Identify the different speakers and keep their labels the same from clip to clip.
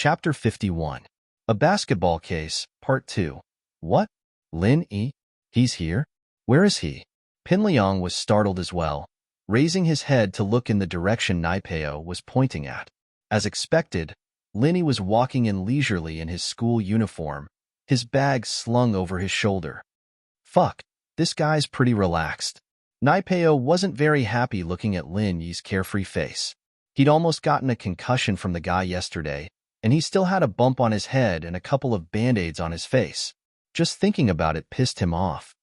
Speaker 1: Chapter 51. A Basketball Case, Part 2. What? Lin Yi? He's here? Where is he? Pinliang was startled as well, raising his head to look in the direction Naipeo was pointing at. As expected, Lin Yi was walking in leisurely in his school uniform, his bag slung over his shoulder. Fuck, this guy's pretty relaxed. Naipeo wasn't very happy looking at Lin Yi's carefree face. He'd almost gotten a concussion from the guy yesterday, and he still had a bump on his head and a couple of band-aids on his face. Just thinking about it pissed him off.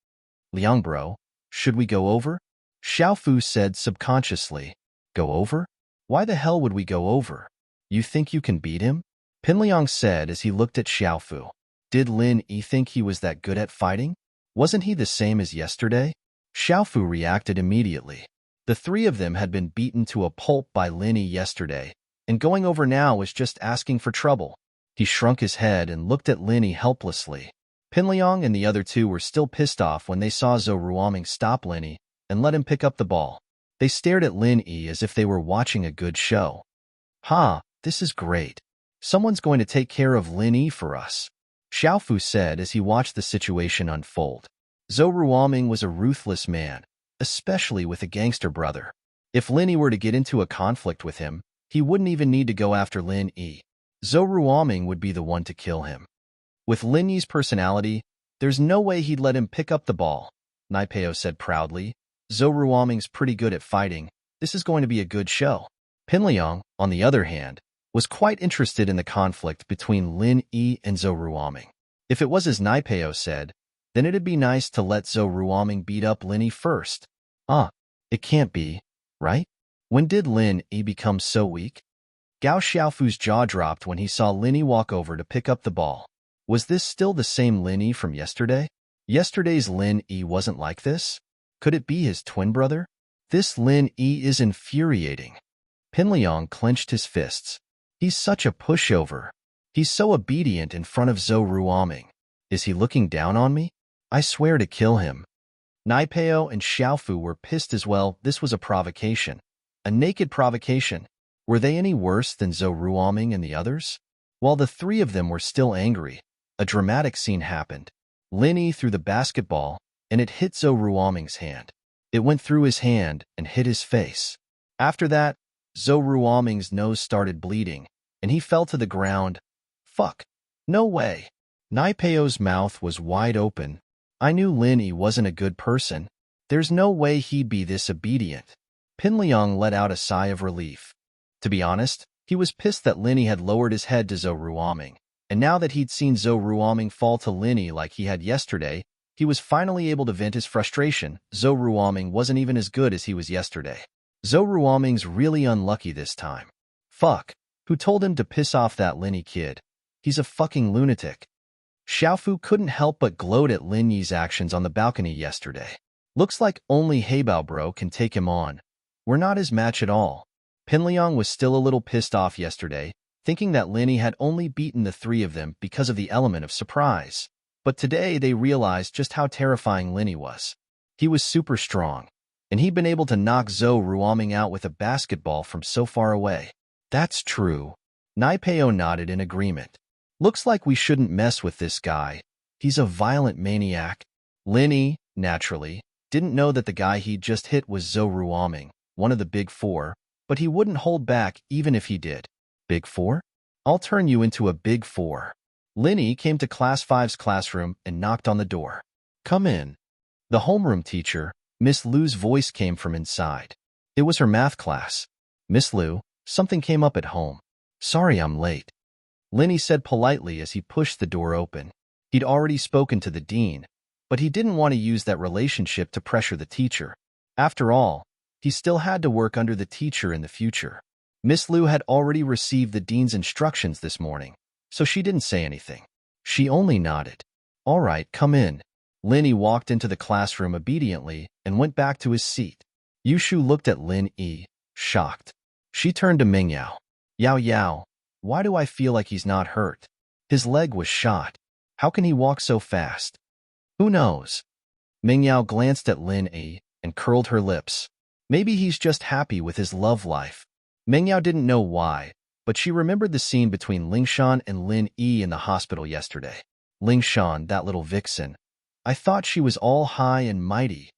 Speaker 1: Liang bro, should we go over? Xiaofu said subconsciously. Go over? Why the hell would we go over? You think you can beat him? Pinliang said as he looked at Xiaofu. Did Lin Yi think he was that good at fighting? Wasn't he the same as yesterday? Xiaofu reacted immediately. The three of them had been beaten to a pulp by Lin Yi yesterday, and going over now was just asking for trouble. He shrunk his head and looked at Lin Yi helplessly. Pinliang and the other two were still pissed off when they saw Zhou Ruoming stop Lin Yi and let him pick up the ball. They stared at Lin Yi as if they were watching a good show. Ha, this is great. Someone's going to take care of Lin Yi for us, Xiaofu said as he watched the situation unfold. Zhou Ruoming was a ruthless man, especially with a gangster brother. If Lin Yi were to get into a conflict with him, he wouldn't even need to go after Lin Yi. Zhou Ruoming would be the one to kill him. With Lin Yi's personality, there's no way he'd let him pick up the ball, Naipeo said proudly. Zhou Ruoming's pretty good at fighting. This is going to be a good show. Pinliang, on the other hand, was quite interested in the conflict between Lin Yi and Zhou Ruoming. If it was as Naipeo said, then it'd be nice to let Zhou Ruoming beat up Lin Yi first. It can't be, right? When did Lin Yi become so weak? Gao Xiaofu's jaw dropped when he saw Lin Yi walk over to pick up the ball. Was this still the same Lin Yi from yesterday? Yesterday's Lin Yi wasn't like this? Could it be his twin brother? This Lin Yi is infuriating. Pinliang clenched his fists. He's such a pushover. He's so obedient in front of Zhou Ruoming. Is he looking down on me? I swear to kill him. Naipeo and Xiaofu were pissed as well. This was a provocation. A naked provocation. Were they any worse than Zhou Ruoming and the others? While the three of them were still angry, a dramatic scene happened. Lin Yi threw the basketball, and it hit Zhou Ruoming's hand. It went through his hand and hit his face. After that, Zhou Ruoming's nose started bleeding, and he fell to the ground. Fuck. No way. Naipeo's mouth was wide open. I knew Lin Yi wasn't a good person. There's no way he'd be this obedient. Pinliang let out a sigh of relief. To be honest, he was pissed that Lin Yi had lowered his head to Zhou Ruoming, and now that he'd seen Zhou Ruoming fall to Lin Yi like he had yesterday, he was finally able to vent his frustration. Zhou Ruoming wasn't even as good as he was yesterday. Zhou Ruoming's really unlucky this time. Fuck. Who told him to piss off that Lin Yi kid? He's a fucking lunatic. Xiaofu couldn't help but gloat at Lin Yi's actions on the balcony yesterday. Looks like only Heibao bro can take him on. We're not his match at all. Pinliang was still a little pissed off yesterday, thinking that Lin Yi had only beaten the three of them because of the element of surprise. But today they realized just how terrifying Lin Yi was. He was super strong, and he'd been able to knock Zhou Ruoming out with a basketball from so far away. That's true. Naipeo nodded in agreement. Looks like we shouldn't mess with this guy. He's a violent maniac. Lin Yi, naturally, didn't know that the guy he'd just hit was Zhou Ruoming, one of the Big Four, but he wouldn't hold back even if he did. Big Four? I'll turn you into a Big Four. Lin Yi came to Class 5's classroom and knocked on the door. Come in. The homeroom teacher, Miss Lu's voice came from inside. It was her math class. Miss Lu, something came up at home. Sorry I'm late. Lin Yi said politely as he pushed the door open. He'd already spoken to the dean, but he didn't want to use that relationship to pressure the teacher. After all, he still had to work under the teacher in the future. Miss Lu had already received the dean's instructions this morning, so she didn't say anything. She only nodded. All right, come in. Lin Yi walked into the classroom obediently and went back to his seat. Yushu looked at Lin Yi, shocked. She turned to Mingyao. Yao Yao, why do I feel like he's not hurt? His leg was shot. How can he walk so fast? Who knows? Mingyao glanced at Lin Yi and curled her lips. Maybe he's just happy with his love life. Mingyao didn't know why, but she remembered the scene between Lingshan and Lin Yi in the hospital yesterday. Lingshan, that little vixen. I thought she was all high and mighty.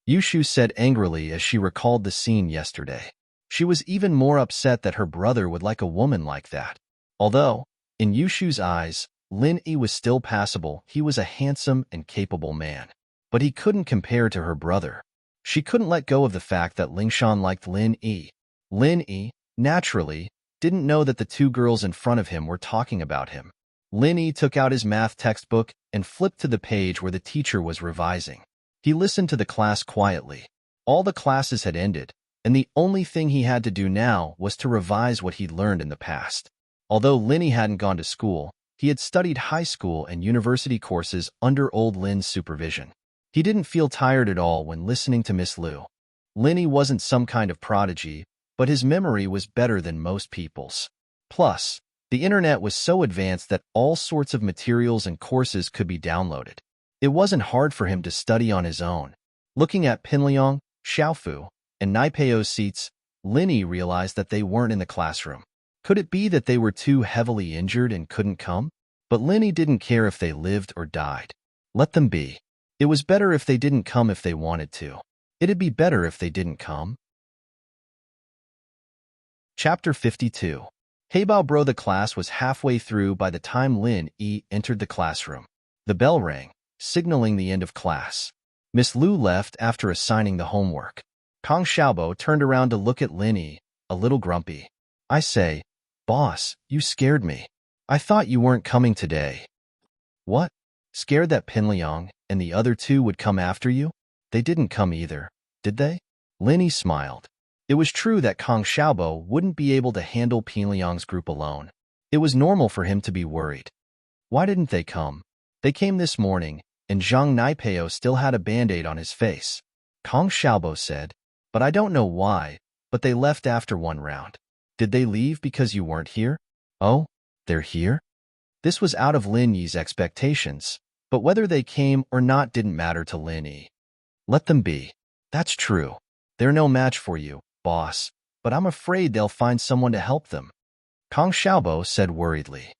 Speaker 1: Yushu said angrily as she recalled the scene yesterday. She was even more upset that her brother would like a woman like that. Although, in Yushu's eyes, Lin Yi was still passable. He was a handsome and capable man. But he couldn't compare to her brother. She couldn't let go of the fact that Lingshan liked Lin Yi. Lin Yi, naturally, didn't know that the two girls in front of him were talking about him. Lin Yi took out his math textbook and flipped to the page where the teacher was revising. He listened to the class quietly. All the classes had ended, and the only thing he had to do now was to revise what he'd learned in the past. Although Lin Yi hadn't gone to school, he had studied high school and university courses under old Lin's supervision. He didn't feel tired at all when listening to Miss Liu. Lin Yi wasn't some kind of prodigy, but his memory was better than most people's. Plus, the internet was so advanced that all sorts of materials and courses could be downloaded. It wasn't hard for him to study on his own. Looking at Pinliang, Xiaofu, and Naipeo's seats, Lin Yi realized that they weren't in the classroom. Could it be that they were too heavily injured and couldn't come? But Lin Yi didn't care if they lived or died. Let them be. It was better if they didn't come if they wanted to. It'd be better if they didn't come. Chapter 52. Heibao Bro. The class was halfway through by the time Lin Yi entered the classroom. The bell rang, signaling the end of class. Miss Liu left after assigning the homework. Kang Xiaobo turned around to look at Lin Yi, a little grumpy. I say, boss, you scared me. I thought you weren't coming today. What? Scared that Pinliang and the other two would come after you? They didn't come either, did they? Lin Yi smiled. It was true that Kang Xiaobo wouldn't be able to handle Pinliang's group alone. It was normal for him to be worried. Why didn't they come? They came this morning, and Zhang Naipeo still had a band-aid on his face. Kang Xiaobo said, but I don't know why, but they left after one round. Did they leave because you weren't here? Oh, they're here? This was out of Lin Yi's expectations, but whether they came or not didn't matter to Lin Yi. Let them be. That's true. They're no match for you, boss, but I'm afraid they'll find someone to help them. Kang Xiaobo said worriedly.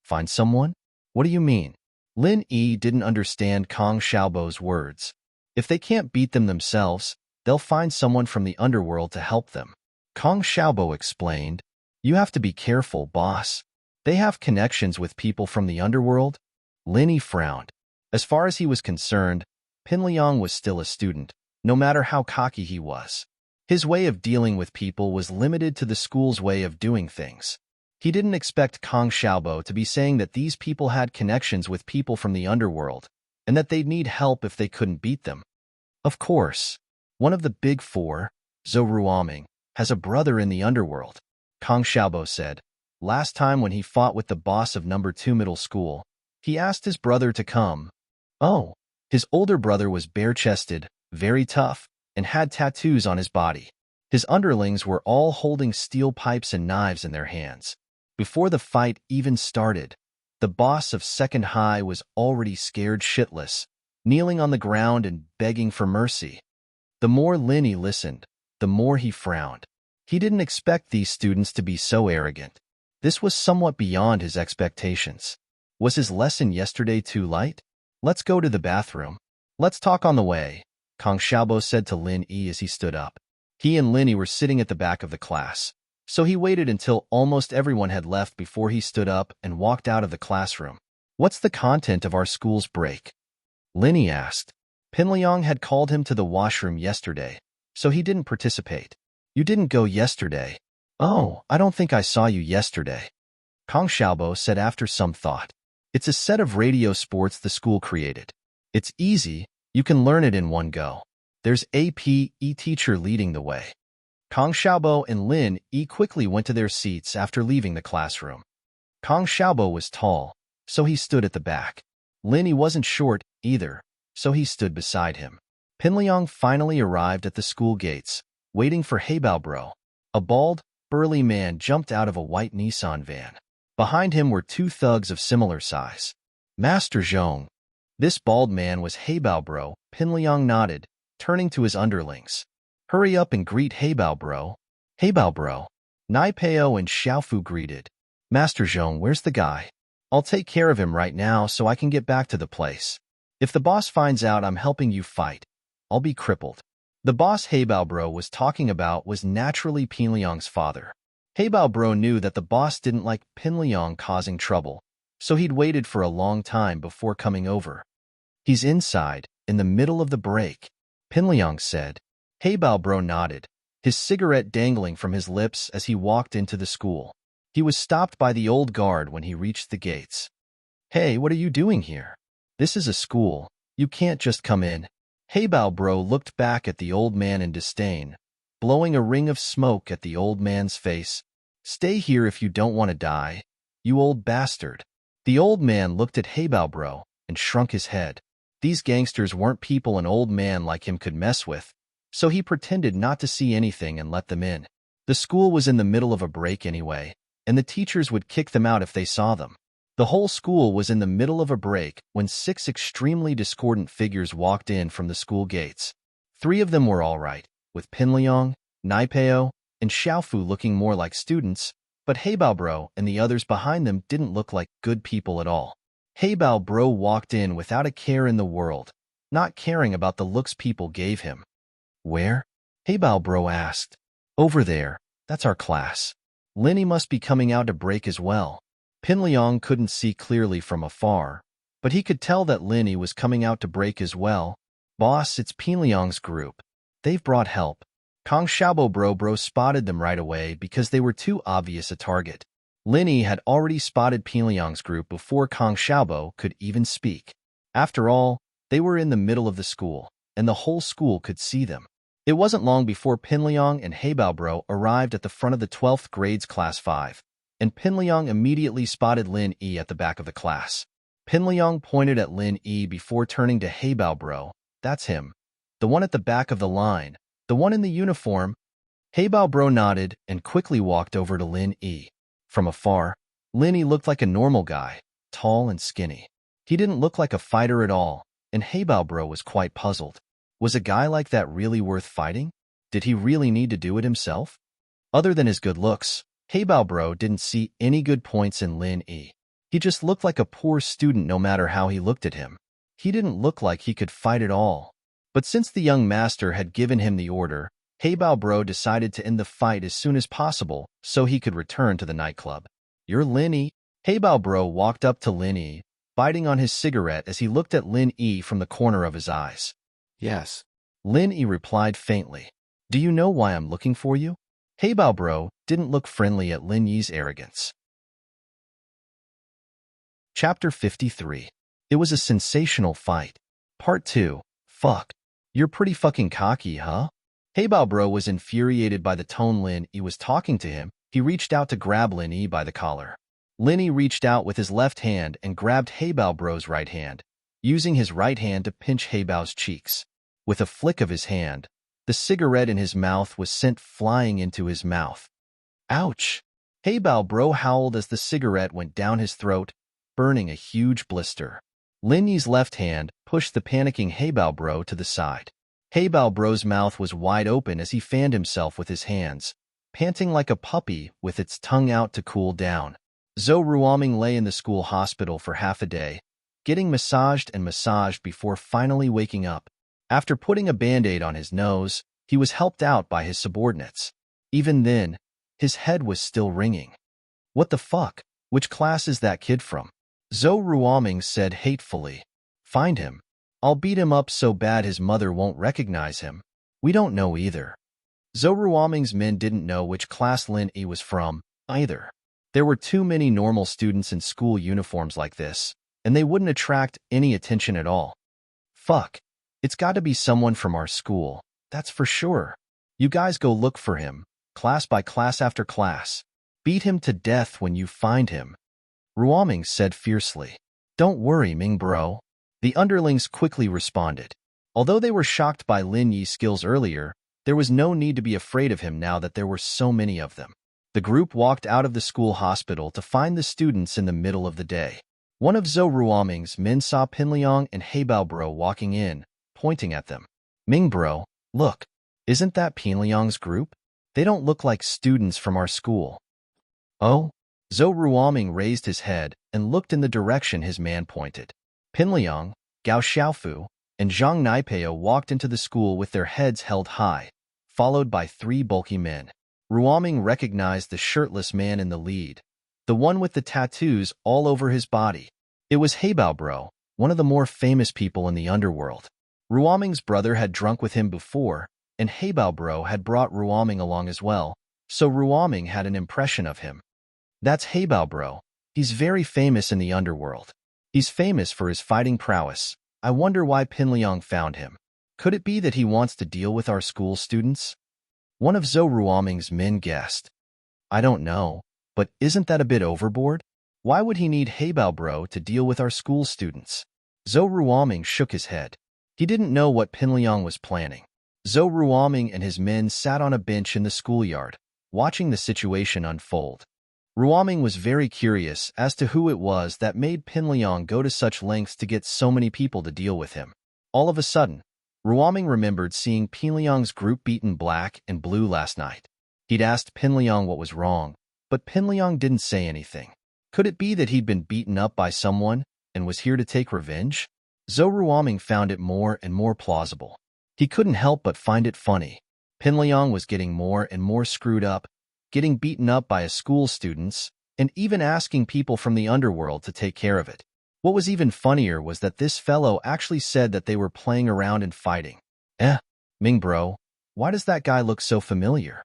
Speaker 1: Find someone? What do you mean? Lin Yi didn't understand Kang Xiaobo's words. If they can't beat them themselves, they'll find someone from the underworld to help them. Kang Xiaobo explained, you have to be careful, boss. They have connections with people from the underworld? Lin Yi frowned. As far as he was concerned, Pinliang was still a student, no matter how cocky he was. His way of dealing with people was limited to the school's way of doing things. He didn't expect Kang Xiaobo to be saying that these people had connections with people from the underworld, and that they'd need help if they couldn't beat them. Of course, one of the big four, Zhou Ruoming, has a brother in the underworld, Kang Xiaobo said. Last time when he fought with the boss of number 2 middle school, he asked his brother to come. Oh, his older brother was bare-chested, very tough, and had tattoos on his body. His underlings were all holding steel pipes and knives in their hands. Before the fight even started, the boss of Second High was already scared shitless, kneeling on the ground and begging for mercy. The more Lin Yi listened, the more he frowned. He didn't expect these students to be so arrogant. This was somewhat beyond his expectations. Was his lesson yesterday too light? Let's go to the bathroom. Let's talk on the way, Kang Xiaobo said to Lin Yi as he stood up. He and Lin Yi were sitting at the back of the class, so he waited until almost everyone had left before he stood up and walked out of the classroom. What's the content of our school's break? Lin Yi asked. Pinliang had called him to the washroom yesterday, so he didn't participate. You didn't go yesterday. Oh, I don't think I saw you yesterday, Kang Xiaobo said after some thought. It's a set of radio sports the school created. It's easy, you can learn it in one go. There's a PE teacher leading the way. Kang Xiaobo and Lin Yi quickly went to their seats after leaving the classroom. Kang Xiaobo was tall, so he stood at the back. Lin Yi wasn't short either, so he stood beside him. Pinliang finally arrived at the school gates, waiting for Heibao Bro. A bald, burly man jumped out of a white Nissan van. Behind him were two thugs of similar size. Master Zhong. This bald man was Heibao Bro. Pinliang nodded, turning to his underlings. Hurry up and greet Heibao Bro. Heibao Bro. Naipeo and Xiaofu greeted. Master Zhong, where's the guy? I'll take care of him right now so I can get back to the place. If the boss finds out I'm helping you fight, I'll be crippled. The boss Heibao Bro was talking about was naturally Pinliang's father. Heibao Bro knew that the boss didn't like Pinliang causing trouble, so he'd waited for a long time before coming over. He's inside, in the middle of the break, Pinliang said. Heibao Bro nodded, his cigarette dangling from his lips as he walked into the school. He was stopped by the old guard when he reached the gates. Hey, what are you doing here? This is a school. You can't just come in. Heibao Bro looked back at the old man in disdain, blowing a ring of smoke at the old man's face. Stay here if you don't want to die, you old bastard. The old man looked at Heibao Bro and shrunk his head. These gangsters weren't people an old man like him could mess with, so he pretended not to see anything and let them in. The school was in the middle of a break anyway, and the teachers would kick them out if they saw them. The whole school was in the middle of a break when 6 extremely discordant figures walked in from the school gates. 3 of them were all right, with Pinliang, Naipeo, and Xiaofu looking more like students, but Heibao Bro and the others behind them didn't look like good people at all. Heibao Bro walked in without a care in the world, not caring about the looks people gave him. Where? Heibao Bro asked. Over there, that's our class. Linny must be coming out to break as well. Pinliang couldn't see clearly from afar, but he could tell that Linny was coming out to break as well. Boss, it's Pinliang's group. They've brought help. Kong Xiaobo Bro spotted them right away because they were too obvious a target. Linny had already spotted Pinliang's group before Kong Xiaobo could even speak. After all, they were in the middle of the school, and the whole school could see them. It wasn't long before Pinliang and Heibao Bro arrived at the front of the 12th grade's class 5, and Pinliang immediately spotted Lin Yi at the back of the class. Pinliang pointed at Lin Yi before turning to Heibao Bro. That's him. The one at the back of the line. The one in the uniform. Heibao Bro nodded and quickly walked over to Lin Yi. From afar, Lin Yi looked like a normal guy, tall and skinny. He didn't look like a fighter at all, and Heibao Bro was quite puzzled. Was a guy like that really worth fighting? Did he really need to do it himself? Other than his good looks, Heibao Bro didn't see any good points in Lin Yi. He just looked like a poor student no matter how he looked at him. He didn't look like he could fight at all. But since the young master had given him the order, Heibao Bro decided to end the fight as soon as possible so he could return to the nightclub. You're Lin Yi? Heibao Bro walked up to Lin Yi, biting on his cigarette as he looked at Lin Yi from the corner of his eyes.
Speaker 2: Yes.
Speaker 1: Lin Yi replied faintly. Do you know why I'm looking for you? Heibao Bro didn't look friendly at Lin Yi's arrogance. Chapter 53. It was a sensational fight. Part 2. Fuck. You're pretty fucking cocky, huh? Heibao Bro was infuriated by the tone Lin Yi was talking to him. He reached out to grab Lin Yi by the collar. Lin Yi reached out with his left hand and grabbed Heibao Bro's right hand, using his right hand to pinch Heibao's cheeks. With a flick of his hand, the cigarette in his mouth was sent flying into his mouth. Ouch! Heibao Bro howled as the cigarette went down his throat, burning a huge blister. Lin Yi's left hand pushed the panicking Heibao Bro to the side. Heibao Bro's mouth was wide open as he fanned himself with his hands, panting like a puppy with its tongue out to cool down. Zhou Ruoming lay in the school hospital for half a day, getting massaged and massaged before finally waking up. After putting a Band-Aid on his nose, he was helped out by his subordinates. Even then, his head was still ringing. What the fuck? Which class is that kid from? Zhou Ruoming said hatefully. Find him. I'll beat him up so bad his mother won't recognize him. We don't know either. Zhou Ruoming's men didn't know which class Lin Yi was from, either. There were too many normal students in school uniforms like this, and they wouldn't attract any attention at all. Fuck. It's got to be someone from our school, that's for sure. You guys go look for him, class by class after class. Beat him to death when you find him. Ruoming said fiercely. Don't worry, Ming Bro. The underlings quickly responded. Although they were shocked by Lin Yi's skills earlier, there was no need to be afraid of him now that there were so many of them. The group walked out of the school hospital to find the students in the middle of the day. One of Zhou Ruoming's men saw Pinliang and Heibao Bro walking in, pointing at them. Ming Bro, look, isn't that Pinliang's group? They don't look like students from our school. Oh? Zhou Ruoming raised his head and looked in the direction his man pointed. Pinliang, Gao Xiaofu, and Zhang Naipeo walked into the school with their heads held high, followed by 3 bulky men. Ruoming recognized the shirtless man in the lead, the one with the tattoos all over his body. It was Heibao Bro, one of the more famous people in the underworld. Ruoming's brother had drunk with him before, and Heibao Bro had brought Ruoming along as well, so Ruoming had an impression of him. That's Heibao Bro. He's very famous in the underworld. He's famous for his fighting prowess. I wonder why Pinliang found him. Could it be that he wants to deal with our school students? One of Zhou Ruoming's men guessed. I don't know, but isn't that a bit overboard? Why would he need Heibao Bro to deal with our school students? Zhou Ruoming shook his head. He didn't know what Pinliang was planning. Zhou Ruoming and his men sat on a bench in the schoolyard, watching the situation unfold. Ruoming was very curious as to who it was that made Pinliang go to such lengths to get so many people to deal with him. All of a sudden, Ruoming remembered seeing Pinliang's group beaten black and blue last night. He'd asked Pinliang what was wrong, but Pinliang didn't say anything. Could it be that he'd been beaten up by someone and was here to take revenge? Zhou Ruoming found it more and more plausible. He couldn't help but find it funny. Pinliang was getting more and more screwed up, getting beaten up by school students, and even asking people from the underworld to take care of it. What was even funnier was that this fellow actually said that they were playing around and fighting. Ming Bro, why does that guy look so familiar?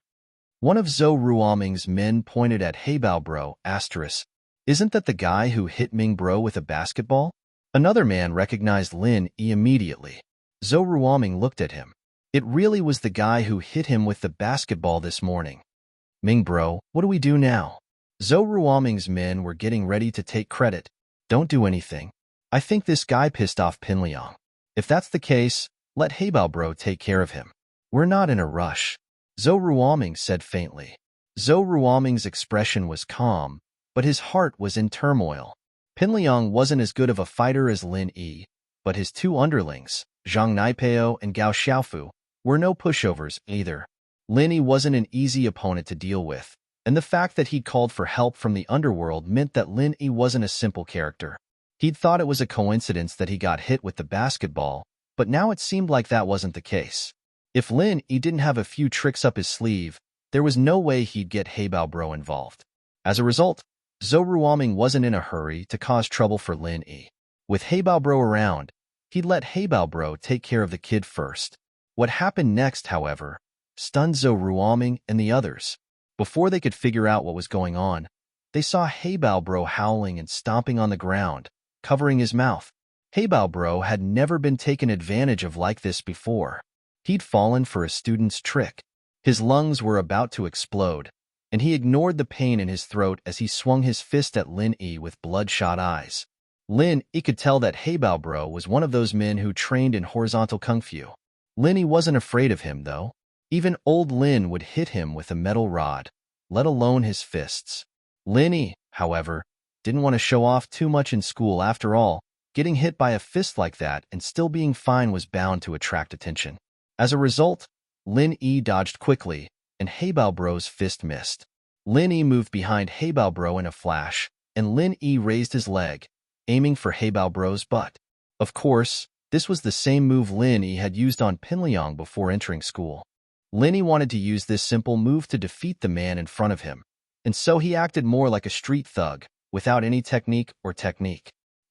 Speaker 1: One of Zhou Ruoming's men pointed at Heibao Bro, asterisk. Isn't that the guy who hit Ming Bro with a basketball? Another man recognized Lin Yi immediately. Zhou Ruoming looked at him. It really was the guy who hit him with the basketball this morning. Ming Bro, what do we do now? Zhou Ruoming's men were getting ready to take credit. Don't do anything. I think this guy pissed off Pinliang. If that's the case, let Heibao Bro take care of him. We're not in a rush. Zhou Ruoming said faintly. Zhou Ruoming's expression was calm, but his heart was in turmoil. Pinliang wasn't as good of a fighter as Lin Yi, but his 2 underlings, Zhang Naipeo and Gao Xiaofu, were no pushovers either. Lin Yi wasn't an easy opponent to deal with, and the fact that he'd called for help from the underworld meant that Lin Yi wasn't a simple character. He'd thought it was a coincidence that he got hit with the basketball, but now it seemed like that wasn't the case. If Lin Yi didn't have a few tricks up his sleeve, there was no way he'd get Heibao Bro involved. As a result, Zhou Ruoming wasn't in a hurry to cause trouble for Lin Yi. With Heibao Bro around, he'd let Heibao Bro take care of the kid first. What happened next, however, stunned Zhou Ruoming and the others. Before they could figure out what was going on, they saw Heibao Bro howling and stomping on the ground, covering his mouth. Heibao Bro had never been taken advantage of like this before. He'd fallen for a student's trick. His lungs were about to explode, and he ignored the pain in his throat as he swung his fist at Lin Yi with bloodshot eyes. Lin Yi could tell that Heibao Bro was one of those men who trained in horizontal kung fu. Lin Yi wasn't afraid of him, though. Even old Lin would hit him with a metal rod, let alone his fists. Lin Yi, however, didn't want to show off too much in school. After all, getting hit by a fist like that and still being fine was bound to attract attention. As a result, Lin Yi dodged quickly, and Heibao Bro's fist missed. Lin Yi moved behind Heibao Bro in a flash, and Lin Yi raised his leg, aiming for Heibao Bro's butt. Of course, this was the same move Lin Yi had used on Pinliang before entering school. Lin Yi wanted to use this simple move to defeat the man in front of him, and so he acted more like a street thug, without any technique.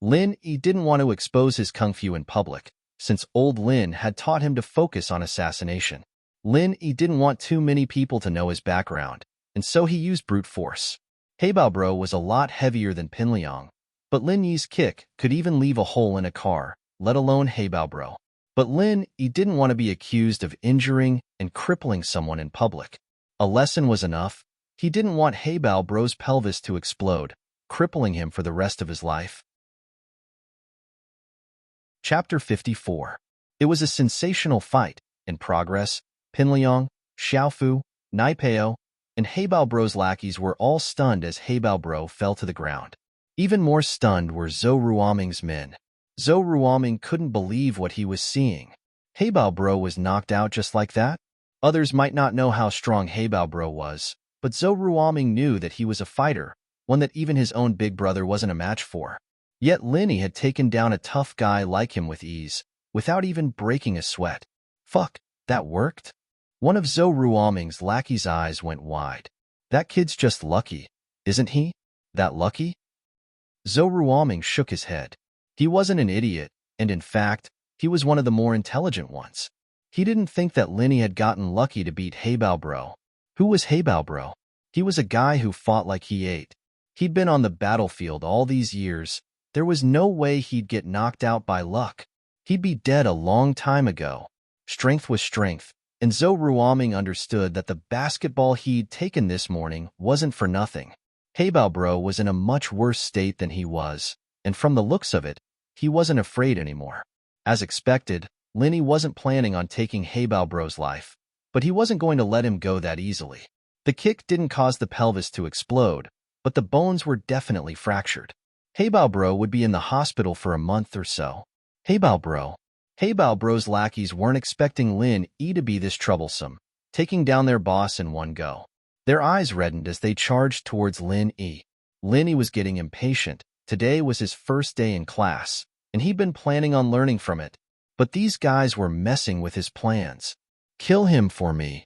Speaker 1: Lin Yi didn't want to expose his kung fu in public, since old Lin had taught him to focus on assassination. Lin Yi didn't want too many people to know his background, and so he used brute force. Heibao Bro was a lot heavier than Pinliang, but Lin Yi's kick could even leave a hole in a car, let alone Heibao Bro. But Lin Yi didn't want to be accused of injuring and crippling someone in public. A lesson was enough. He didn't want Heibao Bro's pelvis to explode, crippling him for the rest of his life. Chapter 54. It was a sensational fight. In progress, Pinliang, Xiaofu, Naipeo, and Heibao Bro's lackeys were all stunned as Heibao Bro fell to the ground. Even more stunned were Zhou Ruoming's men. Zhou Ruoming couldn't believe what he was seeing. Heibao Bro was knocked out just like that? Others might not know how strong Heibao Bro was, but Zhou Ruoming knew that he was a fighter, one that even his own big brother wasn't a match for. Yet Linny had taken down a tough guy like him with ease, without even breaking a sweat. Fuck, that worked? One of Zhou Ruoming's lackey's eyes went wide. That kid's just lucky, isn't he? That lucky? Zhou Ruoming shook his head. He wasn't an idiot, and in fact, he was one of the more intelligent ones. He didn't think that Linny had gotten lucky to beat Heibao Bro. Who was Heibao Bro? He was a guy who fought like he ate. He'd been on the battlefield all these years. There was no way he'd get knocked out by luck. He'd be dead a long time ago. Strength was strength, and Zhou Ruoming understood that the basketball he'd taken this morning wasn't for nothing. Heibao Bro was in a much worse state than he was, and from the looks of it, he wasn't afraid anymore. As expected, Linny wasn't planning on taking Heibao Bro's life, but he wasn't going to let him go that easily. The kick didn't cause the pelvis to explode, but the bones were definitely fractured. Heibao Bro would be in the hospital for a month or so. Heibao Bro's lackeys weren't expecting Lin Yi to be this troublesome, taking down their boss in one go. Their eyes reddened as they charged towards Lin Yi. Lin Yi was getting impatient. Today was his first day in class, and he'd been planning on learning from it. But these guys were messing with his plans. Kill him for me.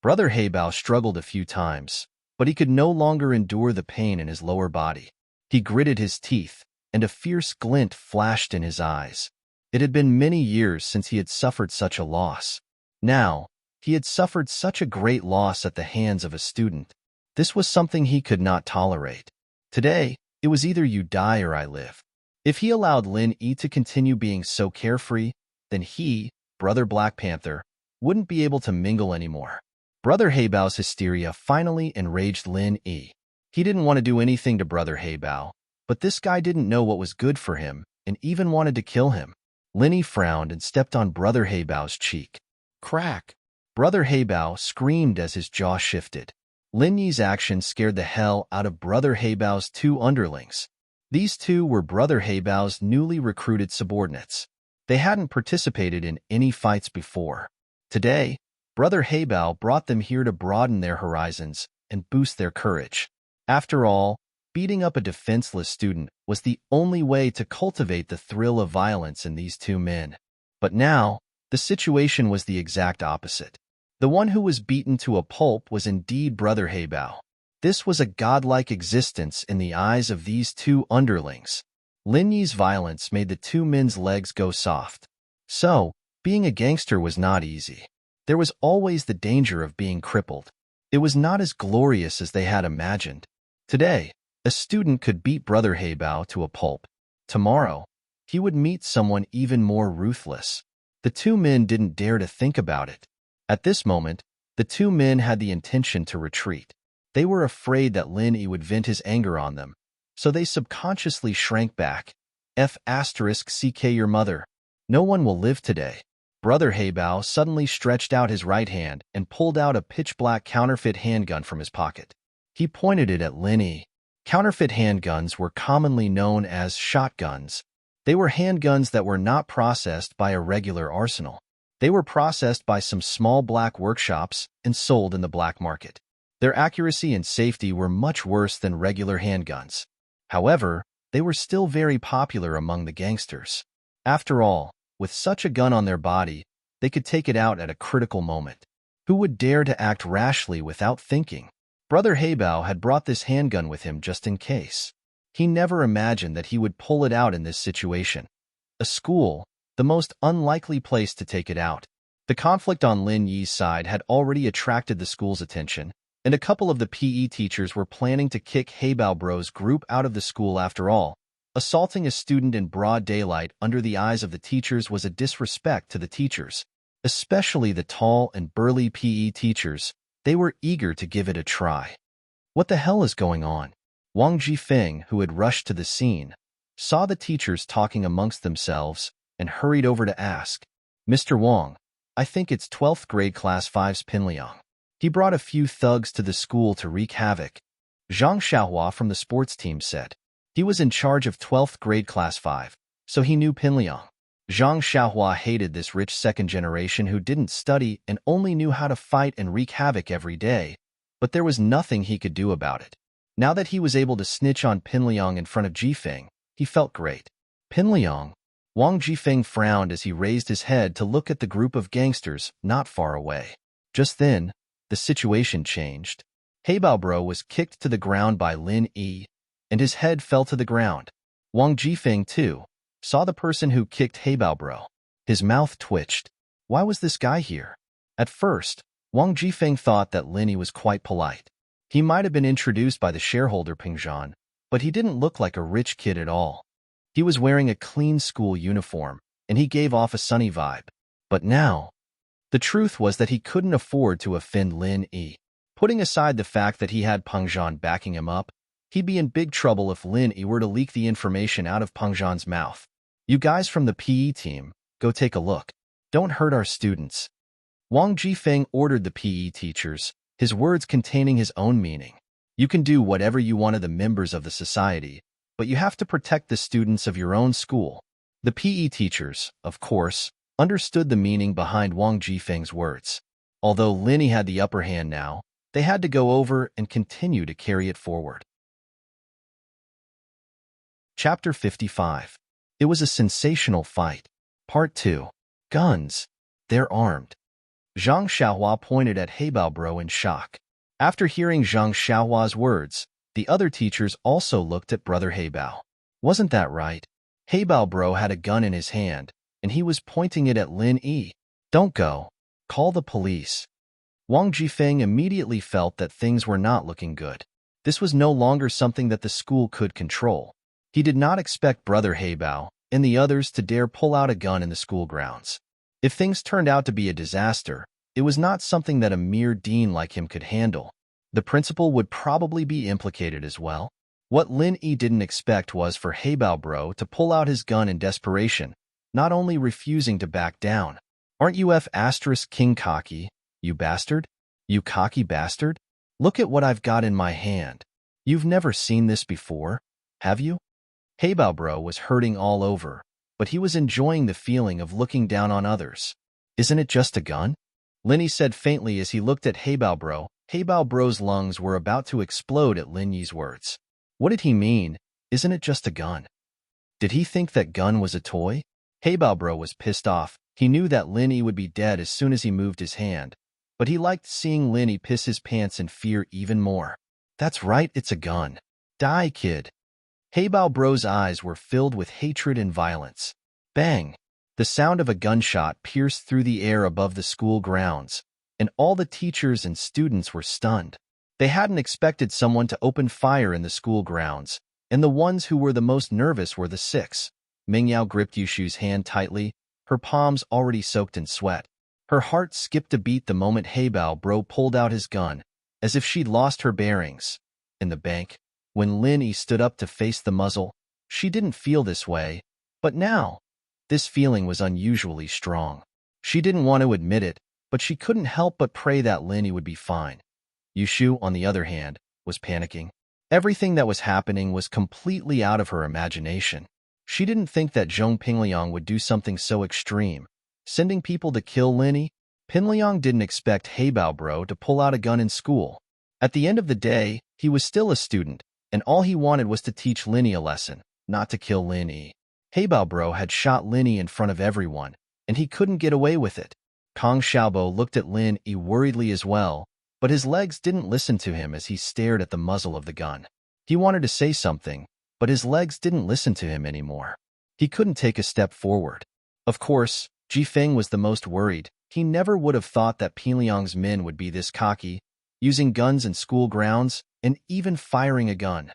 Speaker 1: Brother Heibao struggled a few times, but he could no longer endure the pain in his lower body. He gritted his teeth, and a fierce glint flashed in his eyes. It had been many years since he had suffered such a loss. Now, he had suffered such a great loss at the hands of a student. This was something he could not tolerate. Today, it was either you die or I live. If he allowed Lin Yi to continue being so carefree, then he, Brother Black Panther, wouldn't be able to mingle anymore. Brother Heibao's hysteria finally enraged Lin Yi. He didn't want to do anything to Brother Heibao, but this guy didn't know what was good for him and even wanted to kill him. Lin Yi frowned and stepped on Brother Heibao's cheek. Crack! Brother Heibao screamed as his jaw shifted. Lin Yi's action scared the hell out of Brother Heibao's two underlings. These two were Brother Heibao's newly recruited subordinates. They hadn't participated in any fights before. Today, Brother Heibao brought them here to broaden their horizons and boost their courage. After all, beating up a defenseless student was the only way to cultivate the thrill of violence in these two men. But now, the situation was the exact opposite. The one who was beaten to a pulp was indeed Brother Heibao. This was a godlike existence in the eyes of these two underlings. Lin Yi's violence made the two men's legs go soft. So, being a gangster was not easy. There was always the danger of being crippled. It was not as glorious as they had imagined. Today, a student could beat Brother Heibao to a pulp. Tomorrow, he would meet someone even more ruthless. The two men didn't dare to think about it. At this moment, the two men had the intention to retreat. They were afraid that Lin Yi would vent his anger on them, so they subconsciously shrank back. F***ck your mother. No one will live today. Brother Heibao suddenly stretched out his right hand and pulled out a pitch-black counterfeit handgun from his pocket. He pointed it at Lin Yi. Counterfeit handguns were commonly known as shotguns. They were handguns that were not processed by a regular arsenal. They were processed by some small black workshops and sold in the black market. Their accuracy and safety were much worse than regular handguns. However, they were still very popular among the gangsters. After all, with such a gun on their body, they could take it out at a critical moment. Who would dare to act rashly without thinking? Brother Heibao had brought this handgun with him just in case. He never imagined that he would pull it out in this situation. A school, the most unlikely place to take it out. The conflict on Lin Yi's side had already attracted the school's attention, and a couple of the PE teachers were planning to kick Heibao Bro's group out of the school after all. Assaulting a student in broad daylight under the eyes of the teachers was a disrespect to the teachers, especially the tall and burly PE teachers. They were eager to give it a try. What the hell is going on? Wang Jifeng, who had rushed to the scene, saw the teachers talking amongst themselves and hurried over to ask, "Mr. Wang, I think it's 12th grade class 5's Pinliang. He brought a few thugs to the school to wreak havoc." Zhang Xiaohua from the sports team said. He was in charge of 12th grade class 5, so he knew Pinliang. Zhang Xiaohua hated this rich second generation who didn't study and only knew how to fight and wreak havoc every day, but there was nothing he could do about it. Now that he was able to snitch on Pinliang in front of Jifeng, he felt great. Pinliang? Wang Jifeng frowned as he raised his head to look at the group of gangsters not far away. Just then, the situation changed. Heibaobro was kicked to the ground by Lin Yi, and his head fell to the ground. Wang Jifeng, too, saw the person who kicked Heibaobro. His mouth twitched. Why was this guy here? At first, Wang Jifeng thought that Lin Yi was quite polite. He might have been introduced by the shareholder Pingzhan, but he didn't look like a rich kid at all. He was wearing a clean school uniform, and he gave off a sunny vibe. But now, the truth was that he couldn't afford to offend Lin Yi. Putting aside the fact that he had Pengzhan backing him up, he'd be in big trouble if Lin Yi were to leak the information out of Pengzhan's mouth. You guys from the PE team, go take a look. Don't hurt our students. Wang Jifeng ordered the PE teachers, his words containing his own meaning. You can do whatever you want of the members of the society, but you have to protect the students of your own school. The PE teachers, of course, understood the meaning behind Wang Jifeng's words. Although Lin Yi had the upper hand now, they had to go over and continue to carry it forward. Chapter 55. It was a sensational fight. Part 2. Guns. They're armed. Zhang Xiaohua pointed at Heibaobro in shock. After hearing Zhang Xiaohua's words, the other teachers also looked at Brother Heibao. Wasn't that right? Heibaobro had a gun in his hand, and he was pointing it at Lin Yi. Don't go. Call the police. Wang Jifeng immediately felt that things were not looking good. This was no longer something that the school could control. He did not expect Brother Heibao and the others to dare pull out a gun in the school grounds. If things turned out to be a disaster, it was not something that a mere dean like him could handle. The principal would probably be implicated as well. What Lin Yi didn't expect was for Heibaobro to pull out his gun in desperation, not only refusing to back down. Aren't you King cocky, you bastard? You cocky bastard? Look at what I've got in my hand. You've never seen this before, have you? Heibaobro was hurting all over, but he was enjoying the feeling of looking down on others. Isn't it just a gun? Lin Yi said faintly as he looked at Heibaobro. Heibaobro's lungs were about to explode at Lin Yi's words. What did he mean? Isn't it just a gun? Did he think that gun was a toy? Heibaobro was pissed off. He knew that Lin Yi would be dead as soon as he moved his hand, but he liked seeing Lin Yi piss his pants in fear even more. That's right, it's a gun. Die, kid. Heibaobro's eyes were filled with hatred and violence. Bang! The sound of a gunshot pierced through the air above the school grounds, and all the teachers and students were stunned. They hadn't expected someone to open fire in the school grounds, and the ones who were the most nervous were the 6. Mingyao gripped Yushu's hand tightly, her palms already soaked in sweat. Her heart skipped a beat the moment Heibaobro pulled out his gun, as if she'd lost her bearings. In the bank, when Lin Yi stood up to face the muzzle, she didn't feel this way, but now, this feeling was unusually strong. She didn't want to admit it, but she couldn't help but pray that Lin Yi would be fine. Yushu, on the other hand, was panicking. Everything that was happening was completely out of her imagination. She didn't think that Zhong Pingliang would do something so extreme, sending people to kill Lin Yi. Pinliang didn't expect Heibaobro to pull out a gun in school. At the end of the day, he was still a student, and all he wanted was to teach Lin Yi a lesson, not to kill Lin Yi. Heibaobro had shot Lin Yi in front of everyone, and he couldn't get away with it. Kong Xiaobo looked at Lin Yi worriedly as well, but his legs didn't listen to him as he stared at the muzzle of the gun. He wanted to say something, but his legs didn't listen to him anymore. He couldn't take a step forward. Of course, Jifeng was the most worried. He never would have thought that Pinliang's men would be this cocky, using guns in school grounds, and even firing a gun.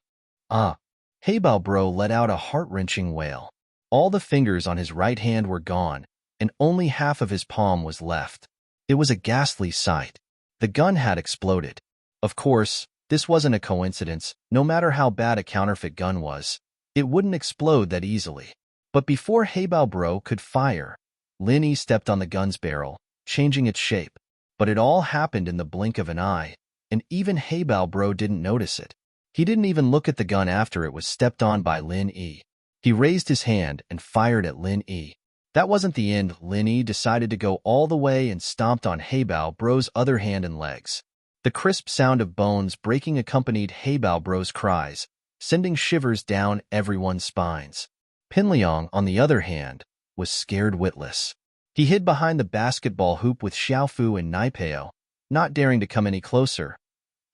Speaker 1: Heibaobro let out a heart-wrenching wail. All the fingers on his right hand were gone, and only half of his palm was left. It was a ghastly sight. The gun had exploded. Of course, this wasn't a coincidence. No matter how bad a counterfeit gun was, it wouldn't explode that easily. But before Heibaobro could fire, Lin Yi stepped on the gun's barrel, changing its shape. But it all happened in the blink of an eye, and even Heibaobro didn't notice it. He didn't even look at the gun after it was stepped on by Lin Yi. He raised his hand and fired at Lin Yi. That wasn't the end. Lin Yi decided to go all the way and stomped on Heibao Bro's other hand and legs. The crisp sound of bones breaking accompanied Heibao Bro's cries, sending shivers down everyone's spines. Pinliang, on the other hand, was scared witless. He hid behind the basketball hoop with Xiaofu and Naipeo, not daring to come any closer.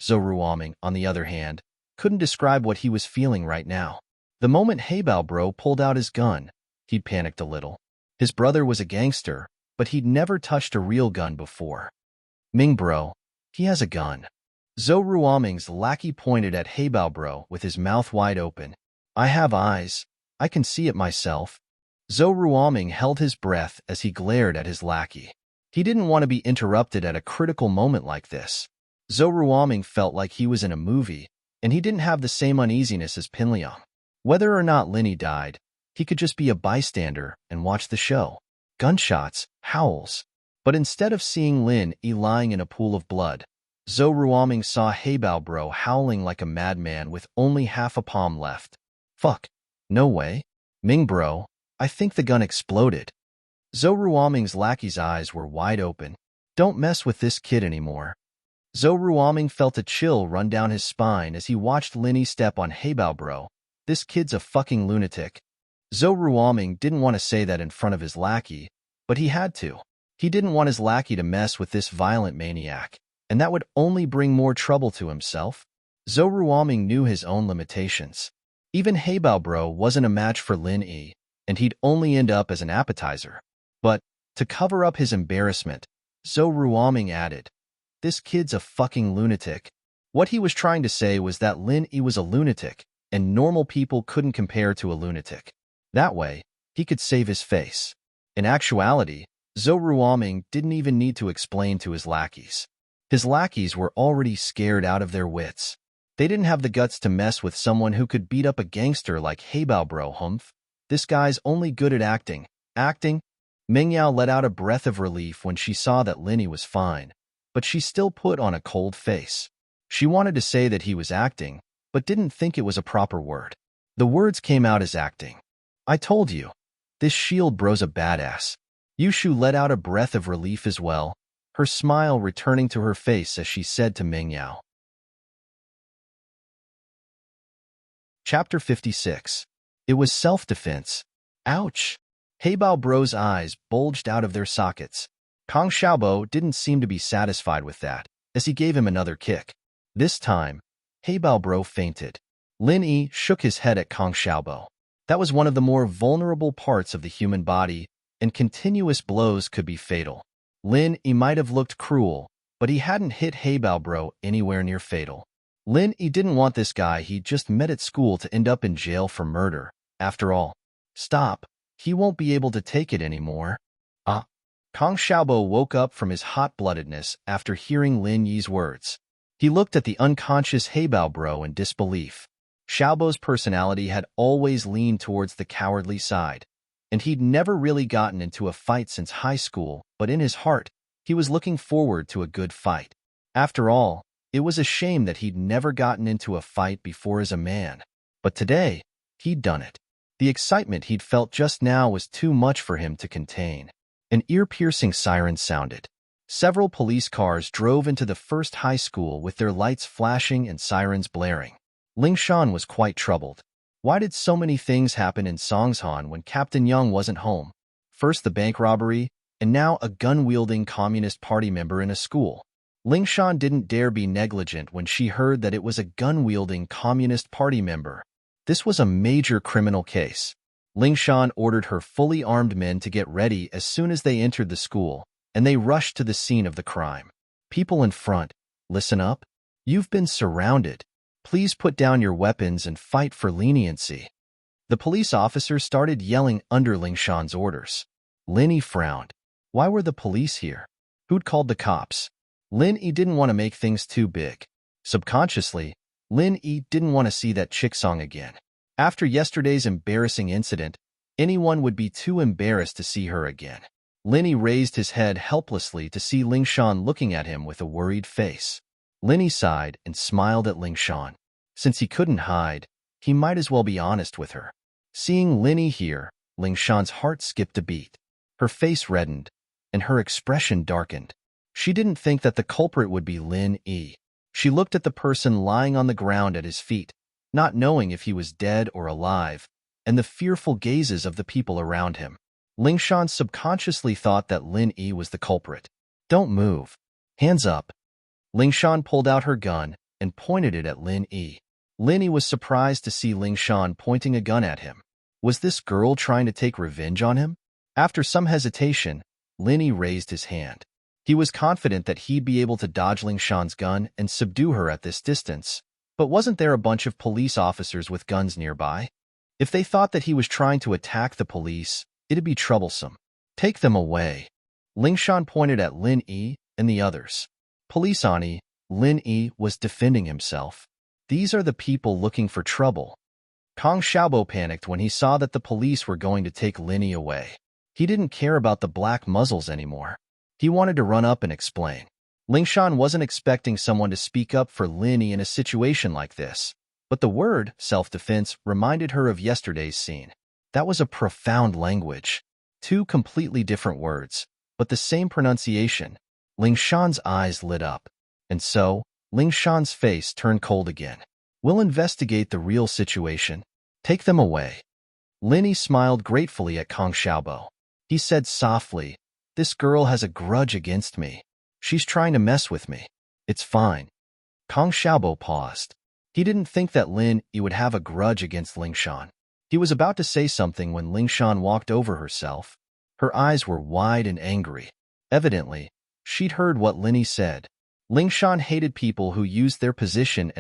Speaker 1: Zhou Ruoming, on the other hand, couldn't describe what he was feeling right now. The moment Heibao Bro pulled out his gun, he panicked a little. His brother was a gangster, but he'd never touched a real gun before. Ming Bro, he has a gun. Zhou Ruoming's lackey pointed at Heibao Bro with his mouth wide open. I have eyes. I can see it myself. Zhou Ruoming held his breath as he glared at his lackey. He didn't want to be interrupted at a critical moment like this. Zhou Ruoming felt like he was in a movie, and he didn't have the same uneasiness as Pinliang. Whether or not Lin Yi died, he could just be a bystander and watch the show. Gunshots, howls. But instead of seeing Lin Yi lying in a pool of blood, Zhou Ruoming saw Heibao Bro howling like a madman with only half a palm left. Fuck. No way. Ming Bro, I think the gun exploded. Zhou Ruoming's lackey's eyes were wide open. Don't mess with this kid anymore. Zhou Ruoming felt a chill run down his spine as he watched Lin Yi step on Heibao Bro. This kid's a fucking lunatic. Zhou Ruoming didn't want to say that in front of his lackey, but he had to. He didn't want his lackey to mess with this violent maniac, and that would only bring more trouble to himself. Zhou Ruoming knew his own limitations. Even Heibao Bro wasn't a match for Lin Yi, and he'd only end up as an appetizer. But, to cover up his embarrassment, Zhou Ruoming added, this kid's a fucking lunatic. What he was trying to say was that Lin Yi was a lunatic, and normal people couldn't compare to a lunatic. That way, he could save his face. In actuality, Zhou Ruoming didn't even need to explain to his lackeys. His lackeys were already scared out of their wits. They didn't have the guts to mess with someone who could beat up a gangster like Heibao Bro. Humph. This guy's only good at acting. Acting? Mingyao let out a breath of relief when she saw that Lin Yi was fine, but she still put on a cold face. She wanted to say that he was acting, but didn't think it was a proper word. The words came out as acting. I told you. This shield bro's a badass. Yushu let out a breath of relief as well, her smile returning to her face as she said to Mingyao. Chapter 56. It was self-defense. Ouch! Heibao Bro's eyes bulged out of their sockets. Kang Xiaobo didn't seem to be satisfied with that, as he gave him another kick. This time, Heibao Bro fainted. Lin Yi shook his head at Kang Xiaobo. That was one of the more vulnerable parts of the human body, and continuous blows could be fatal. Lin Yi might have looked cruel, but he hadn't hit Heibao Bro anywhere near fatal. Lin Yi didn't want this guy he just met at school to end up in jail for murder. After all, stop. He won't be able to take it anymore. Kang Xiaobo woke up from his hot-bloodedness after hearing Lin Yi's words. He looked at the unconscious Heibao Bro in disbelief. Xiaobo's personality had always leaned towards the cowardly side, and he'd never really gotten into a fight since high school, but in his heart, he was looking forward to a good fight. After all, it was a shame that he'd never gotten into a fight before as a man. But today, he'd done it. The excitement he'd felt just now was too much for him to contain. An ear-piercing siren sounded. Several police cars drove into the first high school with their lights flashing and sirens blaring. Ling Shan was quite troubled. Why did so many things happen in Songshan when Captain Young wasn't home? First the bank robbery, and now a gun-wielding Communist Party member in a school. Ling Shan didn't dare be negligent when she heard that it was a gun-wielding Communist Party member. This was a major criminal case. Ling Shan ordered her fully armed men to get ready as soon as they entered the school, and they rushed to the scene of the crime. People in front, listen up. You've been surrounded. Please put down your weapons and fight for leniency. The police officer started yelling under Ling Shan's orders. Lin Yi frowned. Why were the police here? Who'd called the cops? Lin Yi didn't want to make things too big. Subconsciously, Lin Yi didn't want to see that chick song again. After yesterday's embarrassing incident, anyone would be too embarrassed to see her again. Lin Yi raised his head helplessly to see Ling Shan looking at him with a worried face. Lin Yi sighed and smiled at Ling Shan. Since he couldn't hide, he might as well be honest with her. Seeing Lin Yi here, Ling Shan's heart skipped a beat. Her face reddened, and her expression darkened. She didn't think that the culprit would be Lin Yi. She looked at the person lying on the ground at his feet, not knowing if he was dead or alive, and the fearful gazes of the people around him. Lingshan subconsciously thought that Lin Yi was the culprit. "Don't move. Hands up." Lingshan pulled out her gun and pointed it at Lin Yi. Lin Yi was surprised to see Lingshan pointing a gun at him. Was this girl trying to take revenge on him? After some hesitation, Lin Yi raised his hand. He was confident that he'd be able to dodge Lingshan's gun and subdue her at this distance. But wasn't there a bunch of police officers with guns nearby? If they thought that he was trying to attack the police, it'd be troublesome. "Take them away." Lingshan pointed at Lin Yi and the others. "Police Ani," Lin Yi was defending himself. "These are the people looking for trouble." Kong Xiaobo panicked when he saw that the police were going to take Lin Yi away. He didn't care about the black muzzles anymore. He wanted to run up and explain. Lingshan wasn't expecting someone to speak up for Lin Yi in a situation like this, but the word self-defense reminded her of yesterday's scene. That was a profound language. Two completely different words, but the same pronunciation. Lingshan's eyes lit up, and so Lingshan's face turned cold again. "We'll investigate the real situation. Take them away." Lin Yi smiled gratefully at Kong Xiaobo. He said softly, "This girl has a grudge against me. She's trying to mess with me. It's fine." Kong Xiaobo paused. He didn't think that Lin Yi would have a grudge against Lingshan. He was about to say something when Lingshan walked over herself. Her eyes were wide and angry. Evidently, she'd heard what Lin Yi said. Lingshan hated people who used their position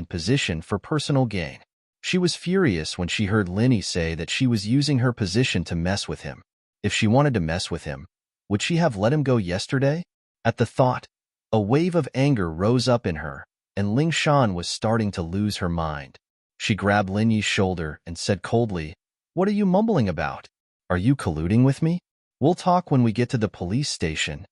Speaker 1: for personal gain. She was furious when she heard Lin Yi say that she was using her position to mess with him. If she wanted to mess with him, would she have let him go yesterday? At the thought, a wave of anger rose up in her, and Lingshan was starting to lose her mind. She grabbed Lin Yi's shoulder and said coldly, "What are you mumbling about? Are you colluding with me? We'll talk when we get to the police station."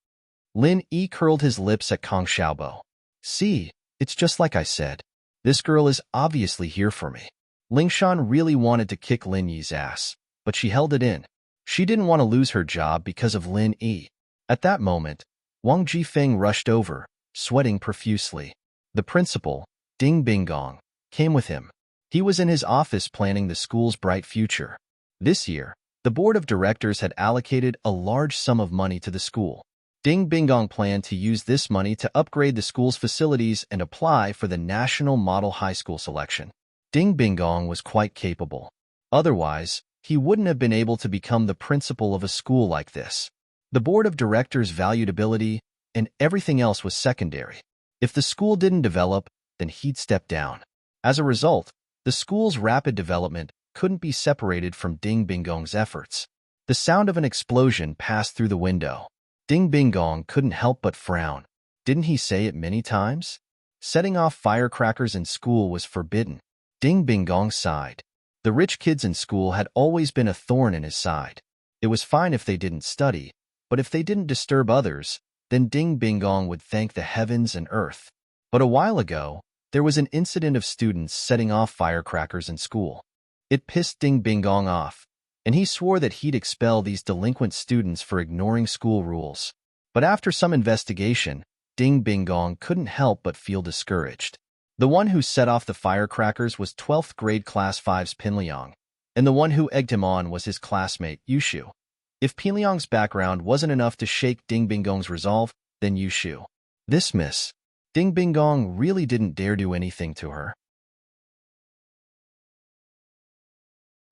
Speaker 1: Lin Yi curled his lips at Kong Xiaobo. "See, it's just like I said. This girl is obviously here for me." Lingshan really wanted to kick Lin Yi's ass, but she held it in. She didn't want to lose her job because of Lin Yi. At that moment, Wang Jifeng rushed over, sweating profusely. The principal, Ding Binggong, came with him. He was in his office planning the school's bright future. This year, the board of directors had allocated a large sum of money to the school. Ding Binggong planned to use this money to upgrade the school's facilities and apply for the National Model High School selection. Ding Binggong was quite capable. Otherwise, he wouldn't have been able to become the principal of a school like this. The board of directors valued ability, and everything else was secondary. If the school didn't develop, then he'd step down. As a result, the school's rapid development couldn't be separated from Ding Binggong's efforts. The sound of an explosion passed through the window. Ding Binggong couldn't help but frown. Didn't he say it many times? Setting off firecrackers in school was forbidden. Ding Binggong sighed. The rich kids in school had always been a thorn in his side. It was fine if they didn't study, but if they didn't disturb others, then Ding Binggong would thank the heavens and earth. But a while ago, there was an incident of students setting off firecrackers in school. It pissed Ding Binggong off, and he swore that he'd expel these delinquent students for ignoring school rules. But after some investigation, Ding Binggong couldn't help but feel discouraged. The one who set off the firecrackers was 12th grade Class 5's Pinliang, and the one who egged him on was his classmate, Yushu. If Pinliang's background wasn't enough to shake Ding Binggong's resolve, then Yushu. This miss. Ding Binggong really didn't dare do anything to her.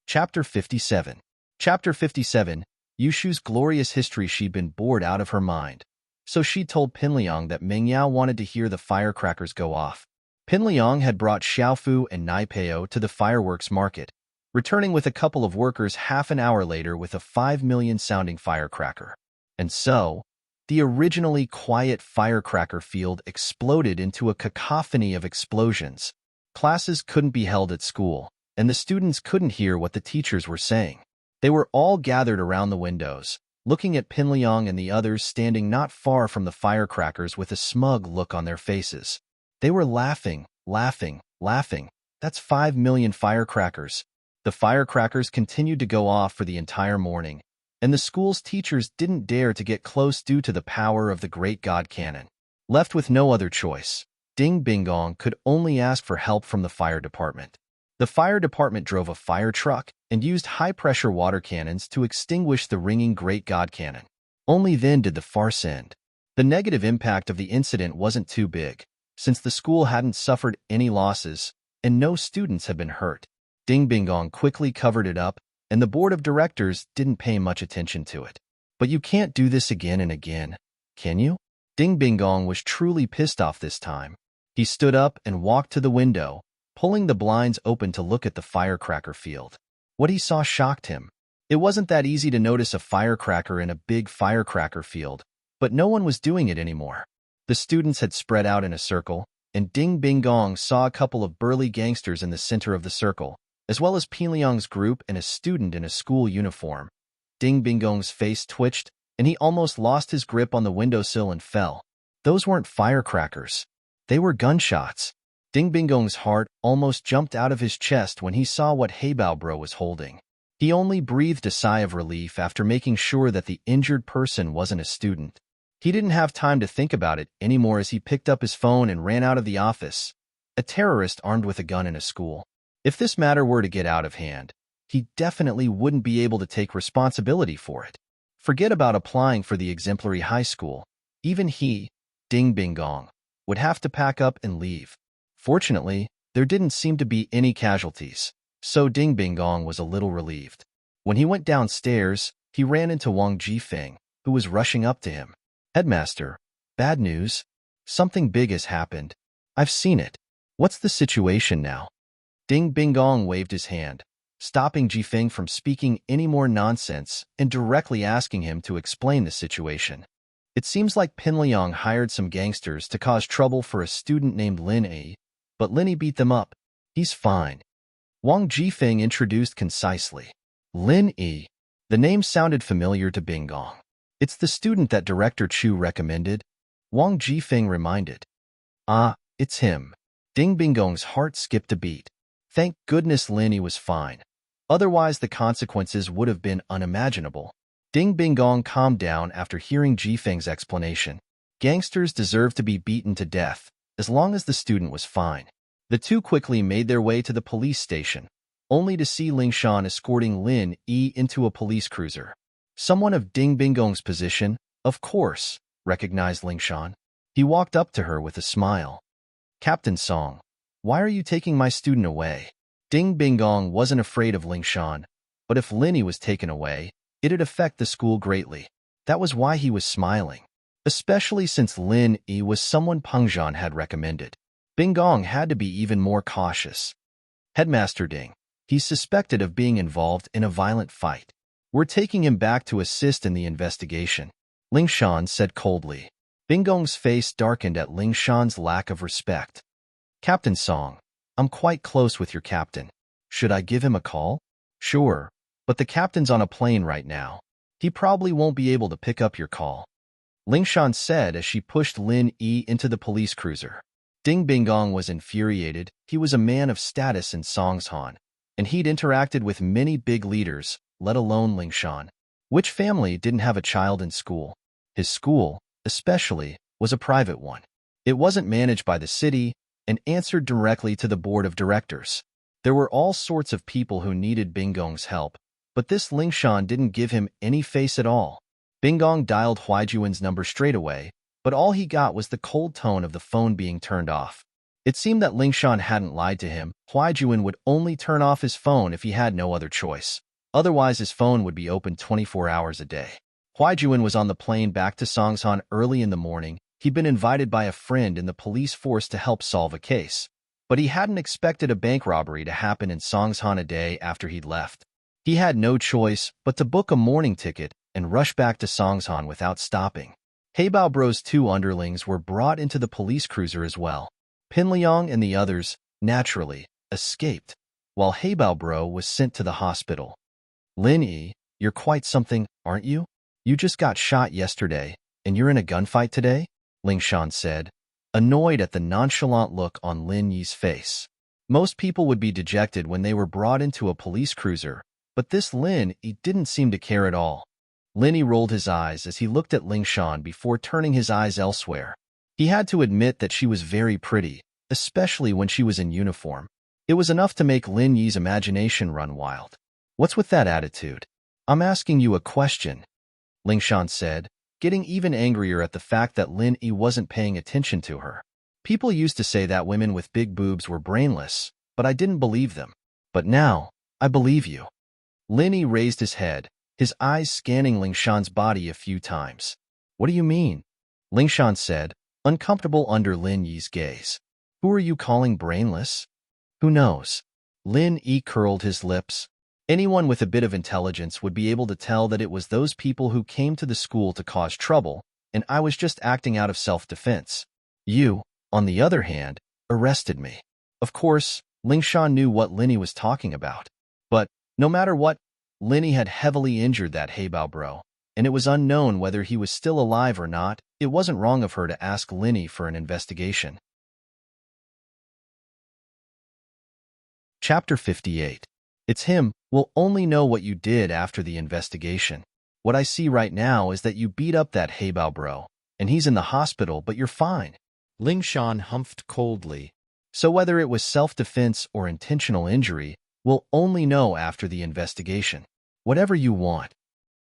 Speaker 1: Chapter 57. Chapter 57. Yushu's glorious history. She'd been bored out of her mind. So she told Pinliang that Mengyao wanted to hear the firecrackers go off. Pinliang had brought Xiaofu and Naipeo to the fireworks market, returning with a couple of workers half an hour later with a 5 million-sounding firecracker. And so, the originally quiet firecracker field exploded into a cacophony of explosions. Classes couldn't be held at school, and the students couldn't hear what the teachers were saying. They were all gathered around the windows, looking at Pinliang and the others standing not far from the firecrackers with a smug look on their faces. They were laughing, laughing, laughing. That's 5 million firecrackers. The firecrackers continued to go off for the entire morning, and the school's teachers didn't dare to get close due to the power of the great god cannon. Left with no other choice, Ding Bingong could only ask for help from the fire department. The fire department drove a fire truck and used high-pressure water cannons to extinguish the ringing great god cannon. Only then did the farce end. The negative impact of the incident wasn't too big, since the school hadn't suffered any losses and no students had been hurt. Ding Bingong quickly covered it up, and the board of directors didn't pay much attention to it. But you can't do this again and again, can you? Ding Bingong was truly pissed off this time. He stood up and walked to the window, pulling the blinds open to look at the firecracker field. What he saw shocked him. It wasn't that easy to notice a firecracker in a big firecracker field, but no one was doing it anymore. The students had spread out in a circle, and Ding Bingong saw a couple of burly gangsters in the center of the circle, as well as Pinliang's group and a student in a school uniform. Ding Bingong's face twitched, and he almost lost his grip on the windowsill and fell. Those weren't firecrackers. They were gunshots. Ding Bingong's heart almost jumped out of his chest when he saw what Heibao Bro was holding. He only breathed a sigh of relief after making sure that the injured person wasn't a student. He didn't have time to think about it anymore as he picked up his phone and ran out of the office. A terrorist armed with a gun in a school. If this matter were to get out of hand, he definitely wouldn't be able to take responsibility for it. Forget about applying for the exemplary high school. Even he, Ding Bingong, would have to pack up and leave. Fortunately, there didn't seem to be any casualties, so Ding Bingong was a little relieved. When he went downstairs, he ran into Wang Jifeng, who was rushing up to him. "Headmaster, bad news. Something big has happened. I've seen it. What's the situation now?" Ding Bingong waved his hand, stopping Jifeng from speaking any more nonsense and directly asking him to explain the situation. "It seems like Pinliang hired some gangsters to cause trouble for a student named Lin A, but Lin E beat them up. He's fine." Wang Jifeng introduced concisely. "Lin E." The name sounded familiar to Bingong. "It's the student that Director Chu recommended," Wang Jifeng reminded. "Ah, it's him." Ding Bingong's heart skipped a beat. Thank goodness Lin E was fine. Otherwise, the consequences would have been unimaginable. Ding Bingong calmed down after hearing Jifeng's explanation. Gangsters deserved to be beaten to death, as long as the student was fine. The two quickly made their way to the police station, only to see Ling Shan escorting Lin E into a police cruiser. Someone of Ding Bingong's position, of course, recognized Ling Shan. He walked up to her with a smile. "Captain Song, why are you taking my student away?" Ding Bingong wasn't afraid of Ling Shan, but if Lin E was taken away, it'd affect the school greatly. That was why he was smiling, especially since Lin E was someone Peng Zhan had recommended. Bingong had to be even more cautious. "Headmaster Ding, he's suspected of being involved in a violent fight. We're taking him back to assist in the investigation," Ling Shan said coldly. Bingong's face darkened at Ling Shan's lack of respect. "Captain Song, I'm quite close with your captain. Should I give him a call?" "Sure, but the captain's on a plane right now. He probably won't be able to pick up your call," Ling Shan said as she pushed Lin E into the police cruiser. Ding Bingong was infuriated. He was a man of status in Songshan, and he'd interacted with many big leaders, let alone Ling Shan. Which family didn't have a child in school? His school, especially, was a private one. It wasn't managed by the city and answered directly to the board of directors. There were all sorts of people who needed Bingong's help, but this Ling Shan didn't give him any face at all. Bingong dialed Huaijuan's number straight away, but all he got was the cold tone of the phone being turned off. It seemed that Ling Shan hadn't lied to him. Huaijuan would only turn off his phone if he had no other choice. Otherwise, his phone would be open 24 hours a day. Huaijuan was on the plane back to Songshan early in the morning. He'd been invited by a friend in the police force to help solve a case, but he hadn't expected a bank robbery to happen in Songshan a day after he'd left. He had no choice but to book a morning ticket and rush back to Songshan without stopping. Heibao Bro's two underlings were brought into the police cruiser as well. Pinliang and the others, naturally, escaped, while Heibao Bro was sent to the hospital. "Lin E, you're quite something, aren't you? You just got shot yesterday, and you're in a gunfight today?" Ling Shan said, annoyed at the nonchalant look on Lin Yi's face. Most people would be dejected when they were brought into a police cruiser, but this Lin Yi didn't seem to care at all. Linny rolled his eyes as he looked at Ling Shan before turning his eyes elsewhere. He had to admit that she was very pretty, especially when she was in uniform. It was enough to make Lin Yi's imagination run wild. What's with that attitude? I'm asking you a question, Ling Shan said, getting even angrier at the fact that Lin Yi wasn't paying attention to her. People used to say that women with big boobs were brainless, but I didn't believe them. But now, I believe you. Lin Yi raised his head, his eyes scanning Ling Shan's body a few times. What do you mean? Ling Shan said, uncomfortable under Lin Yi's gaze. Who are you calling brainless? Who knows? Lin Yi curled his lips. Anyone with a bit of intelligence would be able to tell that it was those people who came to the school to cause trouble, and I was just acting out of self-defense. You, on the other hand, arrested me. Of course, Ling Shan knew what Lin Yi was talking about. But, no matter what, Lin Yi had heavily injured that Heibao bro, and it was unknown whether he was still alive or not. It wasn't wrong of her to ask Lin Yi for an investigation. Chapter 58. It's him. We'll only know what you did after the investigation. What I see right now is that you beat up that Heibao bro, and he's in the hospital, but you're fine. Ling Shan humphed coldly. So whether it was self-defense or intentional injury, we'll only know after the investigation. Whatever you want.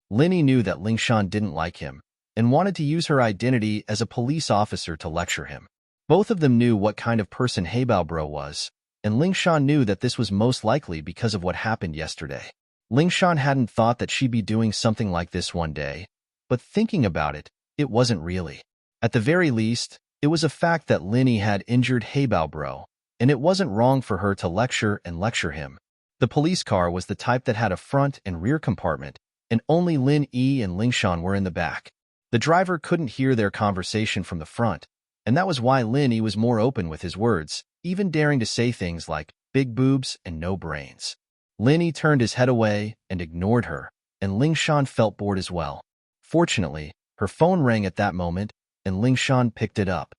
Speaker 1: Lin Yi knew that Ling Shan didn't like him, and wanted to use her identity as a police officer to lecture him. Both of them knew what kind of person Heibao bro was, and Ling Shan knew that this was most likely because of what happened yesterday. Ling Shan hadn't thought that she'd be doing something like this one day, but thinking about it, it wasn't really. At the very least, it was a fact that Lin Yi had injured Heibao bro, and it wasn't wrong for her to lecture him. The police car was the type that had a front and rear compartment, and only Lin Yi and Ling Shan were in the back. The driver couldn't hear their conversation from the front, and that was why Lin Yi was more open with his words, even daring to say things like big boobs and no brains. Lin Yi turned his head away and ignored her, and Ling Shan felt bored as well. Fortunately, her phone rang at that moment, and Ling Shan picked it up.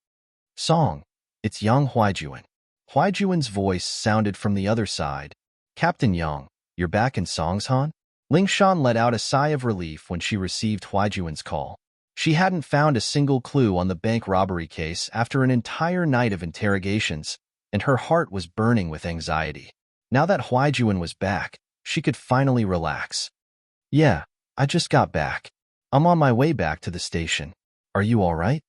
Speaker 1: Song, it's Yang Huaijuan. Huaijuan's voice sounded from the other side. Captain Yang, you're back in Songshan? Ling Shan let out a sigh of relief when she received Huaijuan's call. She hadn't found a single clue on the bank robbery case after an entire night of interrogations, and her heart was burning with anxiety. Now that Huaijuan was back, she could finally relax. Yeah, I just got back. I'm on my way back to the station. Are you all right?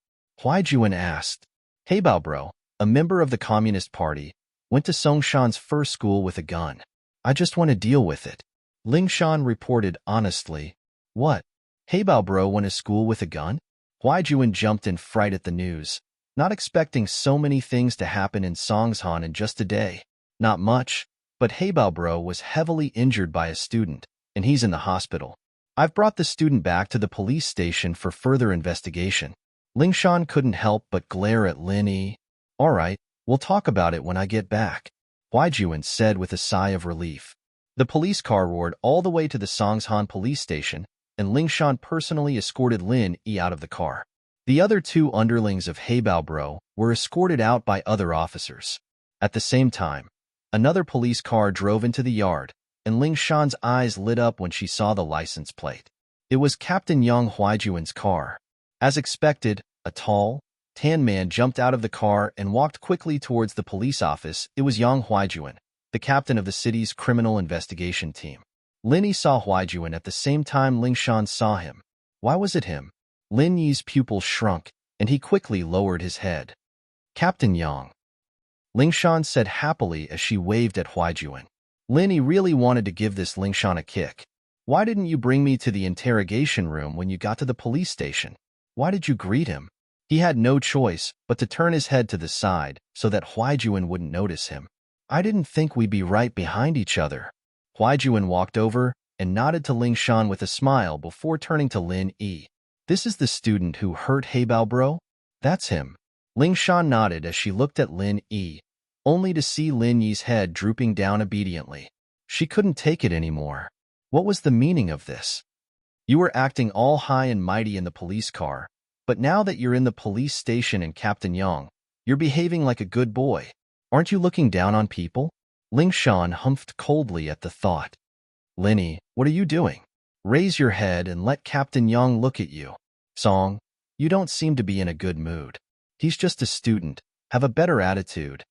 Speaker 1: Huaijuan asked. Heibao bro, a member of the Communist Party, went to Songshan's first school with a gun. I just want to deal with it. Ling Shan reported honestly. What? Heibao bro went to school with a gun? Huaijuan jumped in fright at the news, not expecting so many things to happen in Songshan in just a day. Not much, but Heibao bro was heavily injured by a student, and he's in the hospital. I've brought the student back to the police station for further investigation. Ling Shan couldn't help but glare at Lin Yi. All right, we'll talk about it when I get back, Huaijuan said with a sigh of relief. The police car roared all the way to the Songshan police station, and Ling Shan personally escorted Lin Yi out of the car. The other two underlings of Heibao bro were escorted out by other officers. At the same time, another police car drove into the yard, and Ling Shan's eyes lit up when she saw the license plate. It was Captain Yang Huaijuan's car. As expected, a tall, tan man jumped out of the car and walked quickly towards the police office. It was Yang Huaijuan, the captain of the city's criminal investigation team. Lin Yi saw Huaijuan at the same time Ling Shan saw him. Why was it him? Lin Yi's pupils shrunk, and he quickly lowered his head. Captain Yang, Ling Shan said happily as she waved at Huaijuan. Lin Yi really wanted to give this Ling Shan a kick. Why didn't you bring me to the interrogation room when you got to the police station? Why did you greet him? He had no choice but to turn his head to the side so that Huaijuan wouldn't notice him. I didn't think we'd be right behind each other. Huaijuan walked over and nodded to Ling Shan with a smile before turning to Lin Yi. This is the student who hurt Heibao bro? That's him. Ling Shan nodded as she looked at Lin Yi, only to see Lin Yi's head drooping down obediently. She couldn't take it anymore. What was the meaning of this? You were acting all high and mighty in the police car, but now that you're in the police station and Captain Yang, you're behaving like a good boy. Aren't you looking down on people? Ling Shan humphed coldly at the thought. Lin Yi, what are you doing? Raise your head and let Captain Yang look at you. Song, you don't seem to be in a good mood. He's just a student. Have a better attitude.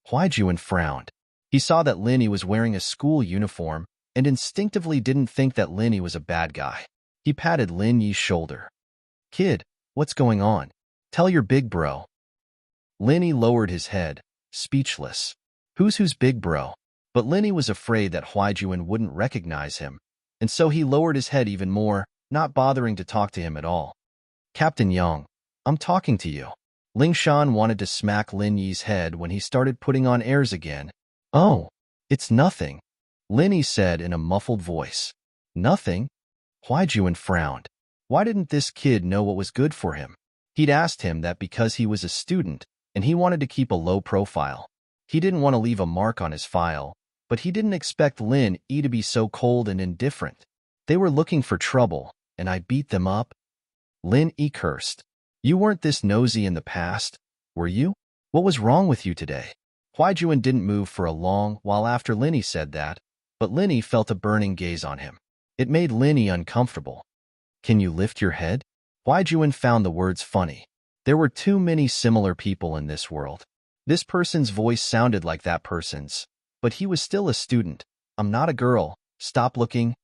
Speaker 1: Huaijuan frowned. He saw that Linny was wearing a school uniform and instinctively didn't think that Linny was a bad guy. He patted Lin Yi's shoulder. Kid, what's going on? Tell your big bro. Linny lowered his head, speechless. Who's big bro? But Linny was afraid that Huaijuan wouldn't recognize him, and so he lowered his head even more, not bothering to talk to him at all. Captain Yang, I'm talking to you. Ling Shan wanted to smack Lin Yi's head when he started putting on airs again. Oh, it's nothing, Lin Yi said in a muffled voice. Nothing? Huaijuan frowned. Why didn't this kid know what was good for him? He'd asked him that because he was a student, and he wanted to keep a low profile. He didn't want to leave a mark on his file, but he didn't expect Lin Yi to be so cold and indifferent. They were looking for trouble, and I beat them up. Lin Yi cursed. You weren't this nosy in the past, were you? What was wrong with you today? Huaijuan didn't move for a long while after Lin Yi said that, but Lin Yi felt a burning gaze on him. It made Lin Yi uncomfortable. Can you lift your head? Huaijuan found the words funny. There were too many similar people in this world. This person's voice sounded like that person's, but he was still a student. I'm not a girl. Stop looking.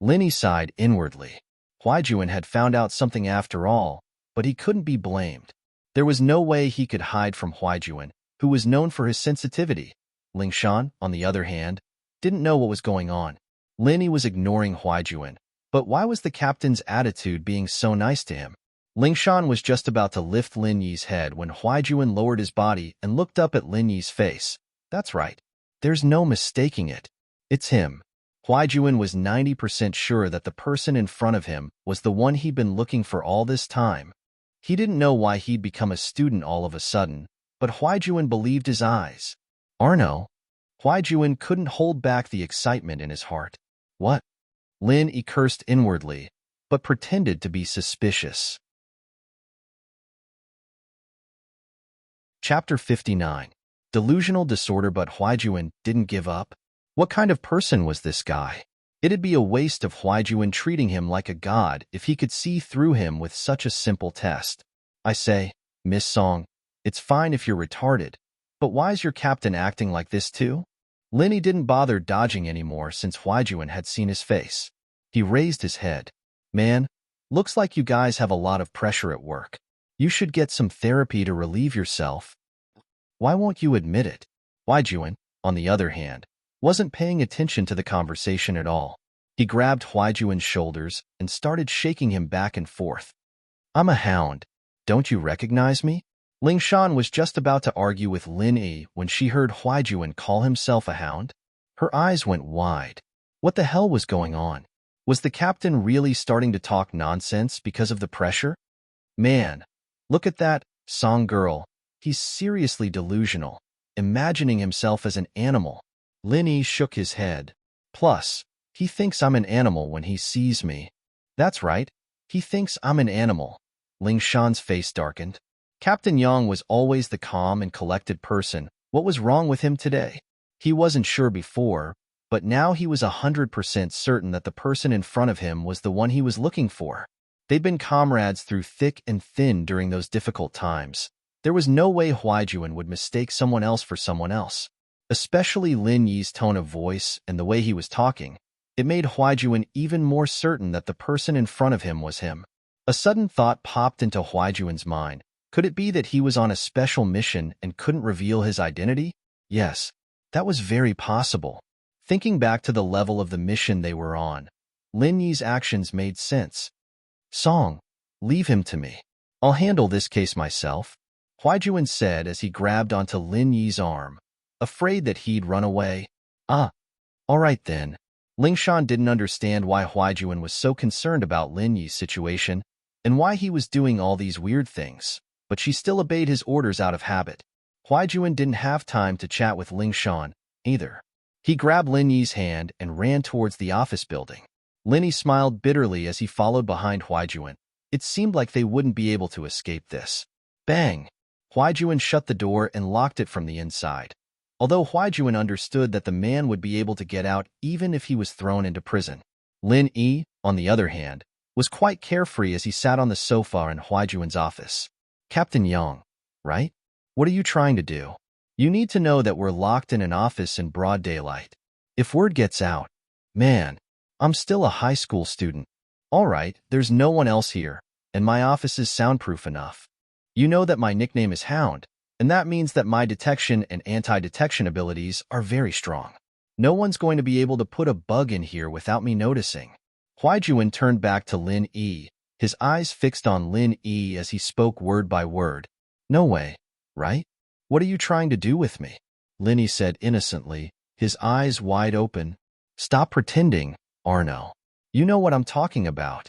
Speaker 1: Lin Yi sighed inwardly. Huaijuan had found out something after all, but he couldn't be blamed. There was no way he could hide from Huaijuan, who was known for his sensitivity. Ling Shan, on the other hand, didn't know what was going on. Lin Yi was ignoring Huaijuan, but why was the captain's attitude being so nice to him? Ling Shan was just about to lift Lin Yi's head when Huaijuan lowered his body and looked up at Lin Yi's face. That's right. There's no mistaking it. It's him. Huaijuan was 90% sure that the person in front of him was the one he'd been looking for all this time. He didn't know why he'd become a student all of a sudden, but Huaijuan believed his eyes. Arno. Huaijuan couldn't hold back the excitement in his heart. What? Lin Yi cursed inwardly, but pretended to be suspicious. Chapter 59. Delusional disorder, but Huaijuan didn't give up. What kind of person was this guy? It'd be a waste of Huaijuan treating him like a god if he could see through him with such a simple test. I say, Miss Song, it's fine if you're retarded, but why's your captain acting like this too? Lin Yi didn't bother dodging anymore since Huaijuan had seen his face. He raised his head. Man, looks like you guys have a lot of pressure at work. You should get some therapy to relieve yourself. Why won't you admit it? Huaijuan, on the other hand, wasn't paying attention to the conversation at all. He grabbed Huaijuan's shoulders and started shaking him back and forth. I'm a hound. Don't you recognize me? Ling Shan was just about to argue with Lin Yi when she heard Huaijuan call himself a hound. Her eyes went wide. What the hell was going on? Was the captain really starting to talk nonsense because of the pressure? Man, look at that Song girl. He's seriously delusional, imagining himself as an animal. Lin Yi shook his head. Plus, he thinks I'm an animal when he sees me. That's right, he thinks I'm an animal. Ling Shan's face darkened. Captain Yang was always the calm and collected person. What was wrong with him today? He wasn't sure before, but now he was 100% certain that the person in front of him was the one he was looking for. They'd been comrades through thick and thin during those difficult times. There was no way Huaijuan would mistake someone else for someone else. Especially Lin Yi's tone of voice and the way he was talking. It made Huaijuan even more certain that the person in front of him was him. A sudden thought popped into Huaijuan's mind. Could it be that he was on a special mission and couldn't reveal his identity? Yes, that was very possible. Thinking back to the level of the mission they were on, Lin Yi's actions made sense. Song, leave him to me. I'll handle this case myself, Huaijuan said as he grabbed onto Lin Yi's arm, afraid that he'd run away. Ah, all right then. Ling Shan didn't understand why Huaijuan was so concerned about Lin Yi's situation and why he was doing all these weird things, but she still obeyed his orders out of habit. Huaijuan didn't have time to chat with Ling Shan either. He grabbed Lin Yi's hand and ran towards the office building. Lin Yi smiled bitterly as he followed behind Huaijuan. It seemed like they wouldn't be able to escape this. Bang! Huaijuan shut the door and locked it from the inside. Although Huaijuan understood that the man would be able to get out even if he was thrown into prison. Lin Yi, on the other hand, was quite carefree as he sat on the sofa in Huaijuan's office. Captain Yang, right? What are you trying to do? You need to know that we're locked in an office in broad daylight. If word gets out, man, I'm still a high school student. All right, there's no one else here, and my office is soundproof enough. You know that my nickname is Hound, and that means that my detection and anti-detection abilities are very strong. No one's going to be able to put a bug in here without me noticing. Huaijuan turned back to Lin Yi, his eyes fixed on Lin Yi as he spoke word by word. No way, right? What are you trying to do with me? Lin Yi said innocently, his eyes wide open. Stop pretending, Arno. You know what I'm talking about.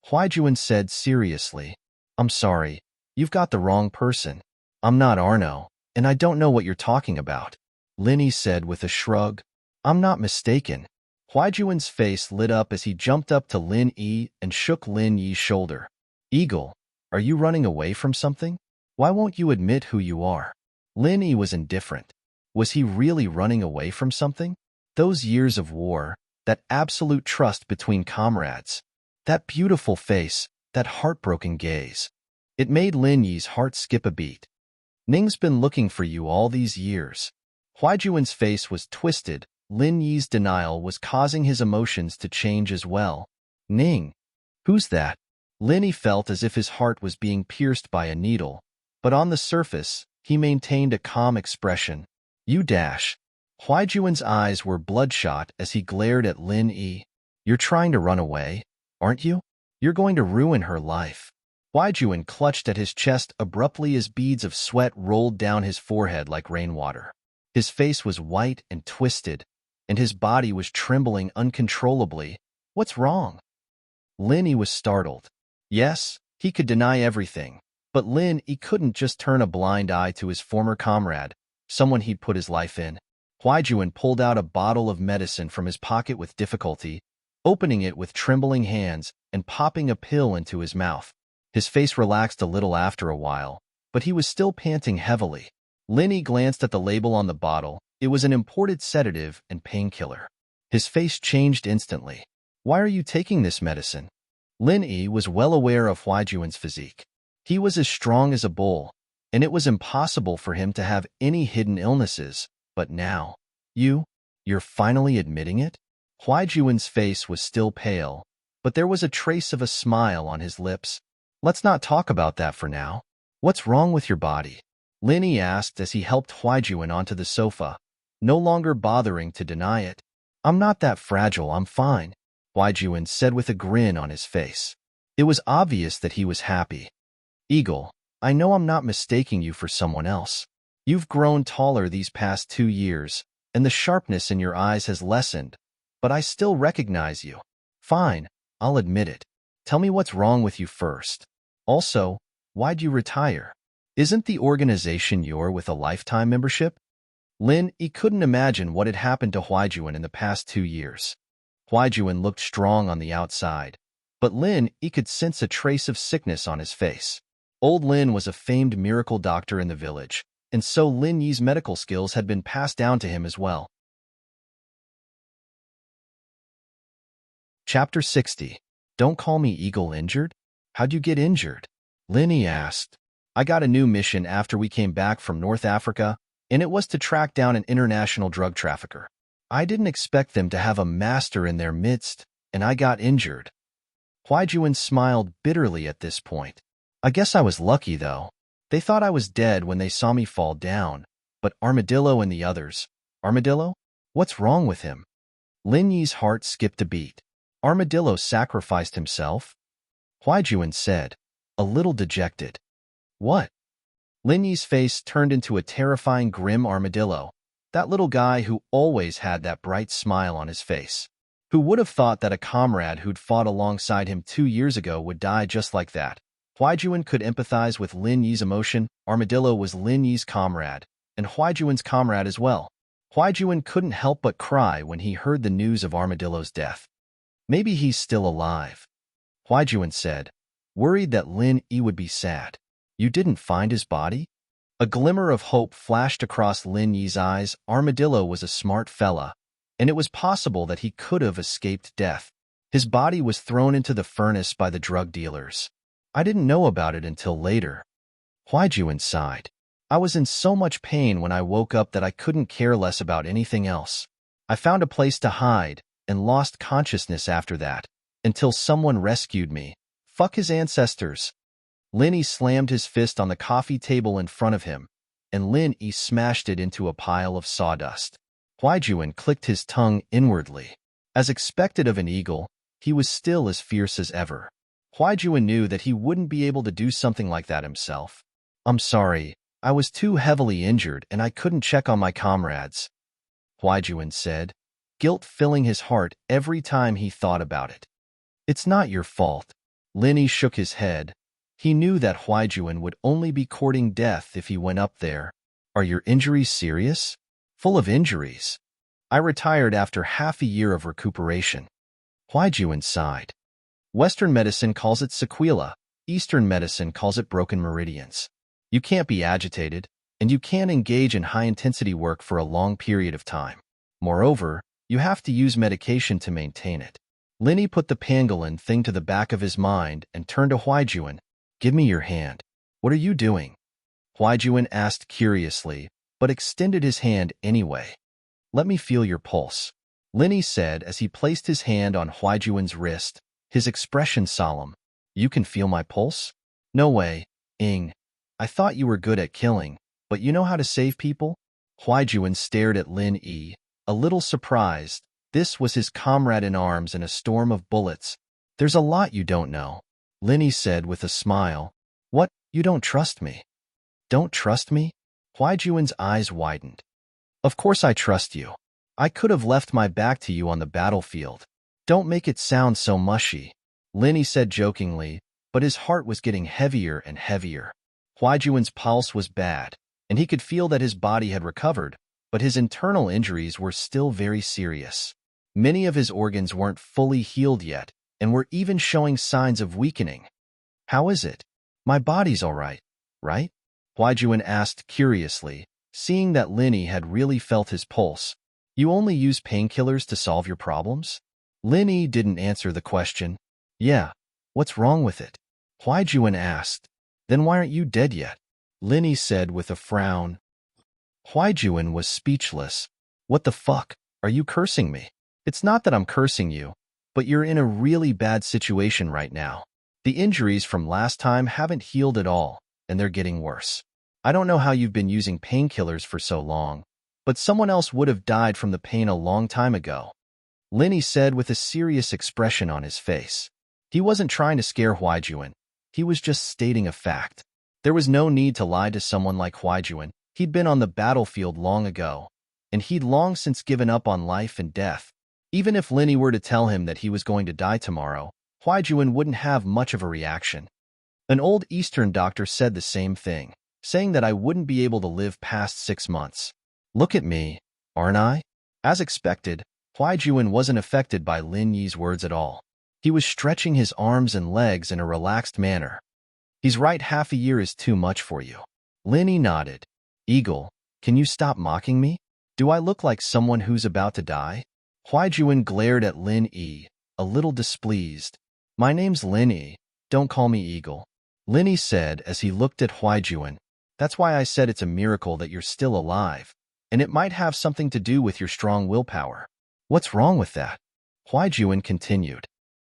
Speaker 1: Huaijuan said seriously. I'm sorry, you've got the wrong person. I'm not Arno, and I don't know what you're talking about. Lin Yi said with a shrug. I'm not mistaken. Huaijuan's face lit up as he jumped up to Lin Yi and shook Lin Yi's shoulder. Eagle, are you running away from something? Why won't you admit who you are? Lin Yi was indifferent. Was he really running away from something? Those years of war, that absolute trust between comrades, that beautiful face, that heartbroken gaze. It made Lin Yi's heart skip a beat. Ning's been looking for you all these years. Huaijuan's face was twisted. Lin Yi's denial was causing his emotions to change as well. Ning. Who's that? Lin Yi felt as if his heart was being pierced by a needle, but on the surface, he maintained a calm expression. You dash. Huaijuan's eyes were bloodshot as he glared at Lin Yi. You're trying to run away, aren't you? You're going to ruin her life. Huaijuan clutched at his chest abruptly as beads of sweat rolled down his forehead like rainwater. His face was white and twisted, and his body was trembling uncontrollably. What's wrong? Lin Yi was startled. Yes, he could deny everything, but Lin Yi couldn't just turn a blind eye to his former comrade, someone he'd put his life in. Huaijuan pulled out a bottle of medicine from his pocket with difficulty, opening it with trembling hands and popping a pill into his mouth. His face relaxed a little after a while, but he was still panting heavily. Lin Yi glanced at the label on the bottle. It was an imported sedative and painkiller. His face changed instantly. Why are you taking this medicine? Lin Yi was well aware of Huaijuan's physique. He was as strong as a bull, and it was impossible for him to have any hidden illnesses. But now, you're finally admitting it? Huaijuan's face was still pale, but there was a trace of a smile on his lips. Let's not talk about that for now. What's wrong with your body? Lin Yi asked as he helped Huaijuan onto the sofa, no longer bothering to deny it. I'm not that fragile, I'm fine, Huaijuan said with a grin on his face. It was obvious that he was happy. Eagle, I know I'm not mistaking you for someone else. You've grown taller these past 2 years, and the sharpness in your eyes has lessened, but I still recognize you. Fine, I'll admit it. Tell me what's wrong with you first. Also, why'd you retire? Isn't the organization you're with a lifetime membership? Lin Yi couldn't imagine what had happened to Huaijuan in the past 2 years. Huaijuan looked strong on the outside, but Lin Yi could sense a trace of sickness on his face. Old Lin was a famed miracle doctor in the village, and so Lin Yi's medical skills had been passed down to him as well. Chapter 60. Don't call me Eagle. Injured? How'd you get injured? Lin Yi asked. I got a new mission after we came back from North Africa, and it was to track down an international drug trafficker. I didn't expect them to have a master in their midst, and I got injured. Huaijuan smiled bitterly at this point. I guess I was lucky, though. They thought I was dead when they saw me fall down, but Armadillo and the others. Armadillo? What's wrong with him? Lin Yi's heart skipped a beat. Armadillo sacrificed himself? Huaijuan said, a little dejected. What? Lin Yi's face turned into a terrifying grim armadillo, that little guy who always had that bright smile on his face. Who would have thought that a comrade who'd fought alongside him 2 years ago would die just like that? Huaijuan could empathize with Lin Yi's emotion. Armadillo was Lin Yi's comrade, and Huaijuan's comrade as well. Huaijuan couldn't help but cry when he heard the news of Armadillo's death. Maybe he's still alive, Huaijuan said, worried that Lin Yi would be sad. You didn't find his body? A glimmer of hope flashed across Lin Yi's eyes. Armadillo was a smart fella, and it was possible that he could have escaped death. His body was thrown into the furnace by the drug dealers. I didn't know about it until later. Huaijuan sighed. I was in so much pain when I woke up that I couldn't care less about anything else. I found a place to hide and lost consciousness after that, until someone rescued me. Fuck his ancestors. Lin Yi slammed his fist on the coffee table in front of him, and Lin Yi smashed it into a pile of sawdust. Huaijuan clicked his tongue inwardly. As expected of an eagle, he was still as fierce as ever. Huaijuan knew that he wouldn't be able to do something like that himself. I'm sorry, I was too heavily injured and I couldn't check on my comrades, Huaijuan said, guilt filling his heart every time he thought about it. It's not your fault. Lin Yi shook his head. He knew that Huaijuan would only be courting death if he went up there. Are your injuries serious? Full of injuries. I retired after half a year of recuperation. Huaijuan sighed. Western medicine calls it sequela. Eastern medicine calls it broken meridians. You can't be agitated, and you can't engage in high-intensity work for a long period of time. Moreover, you have to use medication to maintain it. Lin Yi put the pangolin thing to the back of his mind and turned to Huaijuan. Give me your hand. What are you doing? Huaijuan asked curiously, but extended his hand anyway. Let me feel your pulse, Lin Yi said as he placed his hand on Huaijuan's wrist, his expression solemn. You can feel my pulse? No way, Ing. I thought you were good at killing, but you know how to save people? Huaijuan stared at Lin Yi, a little surprised. This was his comrade in arms in a storm of bullets. There's a lot you don't know, Lin Yi said with a smile. What, you don't trust me? Don't trust me? Huaijuan's eyes widened. Of course I trust you. I could have left my back to you on the battlefield. Don't make it sound so mushy, Lin Yi said jokingly, but his heart was getting heavier and heavier. Huaijuan's pulse was bad, and he could feel that his body had recovered, but his internal injuries were still very serious. Many of his organs weren't fully healed yet, and were even showing signs of weakening. How is it? My body's all right, right? Huaijuan asked curiously, seeing that Lin Yi had really felt his pulse. You only use painkillers to solve your problems? Lin Yi didn't answer the question. Yeah, what's wrong with it? Huaijuan asked. Then why aren't you dead yet? Lin Yi said with a frown. Huaijuan was speechless. What the fuck? Are you cursing me? It's not that I'm cursing you, but you're in a really bad situation right now. The injuries from last time haven't healed at all, and they're getting worse. I don't know how you've been using painkillers for so long, but someone else would have died from the pain a long time ago, Lin Yi said with a serious expression on his face. He wasn't trying to scare Huaijuan. He was just stating a fact. There was no need to lie to someone like Huaijuan. He'd been on the battlefield long ago, and he'd long since given up on life and death. Even if Lin Yi were to tell him that he was going to die tomorrow, Huaijuan wouldn't have much of a reaction. An old Eastern doctor said the same thing, saying that I wouldn't be able to live past 6 months. Look at me, aren't I? As expected, Huaijuan wasn't affected by Lin Yi's words at all. He was stretching his arms and legs in a relaxed manner. He's right, half a year is too much for you. Lin Yi nodded. Eagle, can you stop mocking me? Do I look like someone who's about to die? Huaijuan glared at Lin Yi, a little displeased. My name's Lin Yi, don't call me Eagle, Lin Yi said as he looked at Huaijuan. That's why I said it's a miracle that you're still alive, and it might have something to do with your strong willpower. What's wrong with that? Huaijuan continued.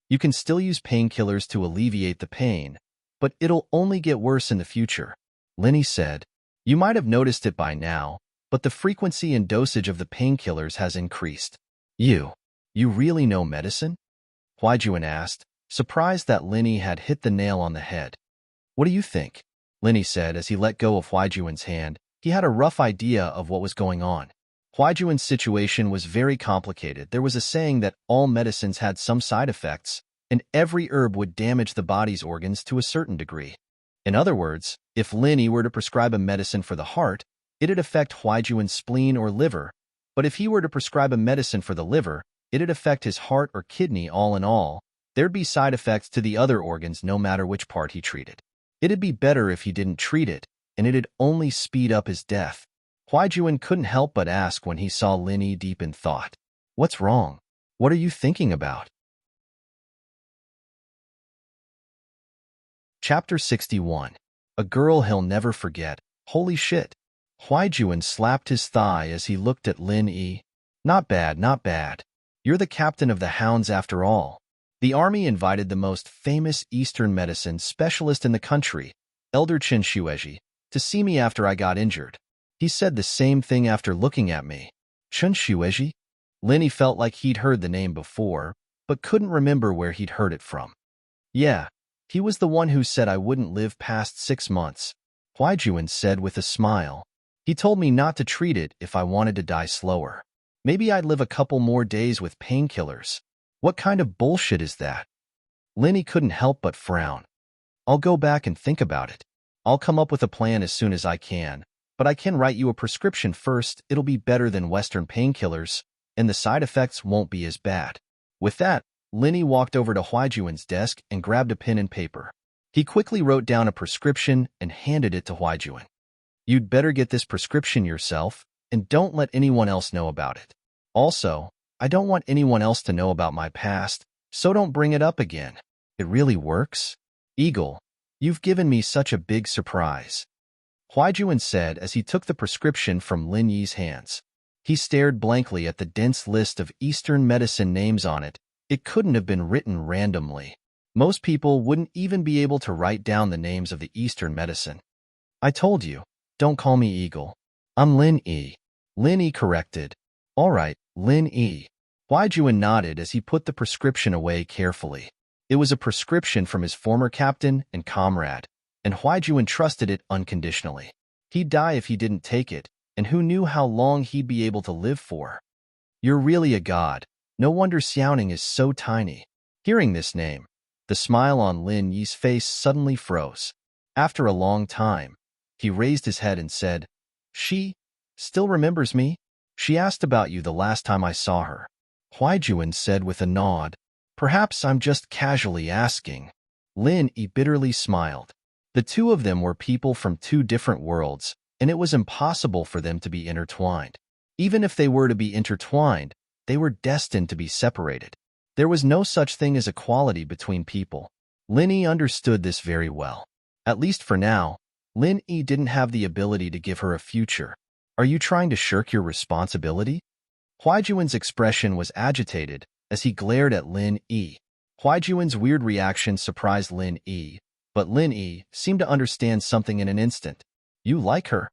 Speaker 1: You can still use painkillers to alleviate the pain, but it'll only get worse in the future, Lin Yi said. You might have noticed it by now, but the frequency and dosage of the painkillers has increased. You really know medicine? Huaijuan asked, surprised that Lin Yi had hit the nail on the head. What do you think? Lin Yi said as he let go of Huaijuan's hand. He had a rough idea of what was going on. Huaijuan's situation was very complicated. There was a saying that all medicines had some side effects, and every herb would damage the body's organs to a certain degree. In other words, if Lin Yi were to prescribe a medicine for the heart, it'd affect Huaijuan's spleen or liver, but if he were to prescribe a medicine for the liver, it'd affect his heart or kidney. All in all, there'd be side effects to the other organs no matter which part he treated. It'd be better if he didn't treat it, and it'd only speed up his death. Huaijuan couldn't help but ask when he saw Lin Yi deep in thought. What's wrong? What are you thinking about? Chapter 61. A girl he'll never forget. Holy shit. Huaijuan slapped his thigh as he looked at Lin Yi. Not bad, not bad. You're the captain of the hounds after all. The army invited the most famous Eastern medicine specialist in the country, Elder Qin Shueji, to see me after I got injured. He said the same thing after looking at me. Qin Shueji? Lin Yi felt like he'd heard the name before, but couldn't remember where he'd heard it from. Yeah, he was the one who said I wouldn't live past 6 months, Huaijuan said with a smile. He told me not to treat it if I wanted to die slower. Maybe I'd live a couple more days with painkillers. What kind of bullshit is that? Lin Yi couldn't help but frown. I'll go back and think about it. I'll come up with a plan as soon as I can, but I can write you a prescription first. It'll be better than Western painkillers, and the side effects won't be as bad. With that, Lin Yi walked over to Huaijuan's desk and grabbed a pen and paper. He quickly wrote down a prescription and handed it to Huaijuan. You'd better get this prescription yourself, and don't let anyone else know about it. Also, I don't want anyone else to know about my past, so don't bring it up again. It really works? Eagle, you've given me such a big surprise, Huaijuan said as he took the prescription from Lin Yi's hands. He stared blankly at the dense list of Eastern medicine names on it. It couldn't have been written randomly. Most people wouldn't even be able to write down the names of the Eastern medicine. I told you, don't call me Eagle. I'm Lin Yi. Lin Yi corrected. All right, Lin Yi. Huaijuan nodded as he put the prescription away carefully. It was a prescription from his former captain and comrade, and Huaijuan trusted it unconditionally. He'd die if he didn't take it, and who knew how long he'd be able to live for. You're really a god. No wonder Xiaoning is so tiny. Hearing this name, the smile on Lin Yi's face suddenly froze. After a long time, he raised his head and said, She still remembers me? She asked about you the last time I saw her. Huaijuan said with a nod. Perhaps I'm just casually asking. Lin Yi bitterly smiled. The two of them were people from two different worlds, and it was impossible for them to be intertwined. Even if they were to be intertwined, they were destined to be separated. There was no such thing as equality between people. Lin Yi understood this very well. At least for now, Lin Yi didn't have the ability to give her a future. Are you trying to shirk your responsibility? Huaijuan's expression was agitated as he glared at Lin Yi. Huaijuan's weird reaction surprised Lin Yi, but Lin Yi seemed to understand something in an instant. You like her?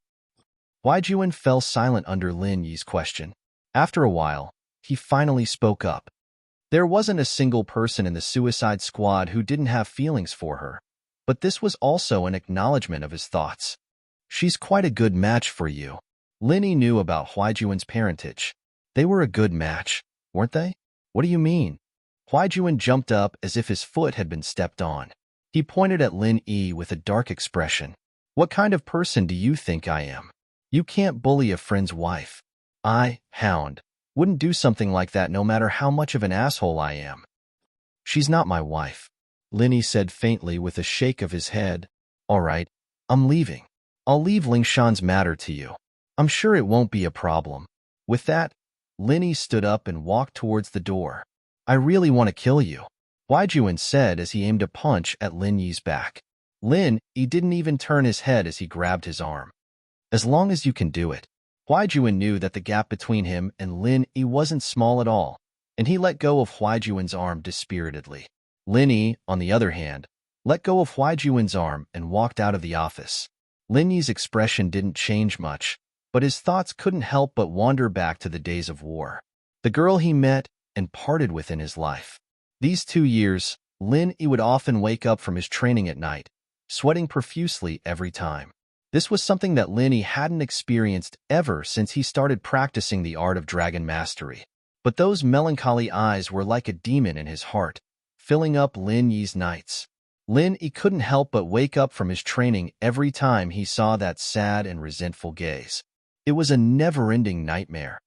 Speaker 1: Huaijuan fell silent under Lin Yi's question. After a while, he finally spoke up. There wasn't a single person in the suicide squad who didn't have feelings for her, but this was also an acknowledgement of his thoughts. She's quite a good match for you. Lin Yi knew about Huaijuan's parentage. They were a good match, weren't they? What do you mean? Huaijuan jumped up as if his foot had been stepped on. He pointed at Lin Yi with a dark expression. What kind of person do you think I am? You can't bully a friend's wife. I, Hound, wouldn't do something like that no matter how much of an asshole I am. She's not my wife, Lin Yi said faintly with a shake of his head. All right, I'm leaving. I'll leave Lingshan's matter to you. I'm sure it won't be a problem. With that, Lin Yi stood up and walked towards the door. I really want to kill you, Huaijuan said as he aimed a punch at Lin Yi's back. Lin Yi didn't even turn his head as he grabbed his arm. As long as you can do it. Huaijuan knew that the gap between him and Lin Yi wasn't small at all, and he let go of Huaijuan's arm dispiritedly. Lin Yi, on the other hand, let go of Huaijuan's arm and walked out of the office. Lin Yi's expression didn't change much, but his thoughts couldn't help but wander back to the days of war. The girl he met and parted with in his life. These 2 years, Lin Yi would often wake up from his training at night, sweating profusely every time. This was something that Lin Yi hadn't experienced ever since he started practicing the art of dragon mastery. But those melancholy eyes were like a demon in his heart, filling up Lin Yi's nights. Lin Yi couldn't help but wake up from his training every time he saw that sad and resentful gaze. It was a never-ending nightmare.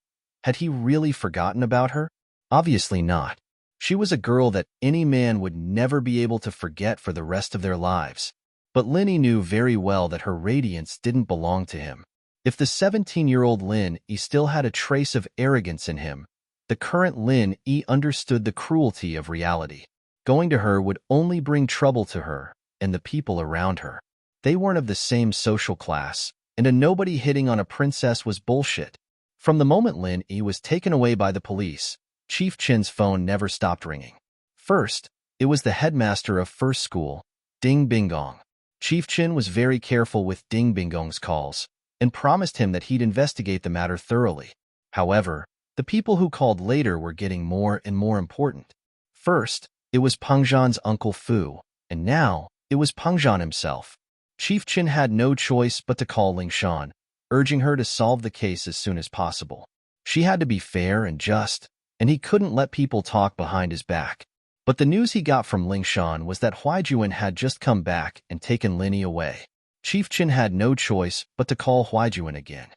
Speaker 1: Had he really forgotten about her? Obviously not. She was a girl that any man would never be able to forget for the rest of their lives. But Lin Yi knew very well that her radiance didn't belong to him. If the 17-year-old Lin Yi still had a trace of arrogance in him, the current Lin Yi understood the cruelty of reality. Going to her would only bring trouble to her, and the people around her. They weren't of the same social class, and a nobody hitting on a princess was bullshit. From the moment Lin Yi was taken away by the police, Chief Chin's phone never stopped ringing. First, it was the headmaster of first school, Ding Bingong. Chief Chin was very careful with Ding Bingong's calls and promised him that he'd investigate the matter thoroughly. However, the people who called later were getting more and more important. First, it was Peng Zhan's Uncle Fu, and now it was Peng Zhan himself. Chief Chin had no choice but to call Ling Shan, urging her to solve the case as soon as possible. She had to be fair and just, and he couldn't let people talk behind his back. But the news he got from Ling Shan was that Huaijuan had just come back and taken Lin Yi away. Chief Chin had no choice but to call Huaijuan again.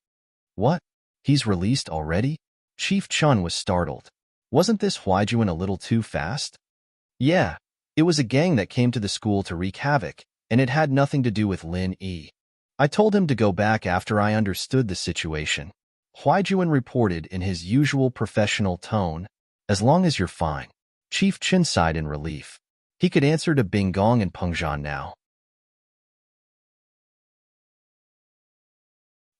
Speaker 1: What? He's released already? Chief Chun was startled. Wasn't this Huaijuan a little too fast? Yeah, it was a gang that came to the school to wreak havoc, and it had nothing to do with Lin Yi. I told him to go back after I understood the situation. Huaijuan reported in his usual professional tone. As long as you're fine. Chief Chin sighed in relief. He could answer to Bingong and Peng Zhan now.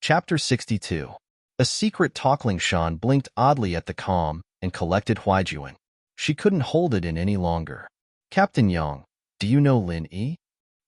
Speaker 1: Chapter 62. A secret talk. Ling Shan blinked oddly at the calm and collected Huaijuan. She couldn't hold it in any longer. Captain Yang, do you know Lin Yi?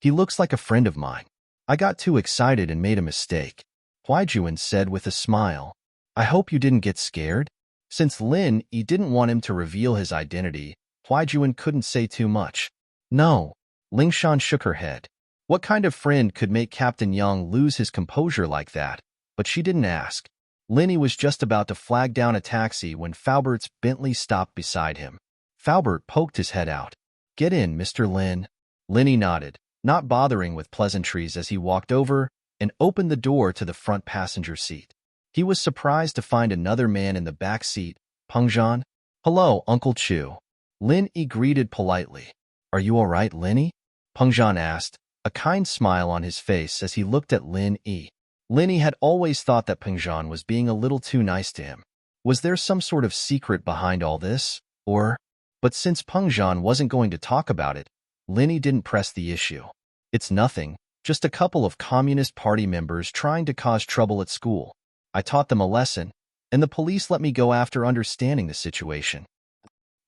Speaker 1: He looks like a friend of mine. I got too excited and made a mistake. Huaijuan said with a smile. I hope you didn't get scared? Since Lin Yi didn't want him to reveal his identity, Huaijuan couldn't say too much. No. Ling Shan shook her head. What kind of friend could make Captain Yang lose his composure like that? But she didn't ask. Lin Yi was just about to flag down a taxi when Faubert's Bentley stopped beside him. Faubert poked his head out. Get in, Mr. Lin. Lin Yi nodded, not bothering with pleasantries as he walked over and opened the door to the front passenger seat. He was surprised to find another man in the back seat, Peng Zhan. Hello, Uncle Chu. Lin Yi greeted politely. Are you all right, Lin Yi? Peng Zhan asked, a kind smile on his face as he looked at Lin Yi. Lin Yi had always thought that Peng Zhan was being a little too nice to him. Was there some sort of secret behind all this? But since Peng Zhan wasn't going to talk about it, Lin Yi didn't press the issue. It's nothing, just a couple of Communist Party members trying to cause trouble at school. I taught them a lesson, and the police let me go after understanding the situation.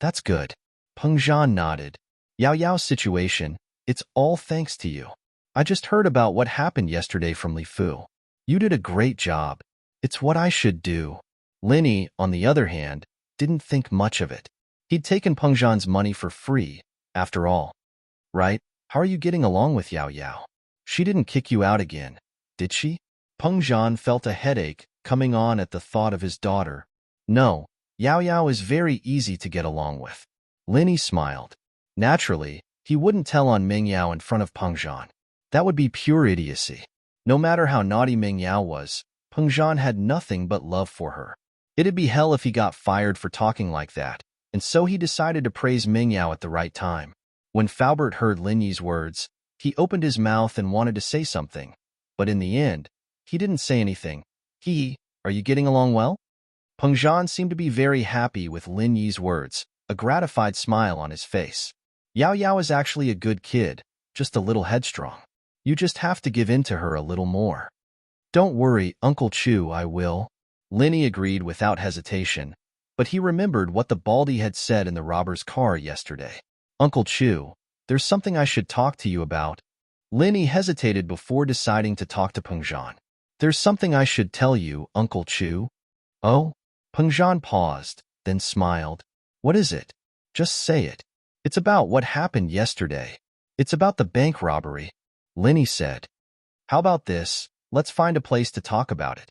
Speaker 1: That's good. Peng Zhan nodded. Yao Yao's situation, it's all thanks to you. I just heard about what happened yesterday from Li Fu. You did a great job. It's what I should do. Lin Yi, on the other hand, didn't think much of it. He'd taken Peng Zhan's money for free, after all. Right? How are you getting along with Yao Yao? She didn't kick you out again, did she? Peng Zhan felt a headache coming on at the thought of his daughter. No, Yao Yao is very easy to get along with. Lin Yi smiled. Naturally, he wouldn't tell on Meng Yao in front of Peng Zhan. That would be pure idiocy. No matter how naughty Meng Yao was, Peng Zhan had nothing but love for her. It'd be hell if he got fired for talking like that, and so he decided to praise Meng Yao at the right time. When Faubert heard Lin Yi's words, he opened his mouth and wanted to say something, but in the end, he didn't say anything. Are you getting along well? Peng Zhan seemed to be very happy with Lin Yi's words, a gratified smile on his face. Yao Yao is actually a good kid, just a little headstrong. You just have to give in to her a little more. Don't worry, Uncle Chu, I will. Lin Yi agreed without hesitation, but he remembered what the Baldy had said in the robber's car yesterday. Uncle Chu, there's something I should talk to you about. Lin Yi hesitated before deciding to talk to Peng Zhan. There's something I should tell you, Uncle Chu. Oh? Peng Zhan paused, then smiled. What is it? Just say it. It's about what happened yesterday. It's about the bank robbery, Lin Yi said. How about this? Let's find a place to talk about it.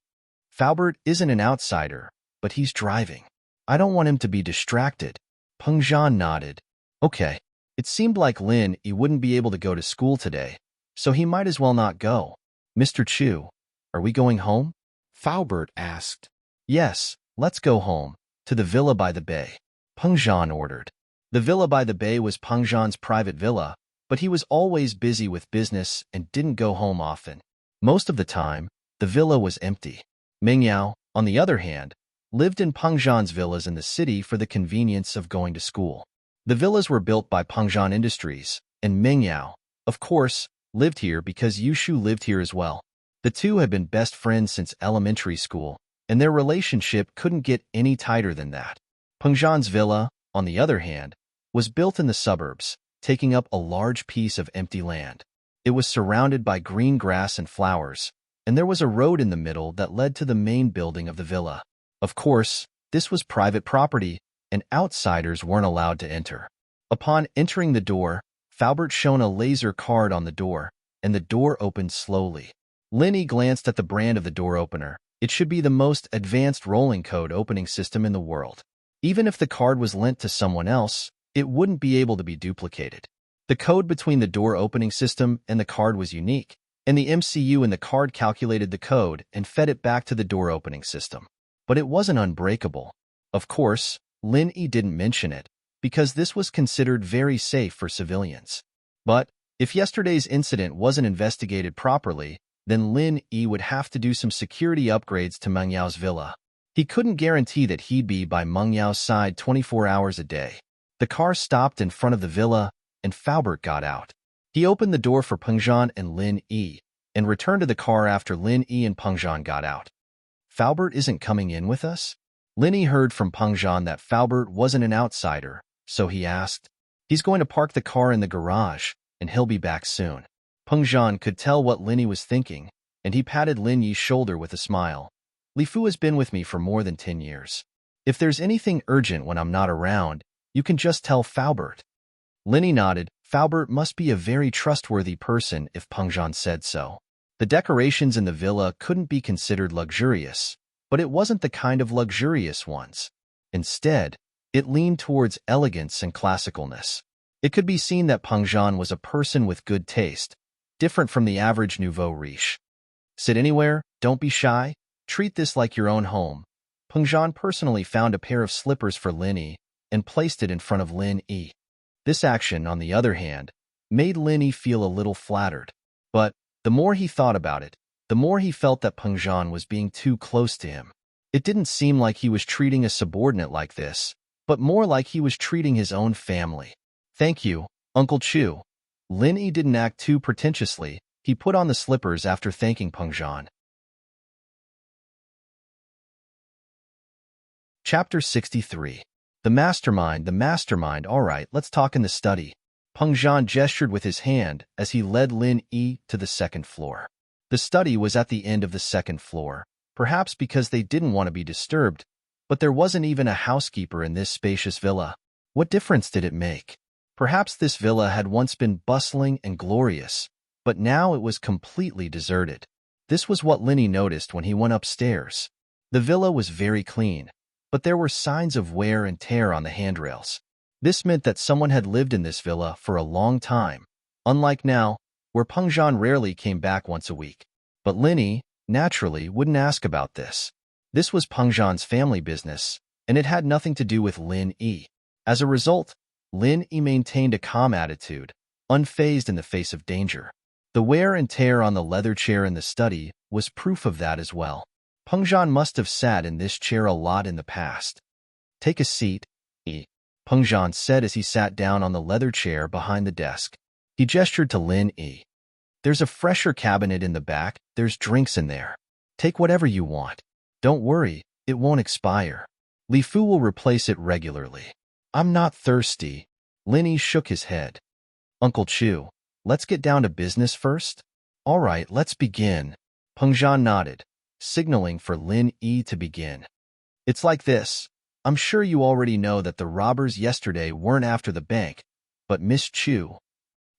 Speaker 1: Faubert isn't an outsider, but he's driving. I don't want him to be distracted. Peng Zhan nodded. Okay. It seemed like Lin Yi wouldn't be able to go to school today, so he might as well not go. Mr. Chu, are we going home? Faubert asked. Yes, let's go home, to the villa by the bay, Peng Zhan ordered. The villa by the bay was Peng Zhan's private villa, but he was always busy with business and didn't go home often. Most of the time, the villa was empty. Meng Yao, on the other hand, lived in Peng Zhan's villas in the city for the convenience of going to school. The villas were built by Peng Zhan Industries, and Meng Yao, of course, lived here because Yushu lived here as well. The two had been best friends since elementary school, and their relationship couldn't get any tighter than that. Pengzhan's villa, on the other hand, was built in the suburbs, taking up a large piece of empty land. It was surrounded by green grass and flowers, and there was a road in the middle that led to the main building of the villa. Of course, this was private property, and outsiders weren't allowed to enter. Upon entering the door, Faubert shone a laser card on the door, and the door opened slowly. Linny glanced at the brand of the door opener. It should be the most advanced rolling code opening system in the world. Even if the card was lent to someone else, it wouldn't be able to be duplicated. The code between the door opening system and the card was unique, and the MCU in the card calculated the code and fed it back to the door opening system. But it wasn't unbreakable. Of course, Lin Yi didn't mention it, because this was considered very safe for civilians. But if yesterday's incident wasn't investigated properly, then Lin Yi would have to do some security upgrades to Meng Yao's villa. He couldn't guarantee that he'd be by Meng Yao's side 24 hours a day. The car stopped in front of the villa, and Faubert got out. He opened the door for Pengzhan and Lin Yi, and returned to the car after Lin Yi and Pengzhan got out. Faubert isn't coming in with us? Lin Yi heard from Pengzhan that Faubert wasn't an outsider, so he asked. He's going to park the car in the garage, and he'll be back soon. Pengzhan could tell what Lin Yi was thinking, and he patted Lin Yi's shoulder with a smile. Li Fu has been with me for more than 10 years. If there's anything urgent when I'm not around, you can just tell Faubert. Lin Yi nodded. Faubert must be a very trustworthy person if Pengzhan said so. The decorations in the villa couldn't be considered luxurious, but it wasn't the kind of luxurious ones. Instead, it leaned towards elegance and classicalness. It could be seen that Pengzhan was a person with good taste, different from the average nouveau riche. Sit anywhere, don't be shy, treat this like your own home. Pengzhan personally found a pair of slippers for Lin Yi and placed it in front of Lin Yi. This action, on the other hand, made Lin Yi feel a little flattered. But the more he thought about it, the more he felt that Pengzhan was being too close to him. It didn't seem like he was treating a subordinate like this, but more like he was treating his own family. Thank you, Uncle Chu. Lin Yi didn't act too pretentiously. He put on the slippers after thanking Pengzhan. Chapter 63. The mastermind, all right, let's talk in the study. Pengzhan gestured with his hand as he led Lin Yi to the second floor. The study was at the end of the second floor, perhaps because they didn't want to be disturbed, but there wasn't even a housekeeper in this spacious villa. What difference did it make? Perhaps this villa had once been bustling and glorious, but now it was completely deserted. This was what Lin Yi noticed when he went upstairs. The villa was very clean, but there were signs of wear and tear on the handrails. This meant that someone had lived in this villa for a long time, unlike now, where Pengzhan rarely came back once a week. But Lin Yi, naturally, wouldn't ask about this. This was Pengzhan's family business, and it had nothing to do with Lin Yi. As a result, Lin Yi maintained a calm attitude, unfazed in the face of danger. The wear and tear on the leather chair in the study was proof of that as well. Pengzhan must have sat in this chair a lot in the past. Take a seat, Yi, Pengzhan said as he sat down on the leather chair behind the desk. He gestured to Lin Yi. There's a fresher cabinet in the back, there's drinks in there. Take whatever you want. Don't worry, it won't expire. Li Fu will replace it regularly. I'm not thirsty. Lin Yi shook his head. Uncle Chu, let's get down to business first? All right, let's begin. Pengzhan nodded, signaling for Lin Yi to begin. It's like this. I'm sure you already know that the robbers yesterday weren't after the bank, but Miss Chu.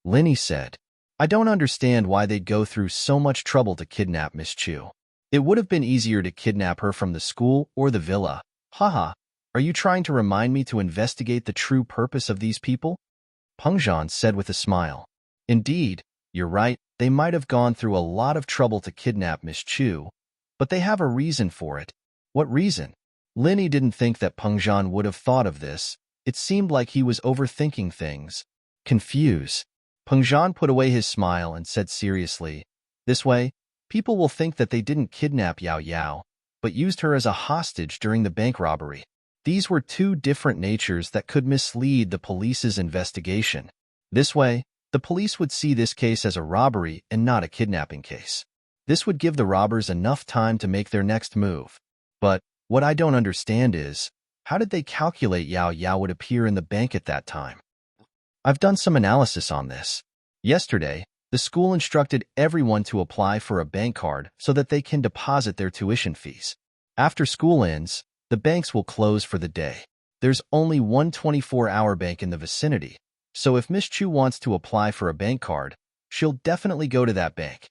Speaker 1: Lin Yi said, I don't understand why they'd go through so much trouble to kidnap Miss Chu. It would have been easier to kidnap her from the school or the villa. Haha, are you trying to remind me to investigate the true purpose of these people? Pengzhan said with a smile. Indeed, you're right, they might have gone through a lot of trouble to kidnap Miss Chu, but they have a reason for it. What reason? Lin Yi didn't think that Pengzhan would have thought of this. It seemed like he was overthinking things. Confused. Pengzhan put away his smile and said seriously, This way, people will think that they didn't kidnap Yao Yao, but used her as a hostage during the bank robbery. These were two different natures that could mislead the police's investigation. This way, The police would see this case as a robbery and not a kidnapping case. This would give the robbers enough time to make their next move. But what I don't understand is, how did they calculate Yao Yao would appear in the bank at that time? I've done some analysis on this. Yesterday, the school instructed everyone to apply for a bank card so that they can deposit their tuition fees. After school ends, the banks will close for the day. There's only one 24-hour bank in the vicinity, so if Miss Chu wants to apply for a bank card, she'll definitely go to that bank.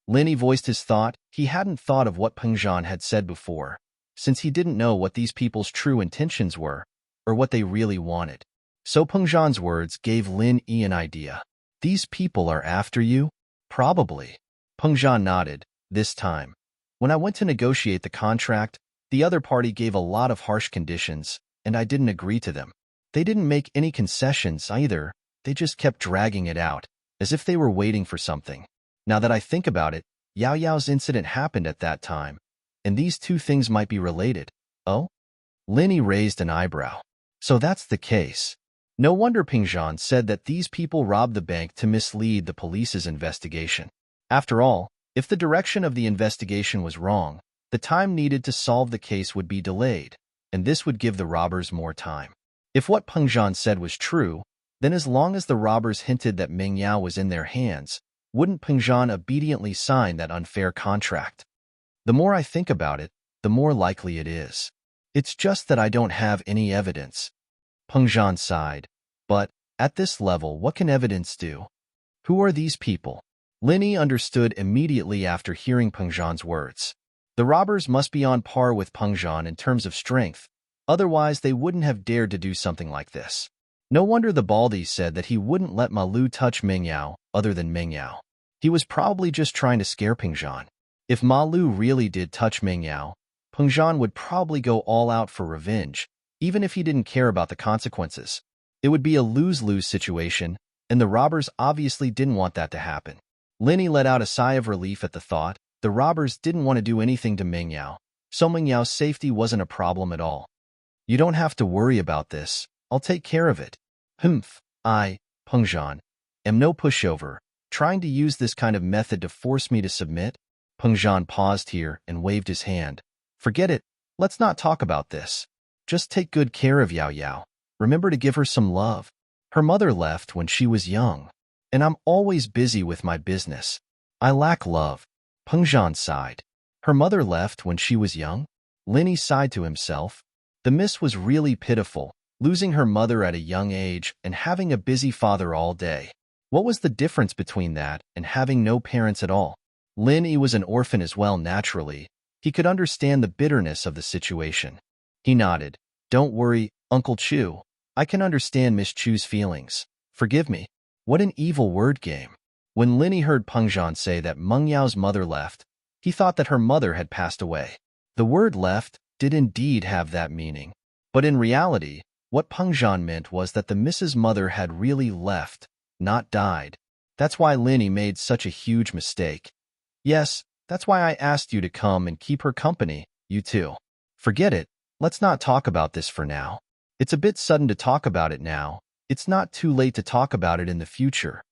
Speaker 1: Linny voiced his thought. He hadn't thought of what Peng Zhan had said before, since he didn't know what these people's true intentions were, or what they really wanted. So Peng Zhan's words gave Lin Yi an idea. These people are after you? Probably. Peng Zhan nodded. This time, when I went to negotiate the contract, the other party gave a lot of harsh conditions, and I didn't agree to them. They didn't make any concessions either. They just kept dragging it out, as if they were waiting for something. Now that I think about it, Yao Yao's incident happened at that time, and these two things might be related. Oh? Linny raised an eyebrow. So that's the case. No wonder Peng Zhan said that these people robbed the bank to mislead the police's investigation. After all, if the direction of the investigation was wrong, the time needed to solve the case would be delayed, and this would give the robbers more time. If what Peng Zhan said was true, then as long as the robbers hinted that Meng Yao was in their hands, wouldn't Peng Zhan obediently sign that unfair contract? The more I think about it, the more likely it is. It's just that I don't have any evidence. Peng Zhan sighed. But, at this level, what can evidence do? Who are these people? Linny understood immediately after hearing Peng Zhan's words. The robbers must be on par with Peng Zhan in terms of strength, otherwise they wouldn't have dared to do something like this. No wonder the Baldi said that he wouldn't let Ma Lu touch Meng Yao other than Meng Yao. He was probably just trying to scare Peng Zhan. If Ma Lu really did touch Meng Yao, Peng Zhan would probably go all out for revenge, even if he didn't care about the consequences. It would be a lose-lose situation, and the robbers obviously didn't want that to happen. Linny let out a sigh of relief at the thought. The robbers didn't want to do anything to Meng Yao, so Meng Yao's safety wasn't a problem at all. You don't have to worry about this. I'll take care of it. Humph, I, Peng Zhan, am no pushover, trying to use this kind of method to force me to submit. Peng Zhan paused here and waved his hand. Forget it. Let's not talk about this. Just take good care of Yao Yao. Remember to give her some love. Her mother left when she was young, and I'm always busy with my business. I lack love. Peng Zhan sighed. Her mother left when she was young? Linny sighed to himself. The miss was really pitiful, losing her mother at a young age and having a busy father all day. What was the difference between that and having no parents at all? Linny was an orphan as well naturally. He could understand the bitterness of the situation. He nodded. Don't worry, Uncle Chu. I can understand Miss Chu's feelings. Forgive me. What an evil word game. When Linny heard Peng Zhan say that Meng Yao's mother left, he thought that her mother had passed away. The word left did indeed have that meaning. But in reality, what Peng Zhan meant was that the Mrs. Mother had really left, not died. That's why Linny made such a huge mistake. Yes, that's why I asked you to come and keep her company, you two. Forget it. Let's not talk about this for now. It's a bit sudden to talk about it now. It's not too late to talk about it in the future.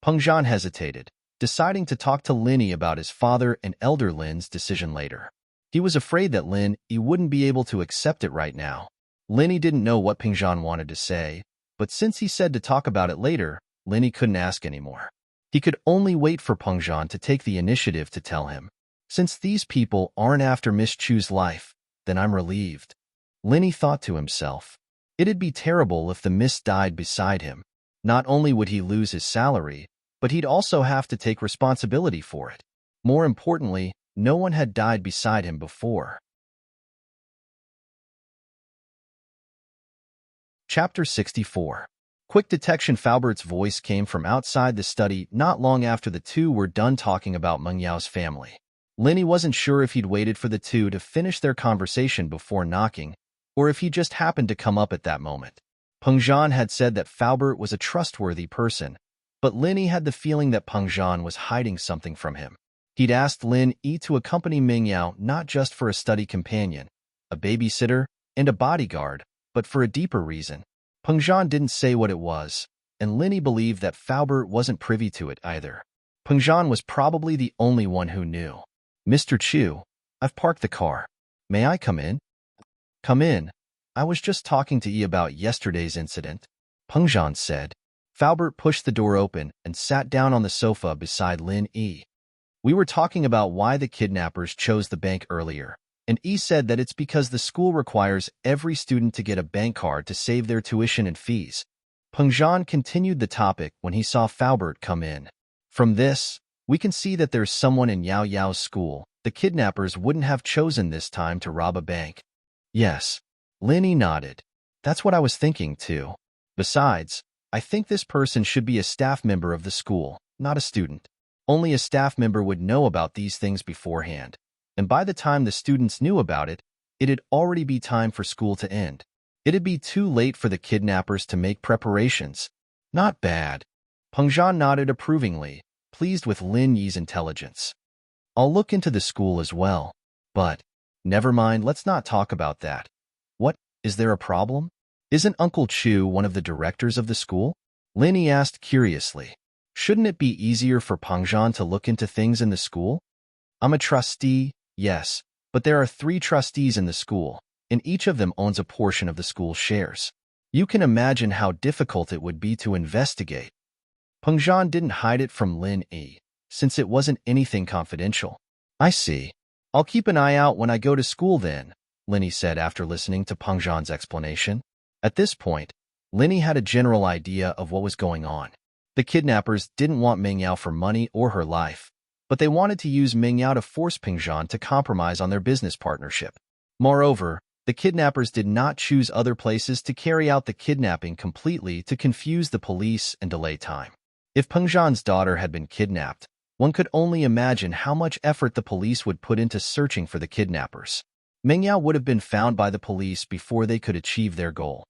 Speaker 1: Peng Zhan hesitated, deciding to talk to Linny about his father and elder Lin's decision later. He was afraid that Lin Yi wouldn't be able to accept it right now. Linny didn't know what Peng Zhan wanted to say, but since he said to talk about it later, Linny couldn't ask anymore. He could only wait for Peng Zhan to take the initiative to tell him. Since these people aren't after Miss Chu's life, then I'm relieved. Linny thought to himself. It'd be terrible if the miss died beside him. Not only would he lose his salary, but he'd also have to take responsibility for it. More importantly, no one had died beside him before. Chapter 64. Quick detection. Faubert's voice came from outside the study not long after the two were done talking about Meng Yao's family. Linny wasn't sure if he'd waited for the two to finish their conversation before knocking, or if he just happened to come up at that moment. Peng Zhan had said that Faubert was a trustworthy person, but Linny had the feeling that Peng Zhan was hiding something from him. He'd asked Lin Yi to accompany Meng Yao not just for a study companion, a babysitter, and a bodyguard, but for a deeper reason. Peng Zhan didn't say what it was, and Linny believed that Faubert wasn't privy to it either. Pengzhan was probably the only one who knew. "Mr. Chu, I've parked the car. May I come in?" "Come in. I was just talking to Yi about yesterday's incident," Pengzhan said. Faubert pushed the door open and sat down on the sofa beside Lin Yi. "We were talking about why the kidnappers chose the bank earlier, and Yi said that it's because the school requires every student to get a bank card to save their tuition and fees." Pengzhan continued the topic when he saw Faubert come in. "From this, we can see that there's someone in Yao Yao's school. The kidnappers wouldn't have chosen this time to rob a bank." "Yes." Lin Yi nodded. "That's what I was thinking, too. Besides, I think this person should be a staff member of the school, not a student. Only a staff member would know about these things beforehand, and by the time the students knew about it, it'd already be time for school to end. It'd be too late for the kidnappers to make preparations." "Not bad." Pengzhan nodded approvingly, pleased with Lin Yi's intelligence. "I'll look into the school as well. But, never mind, let's not talk about that. What, is there a problem? Isn't Uncle Chu one of the directors of the school?" Lin Yi asked curiously. "Shouldn't it be easier for Pengzhan to look into things in the school?" "I'm a trustee, yes, but there are 3 trustees in the school, and each of them owns a portion of the school's shares. You can imagine how difficult it would be to investigate." Pengzhan didn't hide it from Lin Yi, since it wasn't anything confidential. "I see. I'll keep an eye out when I go to school then," Lin Yi said after listening to Pengzhan's explanation. At this point, Lin Yi had a general idea of what was going on. The kidnappers didn't want Meng Yao for money or her life, but they wanted to use Meng Yao to force Pengzhan to compromise on their business partnership. Moreover, the kidnappers did not choose other places to carry out the kidnapping completely to confuse the police and delay time. If Pengzhan's daughter had been kidnapped, one could only imagine how much effort the police would put into searching for the kidnappers. Meng Yao would have been found by the police before they could achieve their goal.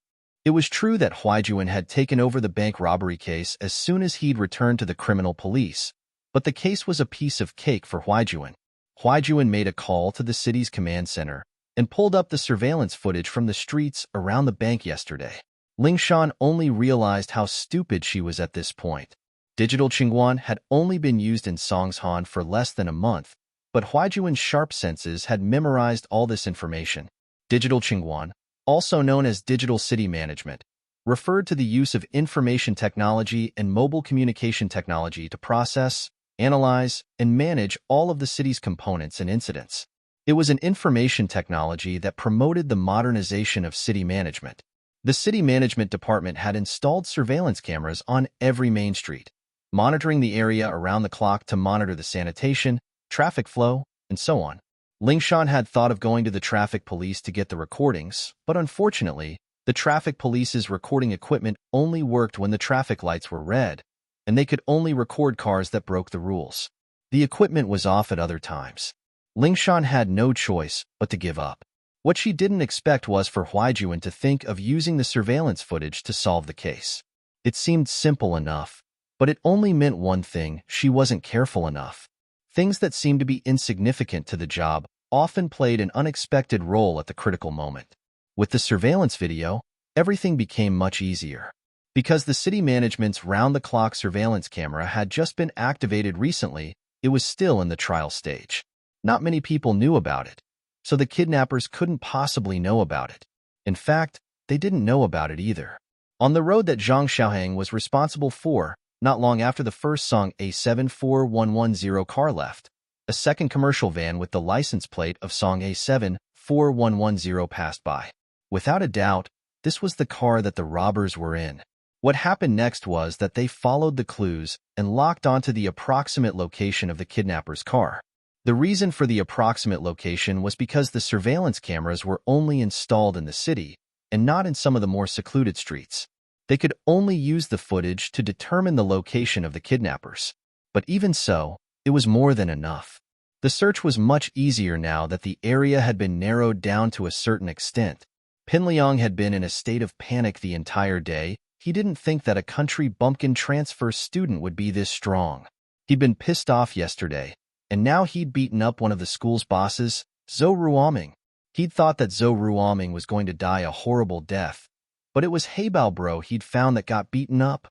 Speaker 1: It was true that Huaijuan had taken over the bank robbery case as soon as he'd returned to the criminal police, but the case was a piece of cake for Huaijuan. Huaijuan made a call to the city's command center and pulled up the surveillance footage from the streets around the bank yesterday. Lingshan only realized how stupid she was at this point. Digital Qingguan had only been used in Songshan for less than a month, but Huaijuan's sharp senses had memorized all this information. Digital Qingguan, also known as digital city management, referred to the use of information technology and mobile communication technology to process, analyze, and manage all of the city's components and incidents. It was an information technology that promoted the modernization of city management. The city management department had installed surveillance cameras on every main street, monitoring the area around the clock to monitor the sanitation, traffic flow, and so on. Lingshan had thought of going to the traffic police to get the recordings, but unfortunately, the traffic police's recording equipment only worked when the traffic lights were red, and they could only record cars that broke the rules. The equipment was off at other times. Lingshan had no choice but to give up. What she didn't expect was for Huaijuan to think of using the surveillance footage to solve the case. It seemed simple enough, but it only meant one thing: she wasn't careful enough. Things that seemed to be insignificant to the job often played an unexpected role at the critical moment. With the surveillance video, everything became much easier. Because the city management's round-the-clock surveillance camera had just been activated recently, it was still in the trial stage. Not many people knew about it, so the kidnappers couldn't possibly know about it. In fact, they didn't know about it either. On the road that Zhang Xiaohang was responsible for, not long after the first Song A74110 car left, a second commercial van with the license plate of Song A74110 passed by. Without a doubt, this was the car that the robbers were in. What happened next was that they followed the clues and locked onto the approximate location of the kidnapper's car. The reason for the approximate location was because the surveillance cameras were only installed in the city and not in some of the more secluded streets. They could only use the footage to determine the location of the kidnappers. But even so, it was more than enough. The search was much easier now that the area had been narrowed down to a certain extent. Pin Liang had been in a state of panic the entire day. He didn't think that a country bumpkin transfer student would be this strong. He'd been pissed off yesterday, and now he'd beaten up one of the school's bosses, Zhou Ruoming. He'd thought that Zhou Ruoming was going to die a horrible death, but it was Heibao Bro he'd found that got beaten up.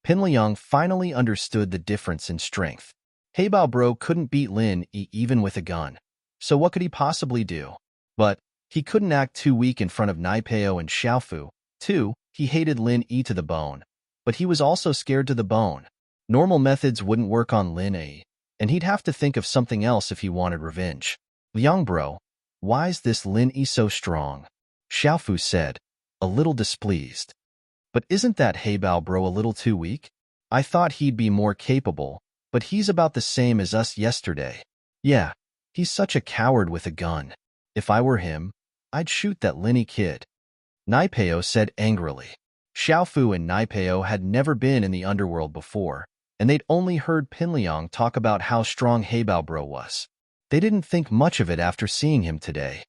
Speaker 1: Pinliang finally understood the difference in strength. Heibao Bro couldn't beat Lin Yi even with a gun. So what could he possibly do? But he couldn't act too weak in front of Naipeo and Xiaofu. Too, he hated Lin Yi to the bone. But he was also scared to the bone. Normal methods wouldn't work on Lin Yi, and he'd have to think of something else if he wanted revenge. Liang Bro, why's this Lin Yi so strong? Xiaofu said, a little displeased. But isn't that Heibao Bro a little too weak? I thought he'd be more capable, but he's about the same as us yesterday. Yeah, he's such a coward with a gun. If I were him, I'd shoot that Lin Yi kid. Naipeo said angrily. Xiaofu and Naipeo had never been in the underworld before, and they'd only heard Pinliang talk about how strong Heibao Bro was. They didn't think much of it after seeing him today.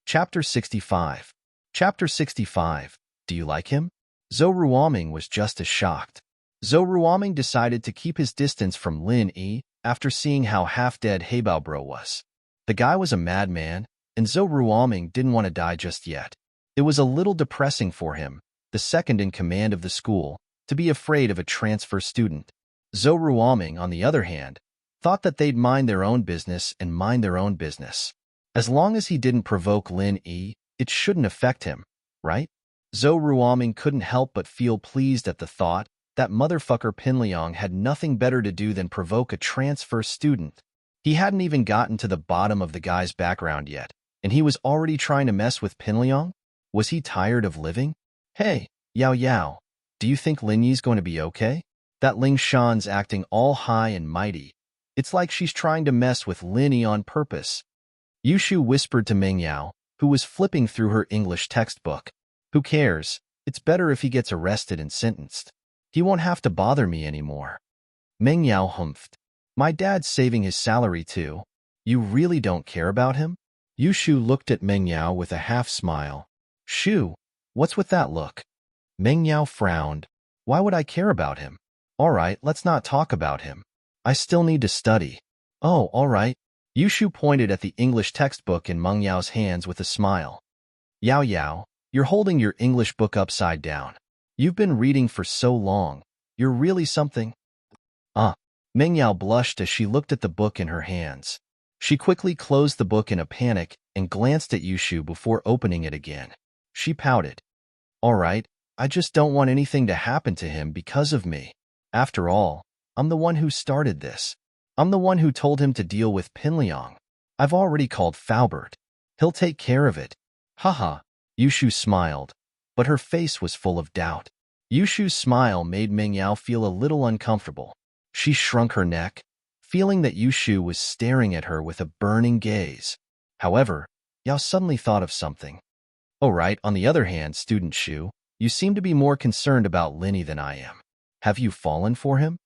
Speaker 1: Chapter 65. Chapter 65. Do you like him? Zhou Ruoming was just as shocked. Zhou Ruoming decided to keep his distance from Lin Yi after seeing how half-dead Heibao Bro was. The guy was a madman, and Zhou Ruoming didn't want to die just yet. It was a little depressing for him, the second in command of the school, to be afraid of a transfer student. Zhou Ruoming, on the other hand, thought that they'd mind their own business and mind their own business. As long as he didn't provoke Lin Yi, it shouldn't affect him, right? Zhou Ruoming couldn't help but feel pleased at the thought that motherfucker Pinliang had nothing better to do than provoke a transfer student. He hadn't even gotten to the bottom of the guy's background yet, and he was already trying to mess with Pinliang? Was he tired of living? Hey, Yao Yao, do you think Lin Yi's going to be okay? That Ling Shan's acting all high and mighty. It's like she's trying to mess with Lin Yi on purpose. Yushu whispered to Meng Yao, who was flipping through her English textbook. Who cares? It's better if he gets arrested and sentenced. He won't have to bother me anymore. Meng Yao humphed. My dad's saving his salary too. You really don't care about him? Yushu looked at Meng Yao with a half-smile. Shu, what's with that look? Meng Yao frowned. Why would I care about him? All right, let's not talk about him. I still need to study. Oh, all right. Yushu pointed at the English textbook in Meng Yao's hands with a smile. Yao Yao, you're holding your English book upside down. You've been reading for so long. You're really something. Meng Yao blushed as she looked at the book in her hands. She quickly closed the book in a panic and glanced at Yushu before opening it again. She pouted. All right, I just don't want anything to happen to him because of me. After all, I'm the one who started this. I'm the one who told him to deal with Pinliang. I've already called Faubert. He'll take care of it. Haha, Yushu smiled, but her face was full of doubt. Yushu's smile made Meng Yao feel a little uncomfortable. She shrunk her neck, feeling that Yushu was staring at her with a burning gaze. However, Yao suddenly thought of something. Oh right, on the other hand, student Shu, you seem to be more concerned about Lin Yi than I am. Have you fallen for him?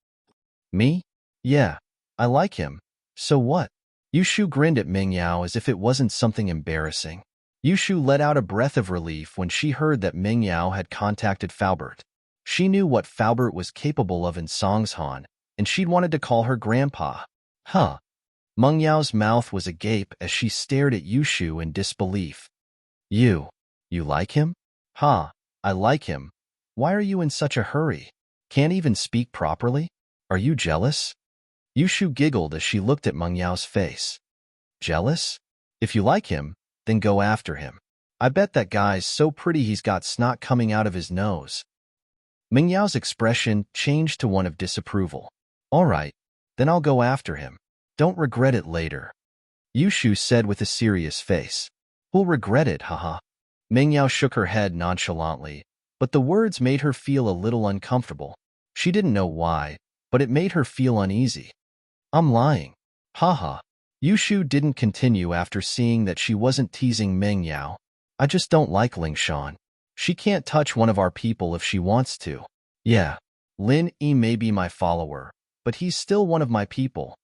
Speaker 1: Me? Yeah, I like him. So what? Yushu grinned at Meng Yao as if it wasn't something embarrassing. Yushu let out a breath of relief when she heard that Meng Yao had contacted Faubert. She knew what Faubert was capable of in Songshan, and she'd wanted to call her grandpa. Huh. Meng Yao's mouth was agape as she stared at Yushu in disbelief. You like him? Ha, I like him. Why are you in such a hurry? Can't even speak properly? Are you jealous? Yushu giggled as she looked at Meng Yao's face. Jealous? If you like him, then go after him. I bet that guy's so pretty he's got snot coming out of his nose. Meng Yao's expression changed to one of disapproval. All right, then I'll go after him. Don't regret it later. Yushu said with a serious face. We'll regret it, haha. Meng Yao shook her head nonchalantly, but the words made her feel a little uncomfortable. She didn't know why, but it made her feel uneasy. I'm lying. Haha. Yushu didn't continue after seeing that she wasn't teasing Meng Yao. I just don't like Ling Shan. She can't touch one of our people if she wants to. Yeah, Lin Yi may be my follower, but he's still one of my people.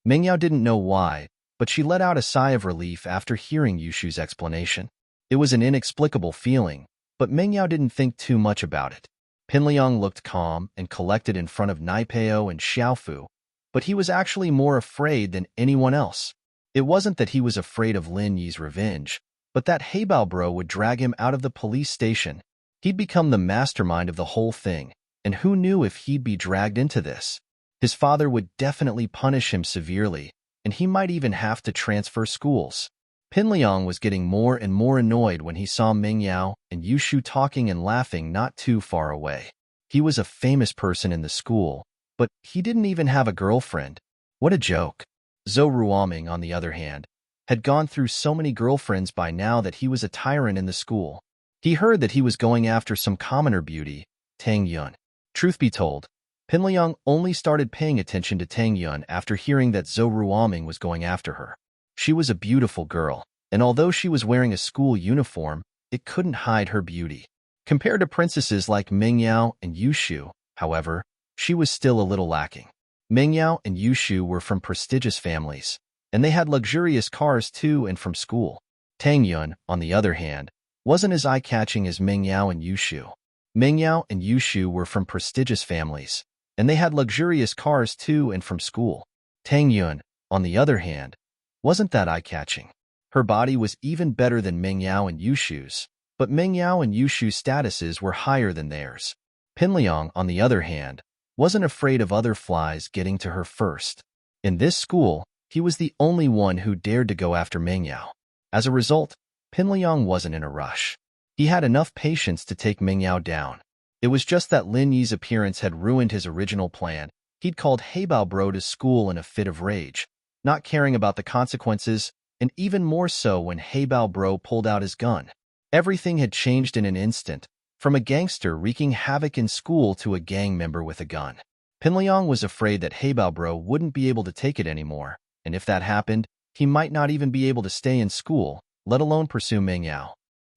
Speaker 1: Meng Yao didn't know why, but she let out a sigh of relief after hearing Yushu's explanation. It was an inexplicable feeling, but Meng Yao didn't think too much about it. Pinliang looked calm and collected in front of Naipeo and Xiaofu, but he was actually more afraid than anyone else. It wasn't that he was afraid of Lin Yi's revenge, But that Haybao bro would drag him out of the police station. He'd become the mastermind of the whole thing, and who knew if he'd be dragged into this? His father would definitely punish him severely, and he might even have to transfer schools. Pinliang was getting more and more annoyed when he saw Ming Yao and Yushu talking and laughing not too far away. He was a famous person in the school, but he didn't even have a girlfriend. What a joke. Zhou Ruoming, on the other hand, had gone through so many girlfriends by now that he was a tyrant in the school. He heard that he was going after some commoner beauty, Tang Yun. Truth be told, Pinliang only started paying attention to Tang Yun after hearing that Zhou Ruoming was going after her. She was a beautiful girl, and although she was wearing a school uniform, it couldn't hide her beauty. Compared to princesses like Ming Yao and Yushu, however, she was still a little lacking. Ming Yao and Yushu were from prestigious families, and they had luxurious cars to and from school. Tang Yun, on the other hand, wasn't as eye-catching as Ming Yao and Yushu. Ming Yao and Yushu were from prestigious families, and they had luxurious cars to and from school. Tang Yun, on the other hand, wasn't that eye-catching. Her body was even better than Ming Yao and Yushu's, but Ming Yao and Yushu's statuses were higher than theirs. Pinliang, on the other hand, wasn't afraid of other flies getting to her first. In this school, he was the only one who dared to go after Ming Yao. As a result, Pinliang wasn't in a rush. He had enough patience to take Ming Yao down. It was just that Lin Yi's appearance had ruined his original plan. He'd called Haybao bro to school in a fit of rage, not caring about the consequences, and even more so when Haybao bro pulled out his gun. Everything had changed in an instant, from a gangster wreaking havoc in school to a gang member with a gun. Pinliang was afraid that Haybao bro wouldn't be able to take it anymore, and if that happened, he might not even be able to stay in school, let alone pursue Ming Yao.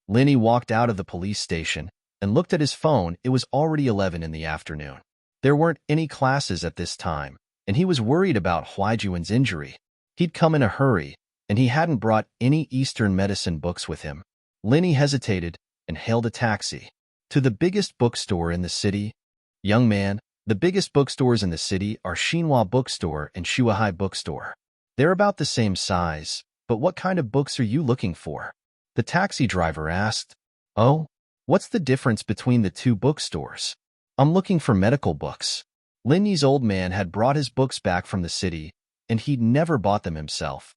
Speaker 1: Lin Yi walked out of the police station and looked at his phone. It was already 11 in the afternoon. There weren't any classes at this time, and he was worried about Huaijuan's injury. He'd come in a hurry, and he hadn't brought any Eastern medicine books with him. Lin Yi hesitated and hailed a taxi. To the biggest bookstore in the city. Young man, the biggest bookstores in the city are Xinhua Bookstore and Shuahai Bookstore. They're about the same size, but what kind of books are you looking for? The taxi driver asked. Oh, what's the difference between the two bookstores? I'm looking for medical books. Lin Yi's old man had brought his books back from the city, and he'd never bought them himself.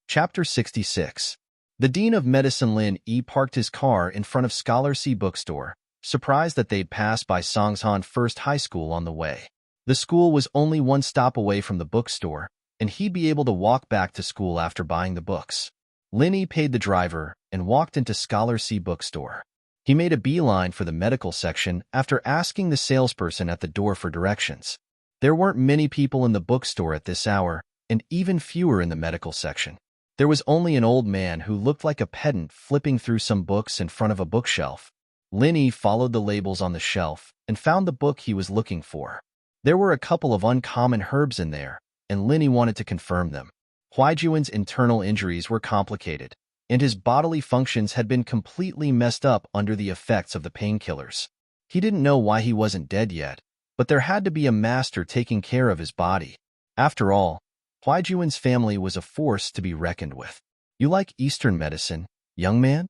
Speaker 1: Chapter 66. The Dean of Medicine Lin Yi parked his car in front of Scholar C Bookstore, surprised that they'd passed by Songshan First High School on the way. The school was only one stop away from the bookstore, and he'd be able to walk back to school after buying the books. Lin Yi paid the driver and walked into Scholar C Bookstore. He made a beeline for the medical section after asking the salesperson at the door for directions. There weren't many people in the bookstore at this hour, and even fewer in the medical section. There was only an old man who looked like a pedant flipping through some books in front of a bookshelf. Lin Yi followed the labels on the shelf and found the book he was looking for. There were a couple of uncommon herbs in there, and Lin Yi wanted to confirm them. Huaijuan's internal injuries were complicated, and his bodily functions had been completely messed up under the effects of the painkillers. He didn't know why he wasn't dead yet, but there had to be a master taking care of his body. After all, Huaijuan's family was a force to be reckoned with. You like Eastern medicine, young man?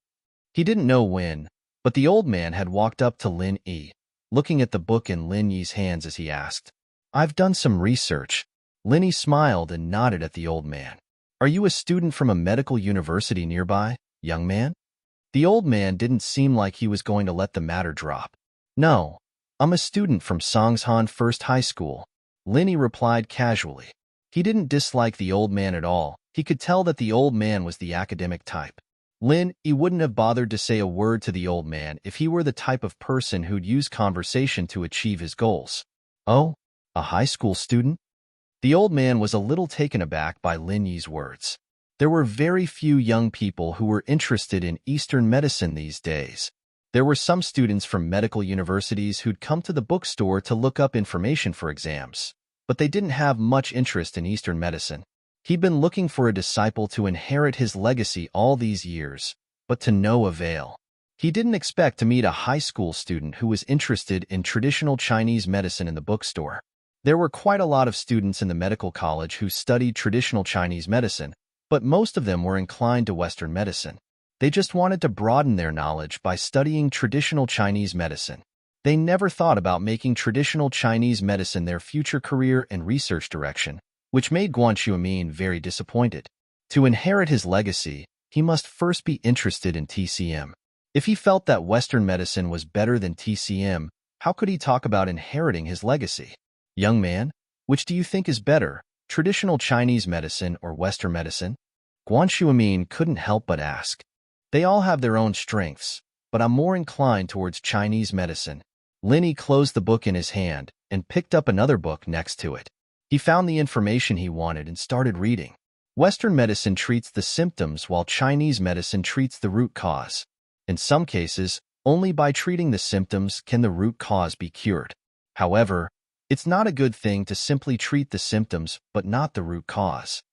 Speaker 1: He didn't know when, but the old man had walked up to Lin Yi, looking at the book in Lin Yi's hands as he asked. I've done some research. Lin Yi smiled and nodded at the old man. Are you a student from a medical university nearby, young man? The old man didn't seem like he was going to let the matter drop. No, I'm a student from Songshan First High School, Lin Yi replied casually. He didn't dislike the old man at all. He could tell that the old man was the academic type. Lin Yi wouldn't have bothered to say a word to the old man if he were the type of person who'd use conversation to achieve his goals. Oh, a high school student? The old man was a little taken aback by Lin Yi's words. There were very few young people who were interested in Eastern medicine these days. There were some students from medical universities who'd come to the bookstore to look up information for exams, but they didn't have much interest in Eastern medicine. He'd been looking for a disciple to inherit his legacy all these years, but to no avail. He didn't expect to meet a high school student who was interested in traditional Chinese medicine in the bookstore. There were quite a lot of students in the medical college who studied traditional Chinese medicine, but most of them were inclined to Western medicine. They just wanted to broaden their knowledge by studying traditional Chinese medicine. They never thought about making traditional Chinese medicine their future career and research direction, which made Guan Xuemin very disappointed. To inherit his legacy, he must first be interested in TCM. If he felt that Western medicine was better than TCM, how could he talk about inheriting his legacy? Young man, which do you think is better, traditional Chinese medicine or Western medicine? Guan Xuemin couldn't help but ask. They all have their own strengths, but I'm more inclined towards Chinese medicine. Lin Yi closed the book in his hand and picked up another book next to it. He found the information he wanted and started reading. Western medicine treats the symptoms while Chinese medicine treats the root cause. In some cases, only by treating the symptoms can the root cause be cured. However, it's not a good thing to simply treat the symptoms but not the root cause.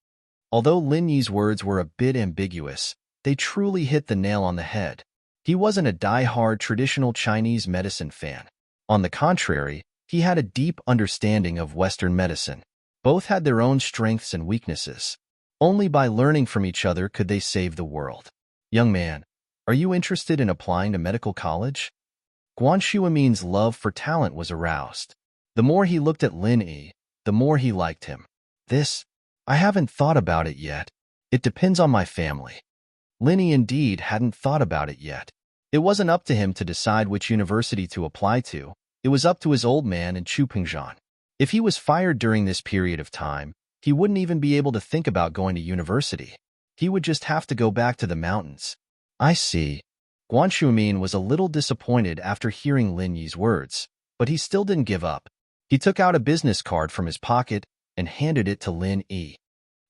Speaker 1: Although Lin Yi's words were a bit ambiguous, they truly hit the nail on the head. He wasn't a die-hard traditional Chinese medicine fan. On the contrary, he had a deep understanding of Western medicine. Both had their own strengths and weaknesses. Only by learning from each other could they save the world. Young man, are you interested in applying to medical college? Guan Xuemin's love for talent was aroused. The more he looked at Lin Yi, the more he liked him. I haven't thought about it yet. It depends on my family. Lin Yi indeed hadn't thought about it yet. It wasn't up to him to decide which university to apply to. It was up to his old man and Chu Pingzhan. If he was fired during this period of time, he wouldn't even be able to think about going to university. He would just have to go back to the mountains. I see. Guan Xuemin was a little disappointed after hearing Lin Yi's words, but he still didn't give up. He took out a business card from his pocket and handed it to Lin Yi.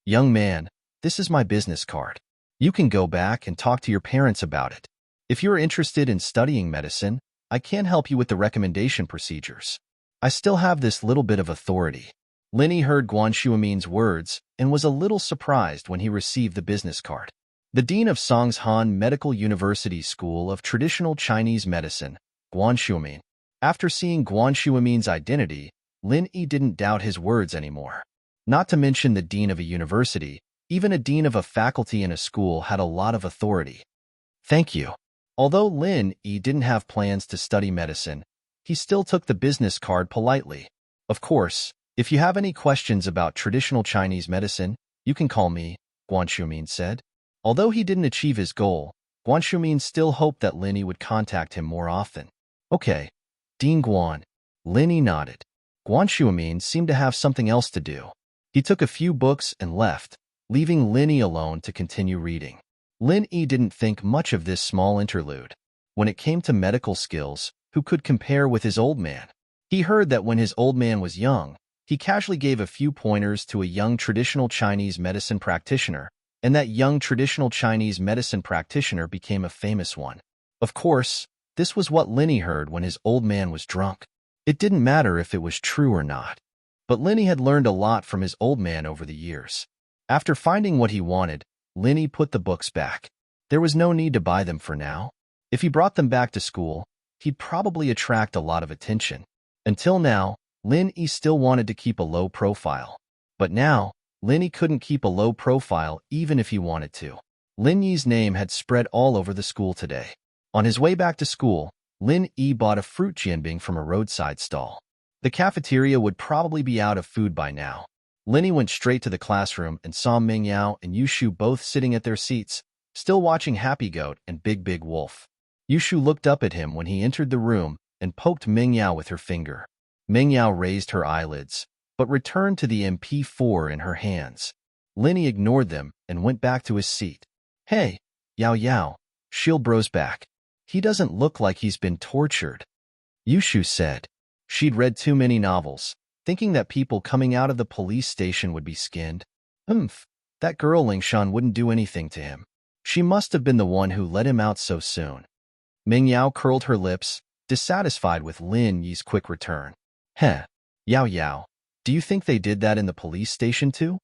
Speaker 1: Young man, this is my business card. You can go back and talk to your parents about it. If you're interested in studying medicine, I can help you with the recommendation procedures. I still have this little bit of authority. Lin Yi heard Guan Xuemin's words and was a little surprised when he received the business card. The dean of Songshan Medical University School of Traditional Chinese Medicine, Guan Xuemin. After seeing Guan Xuemin's identity, Lin Yi didn't doubt his words anymore. Not to mention the dean of a university, even a dean of a faculty in a school had a lot of authority. Thank you. Although Lin Yi didn't have plans to study medicine, he still took the business card politely. Of course, if you have any questions about traditional Chinese medicine, you can call me, Guan Xuemin said. Although he didn't achieve his goal, Guan Xuemin still hoped that Lin Yi would contact him more often. Okay, Dean Guan. Lin Yi nodded. Guan Xuemin seemed to have something else to do. He took a few books and left, leaving Lin Yi alone to continue reading. Lin Yi didn't think much of this small interlude. When it came to medical skills, who could compare with his old man? He heard that when his old man was young, he casually gave a few pointers to a young traditional Chinese medicine practitioner, and that young traditional Chinese medicine practitioner became a famous one. Of course, this was what Lin Yi heard when his old man was drunk. It didn't matter if it was true or not. But Lin Yi had learned a lot from his old man over the years. After finding what he wanted, Lin Yi put the books back. There was no need to buy them for now. If he brought them back to school, he'd probably attract a lot of attention. Until now, Lin Yi still wanted to keep a low profile. But now, Lin Yi couldn't keep a low profile even if he wanted to. Lin Yi's name had spread all over the school today. On his way back to school, Lin Yi bought a fruit jianbing from a roadside stall. The cafeteria would probably be out of food by now. Lin Yi went straight to the classroom and saw Ming Yao and Yushu both sitting at their seats, still watching Happy Goat and Big Big Wolf. Yushu looked up at him when he entered the room and poked Ming Yao with her finger. Ming Yao raised her eyelids, but returned to the MP4 in her hands. Lin Yi ignored them and went back to his seat. Hey, Yao Yao, Shield Bro's back. He doesn't look like he's been tortured, Yushu said. She'd read too many novels, thinking that people coming out of the police station would be skinned. That girl Lingshan wouldn't do anything to him. She must have been the one who let him out so soon. Ming Yao curled her lips, dissatisfied with Lin Yi's quick return. Heh, Yao Yao, do you think they did that in the police station too?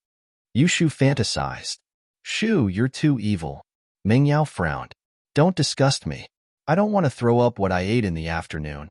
Speaker 1: Yushu fantasized. Shu, you're too evil. Ming Yao frowned. Don't disgust me. I don't want to throw up what I ate in the afternoon.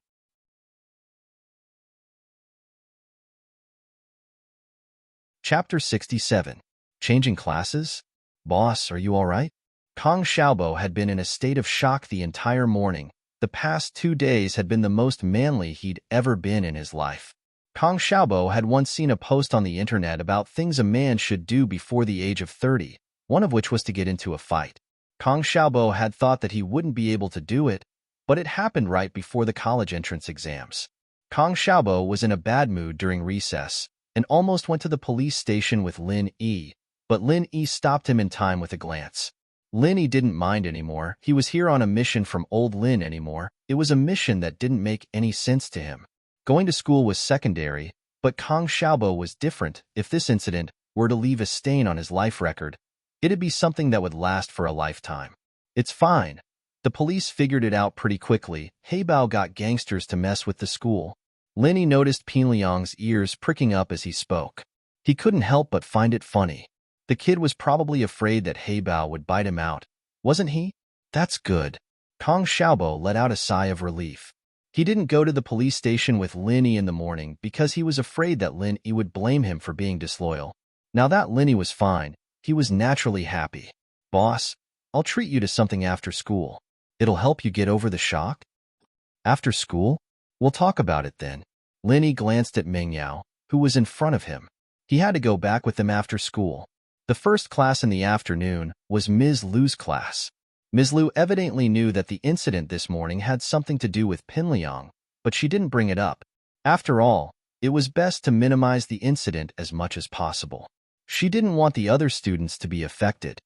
Speaker 1: Chapter 67. Changing classes? Boss, are you all right? Kong Xiaobo had been in a state of shock the entire morning. The past 2 days had been the most manly he'd ever been in his life. Kong Xiaobo had once seen a post on the internet about things a man should do before the age of 30, one of which was to get into a fight. Kong Xiaobo had thought that he wouldn't be able to do it, but it happened right before the college entrance exams. Kong Xiaobo was in a bad mood during recess and almost went to the police station with Lin Yi, but Lin Yi stopped him in time with a glance. Lin Yi didn't mind anymore. He was here on a mission from old Lin anymore. It was a mission that didn't make any sense to him. Going to school was secondary, but Kong Xiaobo was different. If this incident were to leave a stain on his life record, it'd be something that would last for a lifetime. It's fine. The police figured it out pretty quickly. Heibao got gangsters to mess with the school. Lin Yi noticed Pinliang's ears pricking up as he spoke. He couldn't help but find it funny. The kid was probably afraid that Heibao would bite him out, wasn't he? That's good. Kong Xiaobo let out a sigh of relief. He didn't go to the police station with Lin Yi in the morning because he was afraid that Lin Yi would blame him for being disloyal. Now that Lin Yi was fine, he was naturally happy. Boss, I'll treat you to something after school. It'll help you get over the shock? After school? We'll talk about it then. Lin Yi glanced at Meng Yao, who was in front of him. He had to go back with them after school. The first class in the afternoon was Ms. Lu's class. Ms. Lu evidently knew that the incident this morning had something to do with Pinliang, but she didn't bring it up. After all, it was best to minimize the incident as much as possible. She didn't want the other students to be affected.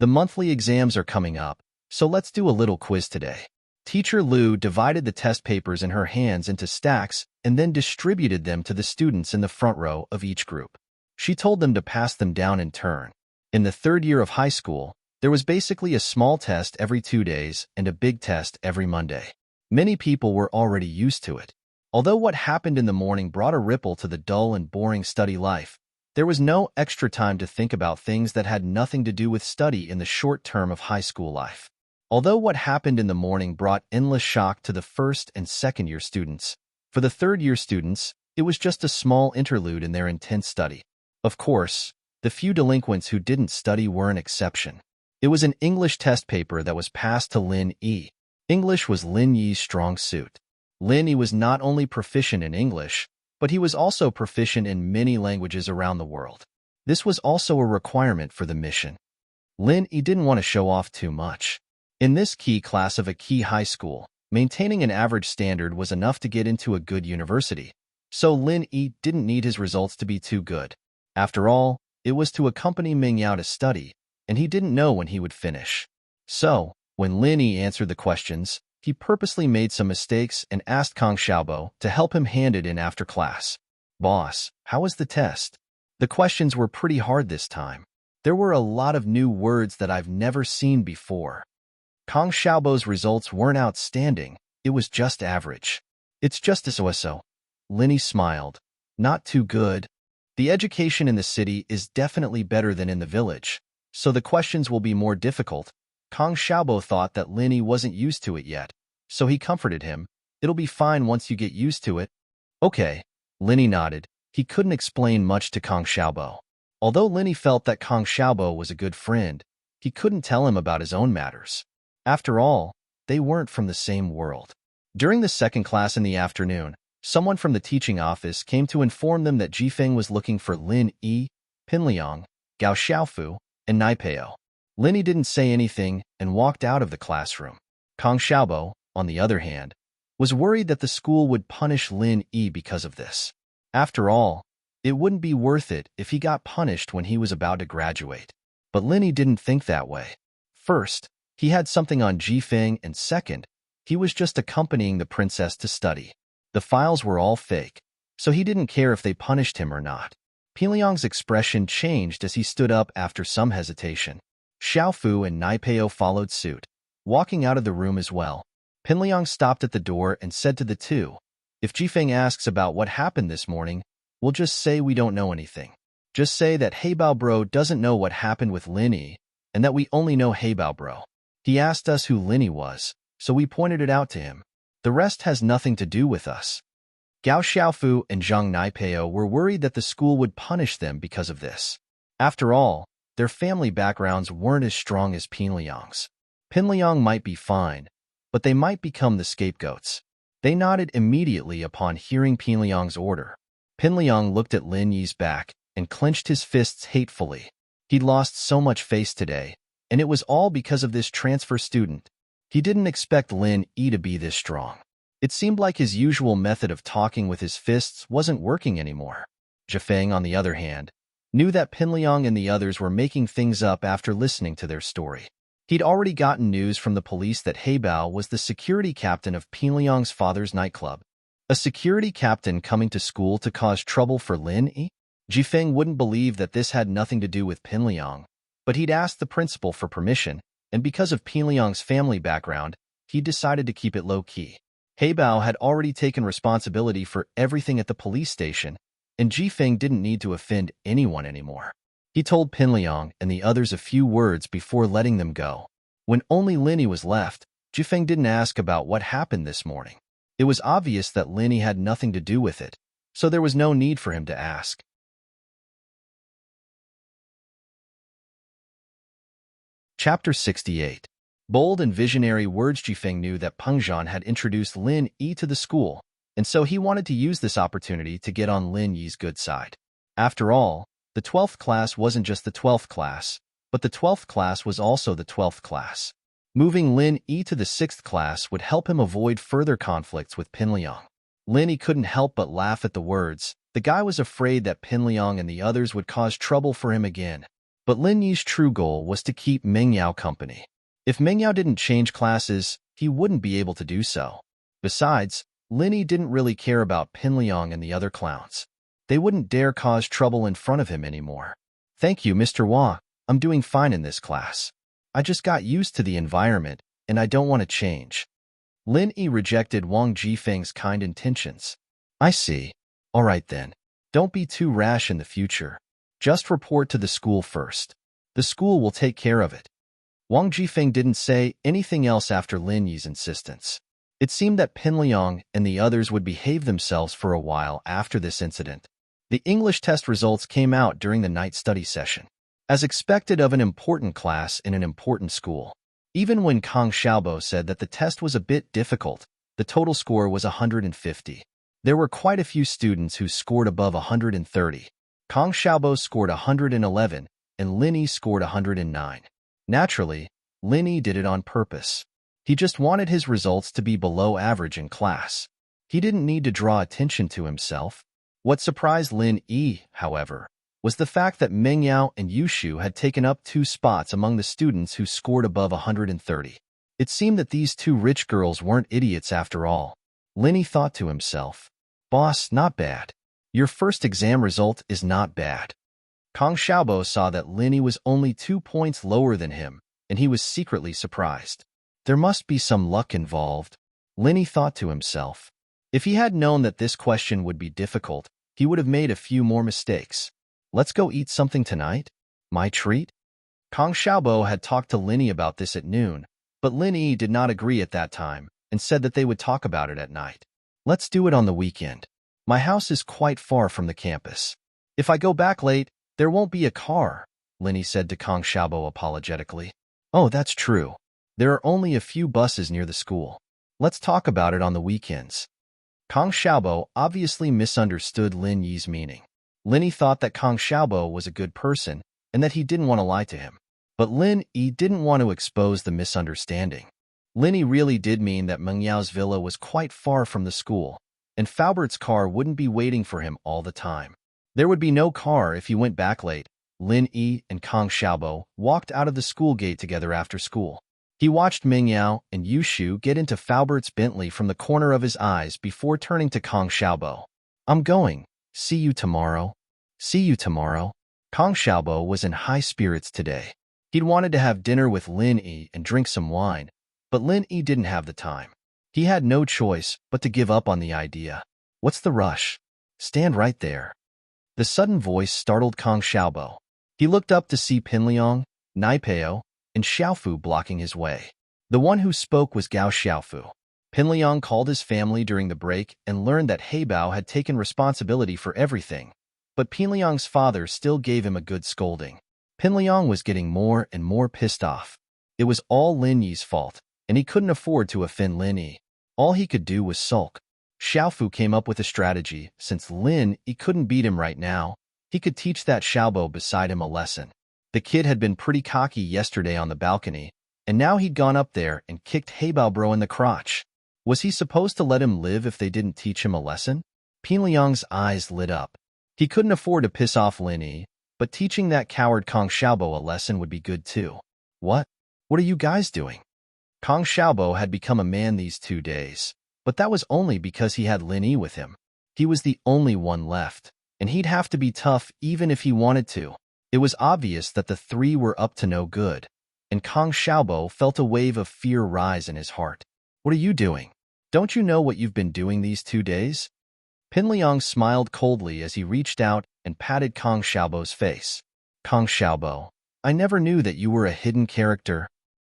Speaker 1: The monthly exams are coming up, so let's do a little quiz today. Teacher Lu divided the test papers in her hands into stacks and then distributed them to the students in the front row of each group. She told them to pass them down in turn. In the third year of high school, there was basically a small test every 2 days and a big test every Monday. Many people were already used to it. Although what happened in the morning brought a ripple to the dull and boring study life, there was no extra time to think about things that had nothing to do with study in the short term of high school life. Although what happened in the morning brought endless shock to the first and second year students, for the third year students, it was just a small interlude in their intense study. Of course, the few delinquents who didn't study were an exception. It was an English test paper that was passed to Lin Yi. English was Lin Yi's strong suit. Lin Yi was not only proficient in English, but he was also proficient in many languages around the world. This was also a requirement for the mission. Lin Yi didn't want to show off too much. In this key class of a key high school, maintaining an average standard was enough to get into a good university, so Lin Yi didn't need his results to be too good. After all, it was to accompany Meng Yao to study, and he didn't know when he would finish. So, when Lin Yi answered the questions, he purposely made some mistakes and asked Kong Xiaobo to help him hand it in after class. Boss, how was the test? The questions were pretty hard this time. There were a lot of new words that I've never seen before. Kong Xiaobo's results weren't outstanding, it was just average. It's just so. Lin Yi smiled. Not too good. The education in the city is definitely better than in the village, so the questions will be more difficult. Kong Xiaobo thought that Lin Yi wasn't used to it yet, so he comforted him. It'll be fine once you get used to it. Okay, Lin Yi nodded. He couldn't explain much to Kong Xiaobo. Although Lin Yi felt that Kong Xiaobo was a good friend, he couldn't tell him about his own matters. After all, they weren't from the same world. During the second class in the afternoon, someone from the teaching office came to inform them that Jifeng was looking for Lin Yi, Pinliang, Gao Xiaofu, and Naipeo. Lin Yi didn't say anything and walked out of the classroom. Kong Xiaobo, on the other hand, was worried that the school would punish Lin Yi because of this. After all, it wouldn't be worth it if he got punished when he was about to graduate. But Lin Yi didn't think that way. First, he had something on Jifeng, and second, he was just accompanying the princess to study. The files were all fake, so he didn't care if they punished him or not. Pinliang's expression changed as he stood up after some hesitation. Xiaofu and Naipeo followed suit, walking out of the room as well. Pinliang stopped at the door and said to the two, "If Jifeng asks about what happened this morning, we'll just say we don't know anything. Just say that Heibao Bro doesn't know what happened with Lin Yi, and that we only know Heibao Bro. He asked us who Lin Yi was, so we pointed it out to him. The rest has nothing to do with us." Gao Xiaofu and Zhang Naipeo were worried that the school would punish them because of this. After all, their family backgrounds weren't as strong as Pinliang's. Pinliang might be fine, but they might become the scapegoats. They nodded immediately upon hearing Pinliang's order. Pinliang looked at Lin Yi's back and clenched his fists hatefully. He'd lost so much face today, and it was all because of this transfer student. He didn't expect Lin Yi to be this strong. It seemed like his usual method of talking with his fists wasn't working anymore. Zhifeng, on the other hand, knew that Pinliang and the others were making things up after listening to their story. He'd already gotten news from the police that Heibao was the security captain of Pinliang's father's nightclub. A security captain coming to school to cause trouble for Lin Yi? Zhifeng wouldn't believe that this had nothing to do with Pinliang, but he'd asked the principal for permission, and because of Pinliang's family background, he decided to keep it low-key. Heibao had already taken responsibility for everything at the police station, and Zhifeng didn't need to offend anyone anymore. He told Pinliang and the others a few words before letting them go. When only Lin Yi was left, Zhifeng didn't ask about what happened this morning. It was obvious that Lin Yi had nothing to do with it, so there was no need for him to ask. Chapter 68. Bold and visionary words. Zhifeng knew that Peng Zhan had introduced Lin Yi to the school, and so he wanted to use this opportunity to get on Lin Yi's good side. After all, the 12th class wasn't just the 12th class, but the 12th class was also the 12th class. Moving Lin Yi to the 6th class would help him avoid further conflicts with Pinliang. Lin Yi couldn't help but laugh at the words. The guy was afraid that Pinliang and the others would cause trouble for him again. But Lin Yi's true goal was to keep Meng Yao company. If Meng Yao didn't change classes, he wouldn't be able to do so. Besides, Lin Yi didn't really care about Pinliang and the other clowns. They wouldn't dare cause trouble in front of him anymore. Thank you, Mr. Wang. I'm doing fine in this class. I just got used to the environment, and I don't want to change. Lin Yi rejected Wang Zhifeng's kind intentions. I see. All right then. Don't be too rash in the future. Just report to the school first. The school will take care of it. Wang Zhifeng didn't say anything else after Lin Yi's insistence. It seemed that Pinliang and the others would behave themselves for a while after this incident. The English test results came out during the night study session. As expected of an important class in an important school. Even when Kang Xiaobo said that the test was a bit difficult, the total score was 150. There were quite a few students who scored above 130. Kang Xiaobo scored 111, and Lin Yi scored 109. Naturally, Lin Yi did it on purpose. He just wanted his results to be below average in class. He didn't need to draw attention to himself. What surprised Lin Yi, however, was the fact that Meng Yao and Yushu had taken up 2 spots among the students who scored above 130. It seemed that these 2 rich girls weren't idiots after all. Lin Yi thought to himself, "Boss, not bad. Your first exam result is not bad." Kang Xiaobo saw that Lin Yi was only 2 points lower than him, and he was secretly surprised. There must be some luck involved, Lin Yi thought to himself. If he had known that this question would be difficult, he would have made a few more mistakes. Let's go eat something tonight? My treat? Kang Xiaobo had talked to Lin Yi about this at noon, but Lin Yi did not agree at that time and said that they would talk about it at night. Let's do it on the weekend. My house is quite far from the campus. If I go back late, there won't be a car, Lin Yi said to Kang Xiaobo apologetically. Oh, that's true. There are only a few buses near the school. Let's talk about it on the weekends. Kang Xiaobo obviously misunderstood Lin Yi's meaning. Lin Yi thought that Kang Xiaobo was a good person and that he didn't want to lie to him. But Lin Yi didn't want to expose the misunderstanding. Lin Yi really did mean that Meng Yao's villa was quite far from the school, and Faubert's car wouldn't be waiting for him all the time. There would be no car if he went back late. Lin Yi and Kang Xiaobo walked out of the school gate together after school. He watched Meng Yao and Yushu get into Faubert's Bentley from the corner of his eyes before turning to Kang Xiaobo. I'm going. See you tomorrow. See you tomorrow. Kang Xiaobo was in high spirits today. He'd wanted to have dinner with Lin Yi and drink some wine, but Lin Yi didn't have the time. He had no choice but to give up on the idea. What's the rush? Stand right there. The sudden voice startled Kang Xiaobo. He looked up to see Pinliang, Naipeo, and Xiaofu blocking his way. The one who spoke was Gao Xiaofu. Pinliang called his family during the break and learned that Heibao had taken responsibility for everything, but Pinliang's father still gave him a good scolding. Pinliang was getting more and more pissed off. It was all Lin Yi's fault, and he couldn't afford to offend Lin Yi. All he could do was sulk. Xiaofu came up with a strategy. Since Lin Yi couldn't beat him right now, he could teach that Xiaobo beside him a lesson. The kid had been pretty cocky yesterday on the balcony, and now he'd gone up there and kicked Heibao bro in the crotch. Was he supposed to let him live if they didn't teach him a lesson? Pinliang's eyes lit up. He couldn't afford to piss off Lin Yi, but teaching that coward Kong Xiaobo a lesson would be good too. What? What are you guys doing? Kong Xiaobo had become a man these 2 days, but that was only because he had Lin Yi with him. He was the only one left, and he'd have to be tough even if he wanted to. It was obvious that the three were up to no good, and Kong Xiaobo felt a wave of fear rise in his heart. What are you doing? Don't you know what you've been doing these 2 days? Pinliang smiled coldly as he reached out and patted Kong Xiaobo's face. Kong Xiaobo, I never knew that you were a hidden character.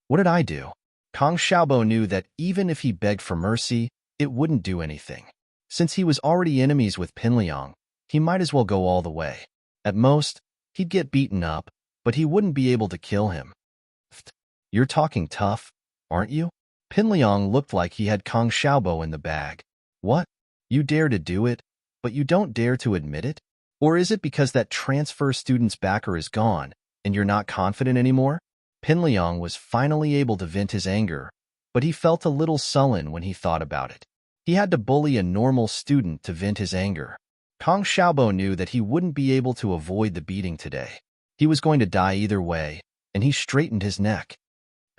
Speaker 1: What did I do? Kong Xiaobo knew that even if he begged for mercy, it wouldn't do anything. Since he was already enemies with Pinliang, he might as well go all the way. At most, he'd get beaten up, but he wouldn't be able to kill him. You're talking tough, aren't you? Pinliang looked like he had Kong Xiaobo in the bag. What? You dare to do it, but you don't dare to admit it? Or is it because that transfer student's backer is gone, and you're not confident anymore? Pinliang was finally able to vent his anger, but he felt a little sullen when he thought about it. He had to bully a normal student to vent his anger. Kong Xiaobo knew that he wouldn't be able to avoid the beating today. He was going to die either way, and he straightened his neck.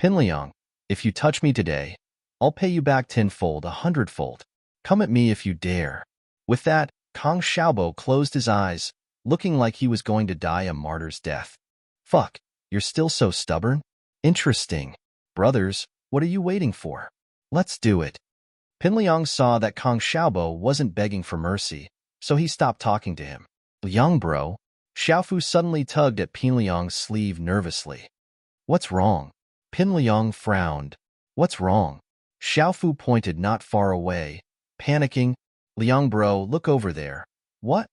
Speaker 1: Pinliang, if you touch me today, I'll pay you back 10-fold, 100-fold. Come at me if you dare. With that, Kong Xiaobo closed his eyes, looking like he was going to die a martyr's death. Fuck, you're still so stubborn? Interesting. Brothers, what are you waiting for? Let's do it. Pinliang saw that Kong Xiaobo wasn't begging for mercy, so he stopped talking to him. Liang bro, Xiaofu suddenly tugged at Pinliang's sleeve nervously. What's wrong? Pinliang frowned. What's wrong? Xiaofu pointed not far away, panicking. Liang bro, look over there. What?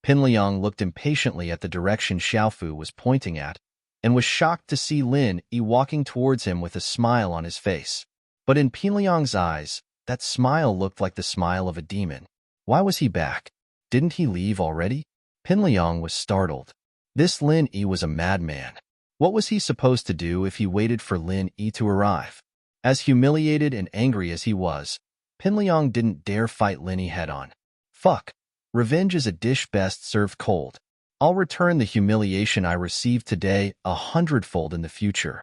Speaker 1: Pinliang looked impatiently at the direction Xiaofu was pointing at, and was shocked to see Lin Yi walking towards him with a smile on his face. But in Pinliang's eyes, that smile looked like the smile of a demon. Why was he back? Didn't he leave already? Pinliang was startled. This Lin Yi was a madman. What was he supposed to do if he waited for Lin Yi to arrive? As humiliated and angry as he was, Pinliang didn't dare fight Lin Yi head-on. Fuck. Revenge is a dish best served cold. I'll return the humiliation I received today 100-fold in the future.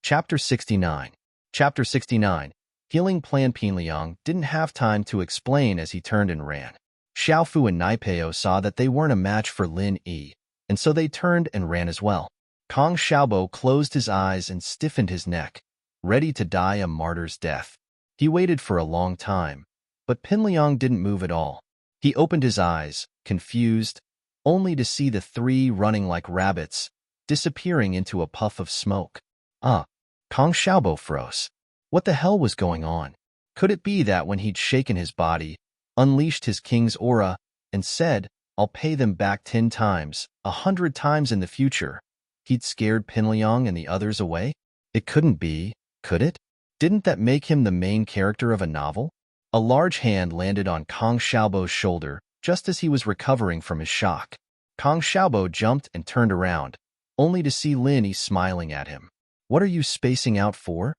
Speaker 1: Chapter 69. Chapter 69. Healing Plan. Pinliang didn't have time to explain as he turned and ran. Xiaofu and Naipeo saw that they weren't a match for Lin Yi, and so they turned and ran as well. Kong Xiaobo closed his eyes and stiffened his neck, ready to die a martyr's death. He waited for a long time, but Pinliang didn't move at all. He opened his eyes, confused, only to see the three running like rabbits, disappearing into a puff of smoke. Kong Xiaobo froze. What the hell was going on? Could it be that when he'd shaken his body, unleashed his king's aura, and said, I'll pay them back 10 times, 100 times in the future, he'd scared Pinliang and the others away? It couldn't be, could it? Didn't that make him the main character of a novel? A large hand landed on Kong Xiaobo's shoulder just as he was recovering from his shock. Kong Xiaobo jumped and turned around, only to see Lin Yi smiling at him. What are you spacing out for?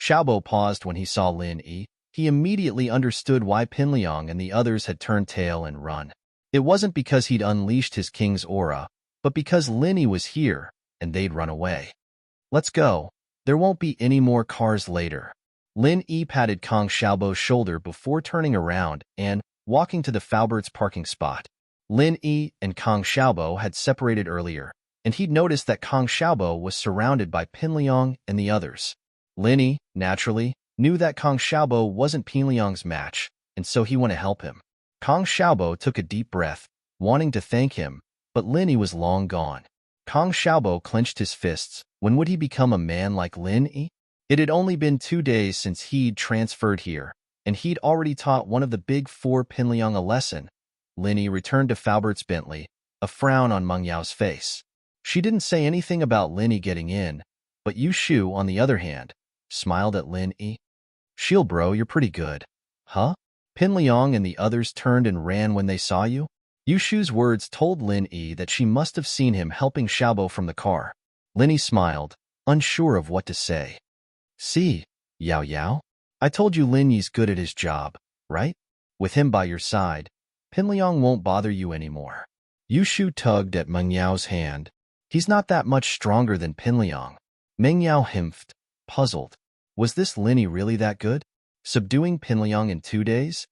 Speaker 1: Xiaobo paused when he saw Lin Yi. He immediately understood why Pinliang and the others had turned tail and run. It wasn't because he'd unleashed his king's aura, but because Lin Yi was here, and they'd run away. Let's go. There won't be any more cars later. Lin Yi patted Kong Xiaobo's shoulder before turning around and walking to the Faubert's parking spot. Lin Yi and Kong Xiaobo had separated earlier, and he'd noticed that Kong Xiaobo was surrounded by Pinliang and the others. Lin Yi, naturally, knew that Kong Xiaobo wasn't Pinliang's match, and so he went to help him. Kong Xiaobo took a deep breath, wanting to thank him, but Lin Yi was long gone. Kong Xiaobo clenched his fists, When would he become a man like Lin Yi? It had only been 2 days since he'd transferred here, and he'd already taught one of the big four Pinliang a lesson. Lin Yi returned to Faubert's Bentley, a frown on Meng Yao's face. She didn't say anything about Lin Yi getting in, but Yu Shu, on the other hand, smiled at Lin Yi. "Shield bro, you're pretty good." "Huh?" Pin Liang and the others turned and ran when they saw you. Yu Shu's words told Lin Yi that she must have seen him helping Xiaobo from the car. Lin Yi smiled, unsure of what to say. "See, Yao Yao? I told you Lin Yi's good at his job, right? With him by your side, Pin Liang won't bother you anymore." Yu Shu tugged at Meng Yao's hand. "He's not that much stronger than Pin Liang." Meng Yao himphed, puzzled. Was this Lin Yi really that good? Subduing Pin Liang in 2 days?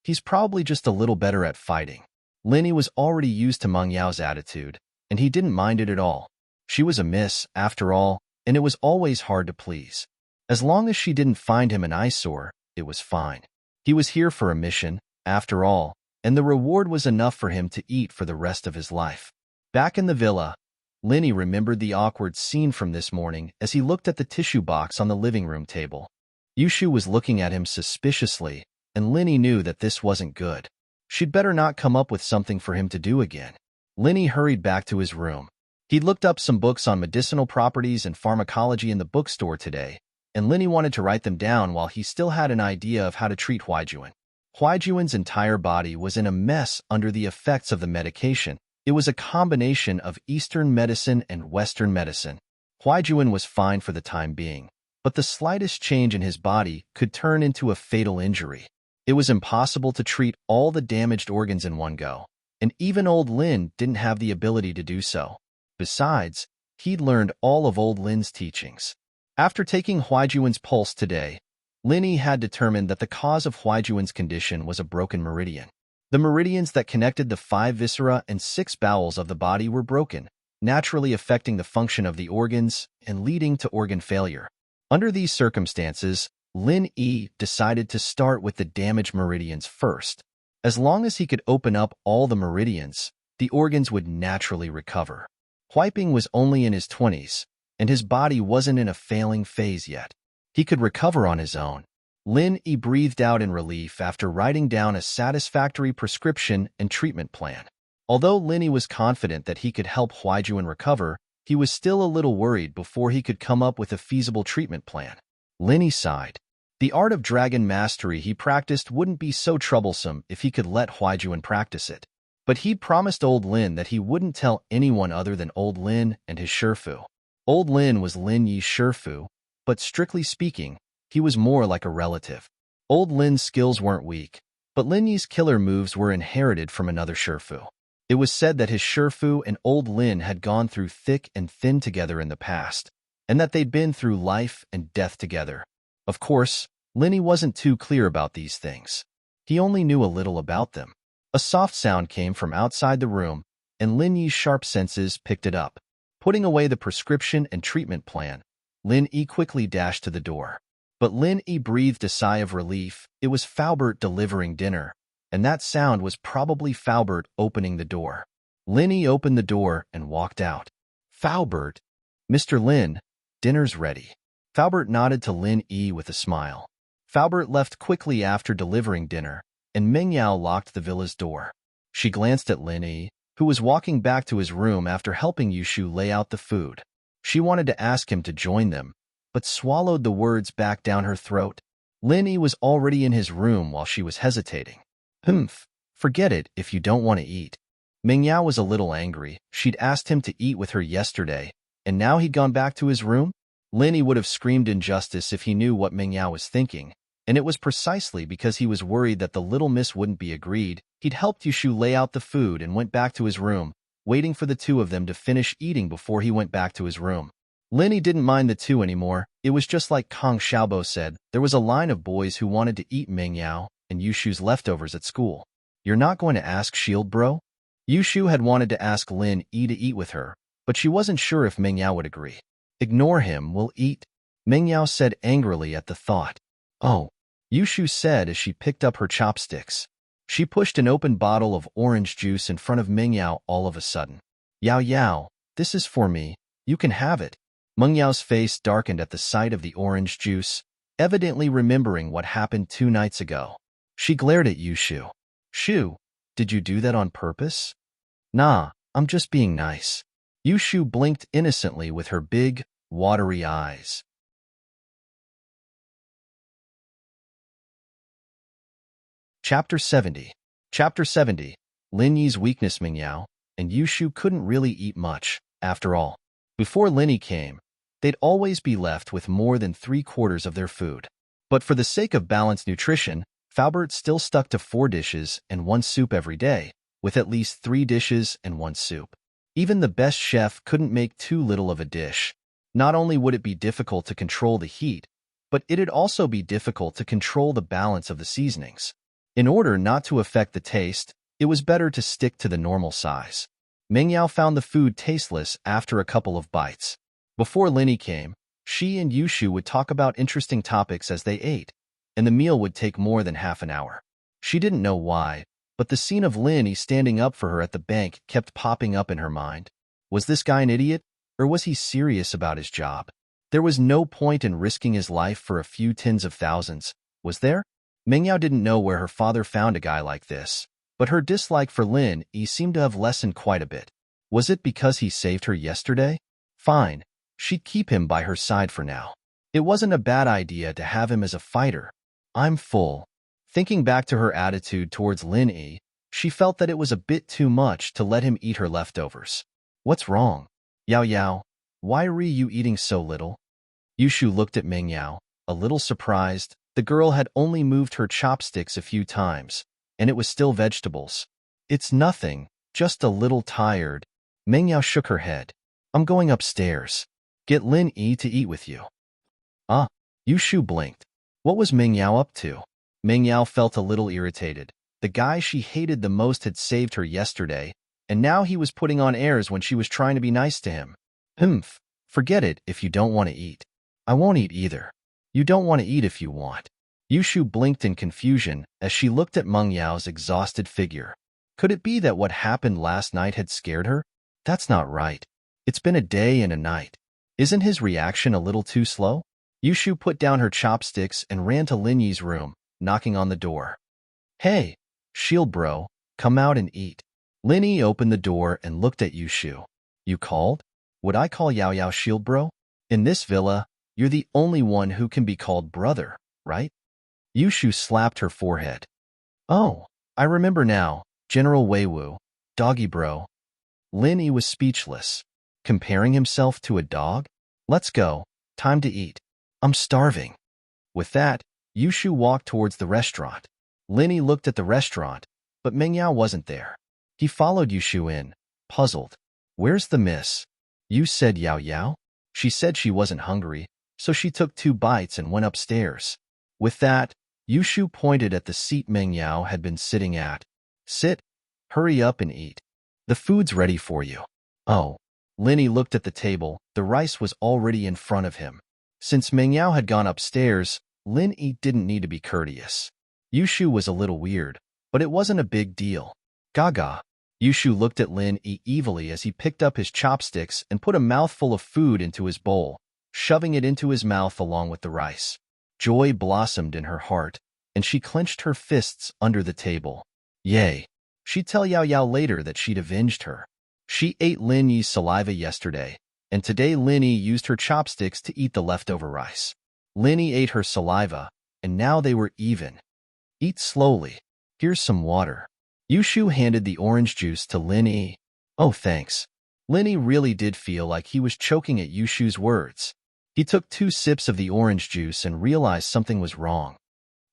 Speaker 1: He's probably just a little better at fighting. Lin Yi was already used to Meng Yao's attitude, and he didn't mind it at all. She was a miss, after all, and it was always hard to please. As long as she didn't find him an eyesore, it was fine. He was here for a mission, after all, and the reward was enough for him to eat for the rest of his life. Back in the villa, Lin Yi remembered the awkward scene from this morning as he looked at the tissue box on the living room table. Yu Shu was looking at him suspiciously, and Lin Yi knew that this wasn't good. She'd better not come up with something for him to do again. Lin Yi hurried back to his room. He'd looked up some books on medicinal properties and pharmacology in the bookstore today, and Lin Yi wanted to write them down while he still had an idea of how to treat Huaijuan. Huaijuan's entire body was in a mess under the effects of the medication. It was a combination of Eastern medicine and Western medicine. Huaijuan was fine for the time being, but the slightest change in his body could turn into a fatal injury. It was impossible to treat all the damaged organs in one go, and even old Lin didn't have the ability to do so. Besides, he'd learned all of old Lin's teachings. After taking Huaijuan's pulse today, Lin Yi had determined that the cause of Huaijuan's condition was a broken meridian. The meridians that connected the 5 viscera and 6 bowels of the body were broken, naturally affecting the function of the organs and leading to organ failure. Under these circumstances, Lin Yi decided to start with the damaged meridians first. As long as he could open up all the meridians, the organs would naturally recover. Huiping was only in his 20s, and his body wasn't in a failing phase yet. He could recover on his own. Lin Yi breathed out in relief after writing down a satisfactory prescription and treatment plan. Although Lin Yi was confident that he could help Huaijuan recover, he was still a little worried before he could come up with a feasible treatment plan. Lin Yi sighed. The art of dragon mastery he practiced wouldn't be so troublesome if he could let Huaijuan practice it. But he'd promised old Lin that he wouldn't tell anyone other than old Lin and his Shifu. Old Lin was Lin Yi's Shifu, but strictly speaking, he was more like a relative. Old Lin's skills weren't weak, but Lin Yi's killer moves were inherited from another Shifu. It was said that his Shifu and old Lin had gone through thick and thin together in the past, and that they'd been through life and death together. Of course, Lin Yi wasn't too clear about these things. He only knew a little about them. A soft sound came from outside the room, and Lin Yi's sharp senses picked it up. Putting away the prescription and treatment plan, Lin Yi quickly dashed to the door. But Lin Yi breathed a sigh of relief. It was Faubert delivering dinner, and that sound was probably Faubert opening the door. Lin Yi opened the door and walked out. "Faubert, Mr. Lin, dinner's ready." Faubert nodded to Lin Yi with a smile. Faubert left quickly after delivering dinner, and Meng Yao locked the villa's door. She glanced at Lin Yi, who was walking back to his room after helping Yu Shu lay out the food. She wanted to ask him to join them, but swallowed the words back down her throat. Lin Yi was already in his room while she was hesitating. Forget it if you don't want to eat." Meng Yao was a little angry. She'd asked him to eat with her yesterday, and now he'd gone back to his room? Lin Yi would have screamed injustice if he knew what Meng Yao was thinking, and it was precisely because he was worried that the little miss wouldn't be agreed. He'd helped Yu Shu lay out the food and went back to his room, waiting for the two of them to finish eating before he went back to his room. Lin Yi didn't mind the two anymore. It was just like Kang Xiaobo said, there was a line of boys who wanted to eat Meng Yao and Yu Shu's leftovers at school. "You're not going to ask Shield bro?" Yu Shu had wanted to ask Lin Yi to eat with her, but she wasn't sure if Meng Yao would agree. "Ignore him, we'll eat," Meng Yao said angrily at the thought. "Oh," Yu Shu said as she picked up her chopsticks. She pushed an open bottle of orange juice in front of Meng Yao all of a sudden. "Yao Yao, this is for me," You can have it. Meng Yao's face darkened at the sight of the orange juice, evidently remembering what happened 2 nights ago. She glared at Yushu. Shu, did you do that on purpose? Nah, I'm just being nice. Yushu blinked innocently with her big, watery eyes. Chapter 70. Chapter 70. Lin Yi's weakness. Meng Yao and Yushu couldn't really eat much, after all. Before Lin Yi came, they'd always be left with more than 3/4 of their food. But for the sake of balanced nutrition, Faubert still stuck to 4 dishes and 1 soup every day, with at least 3 dishes and 1 soup. Even the best chef couldn't make too little of a dish. Not only would it be difficult to control the heat, but it'd also be difficult to control the balance of the seasonings. In order not to affect the taste, it was better to stick to the normal size. Meng Yao found the food tasteless after a couple of bites. Before Lin Yi came, she and Yushu would talk about interesting topics as they ate, and the meal would take more than half an hour. She didn't know why, but the scene of Lin Yi standing up for her at the bank kept popping up in her mind. Was this guy an idiot, or was he serious about his job? There was no point in risking his life for a few tens of thousands, was there? Meng Yao didn't know where her father found a guy like this, but her dislike for Lin Yi seemed to have lessened quite a bit. Was it because he saved her yesterday? Fine, she'd keep him by her side for now. It wasn't a bad idea to have him as a fighter. I'm full. Thinking back to her attitude towards Lin Yi, she felt that it was a bit too much to let him eat her leftovers. What's wrong? Yao Yao, why are you eating so little? Yushu looked at Meng Yao, a little surprised. The girl had only moved her chopsticks a few times, and it was still vegetables. It's nothing, just a little tired. Meng Yao shook her head. I'm going upstairs. Get Lin Yi to eat with you. Yushu blinked. What was Meng Yao up to? Meng Yao felt a little irritated. The guy she hated the most had saved her yesterday, and now he was putting on airs when she was trying to be nice to him. Forget it if you don't want to eat. I won't eat either. You don't want to eat if you want. Yushu blinked in confusion as she looked at Meng Yao's exhausted figure. Could it be that what happened last night had scared her? That's not right. It's been a day and a night. Isn't his reaction a little too slow? Yushu put down her chopsticks and ran to Lin Yi's room, knocking on the door. Hey, shield bro, come out and eat. Lin Yi opened the door and looked at Yushu. You called? Would I call Yao Yao shield bro? In this villa, you're the only one who can be called brother, right? Yushu slapped her forehead. Oh, I remember now, General Weiwu, doggy bro. Lin Yi was speechless. Comparing himself to a dog? Let's go, time to eat. I'm starving. With that, Yushu walked towards the restaurant. Lin Yi looked at the restaurant, but Meng Yao wasn't there. He followed Yushu in, puzzled. Where's the miss? You said Yao Yao? She said she wasn't hungry, so she took 2 bites and went upstairs. With that, Yushu pointed at the seat Meng Yao had been sitting at. Sit, hurry up and eat. The food's ready for you. Oh. Lin Yi looked at the table. The rice was already in front of him. Since Meng Yao had gone upstairs, Lin Yi didn't need to be courteous. Yushu was a little weird, but it wasn't a big deal. Gaga. Yushu looked at Lin Yi evilly as he picked up his chopsticks and put a mouthful of food into his bowl, shoving it into his mouth along with the rice. Joy blossomed in her heart, and she clenched her fists under the table. Yay! She'd tell Yao Yao later that she'd avenged her. She ate Lin Yi's saliva yesterday, and today Lin Yi used her chopsticks to eat the leftover rice. Lin Yi ate her saliva, and now they were even. Eat slowly. Here's some water. Yushu handed the orange juice to Lin Yi. Oh, thanks. Lin Yi really did feel like he was choking at Yushu's words. He took 2 sips of the orange juice and realized something was wrong.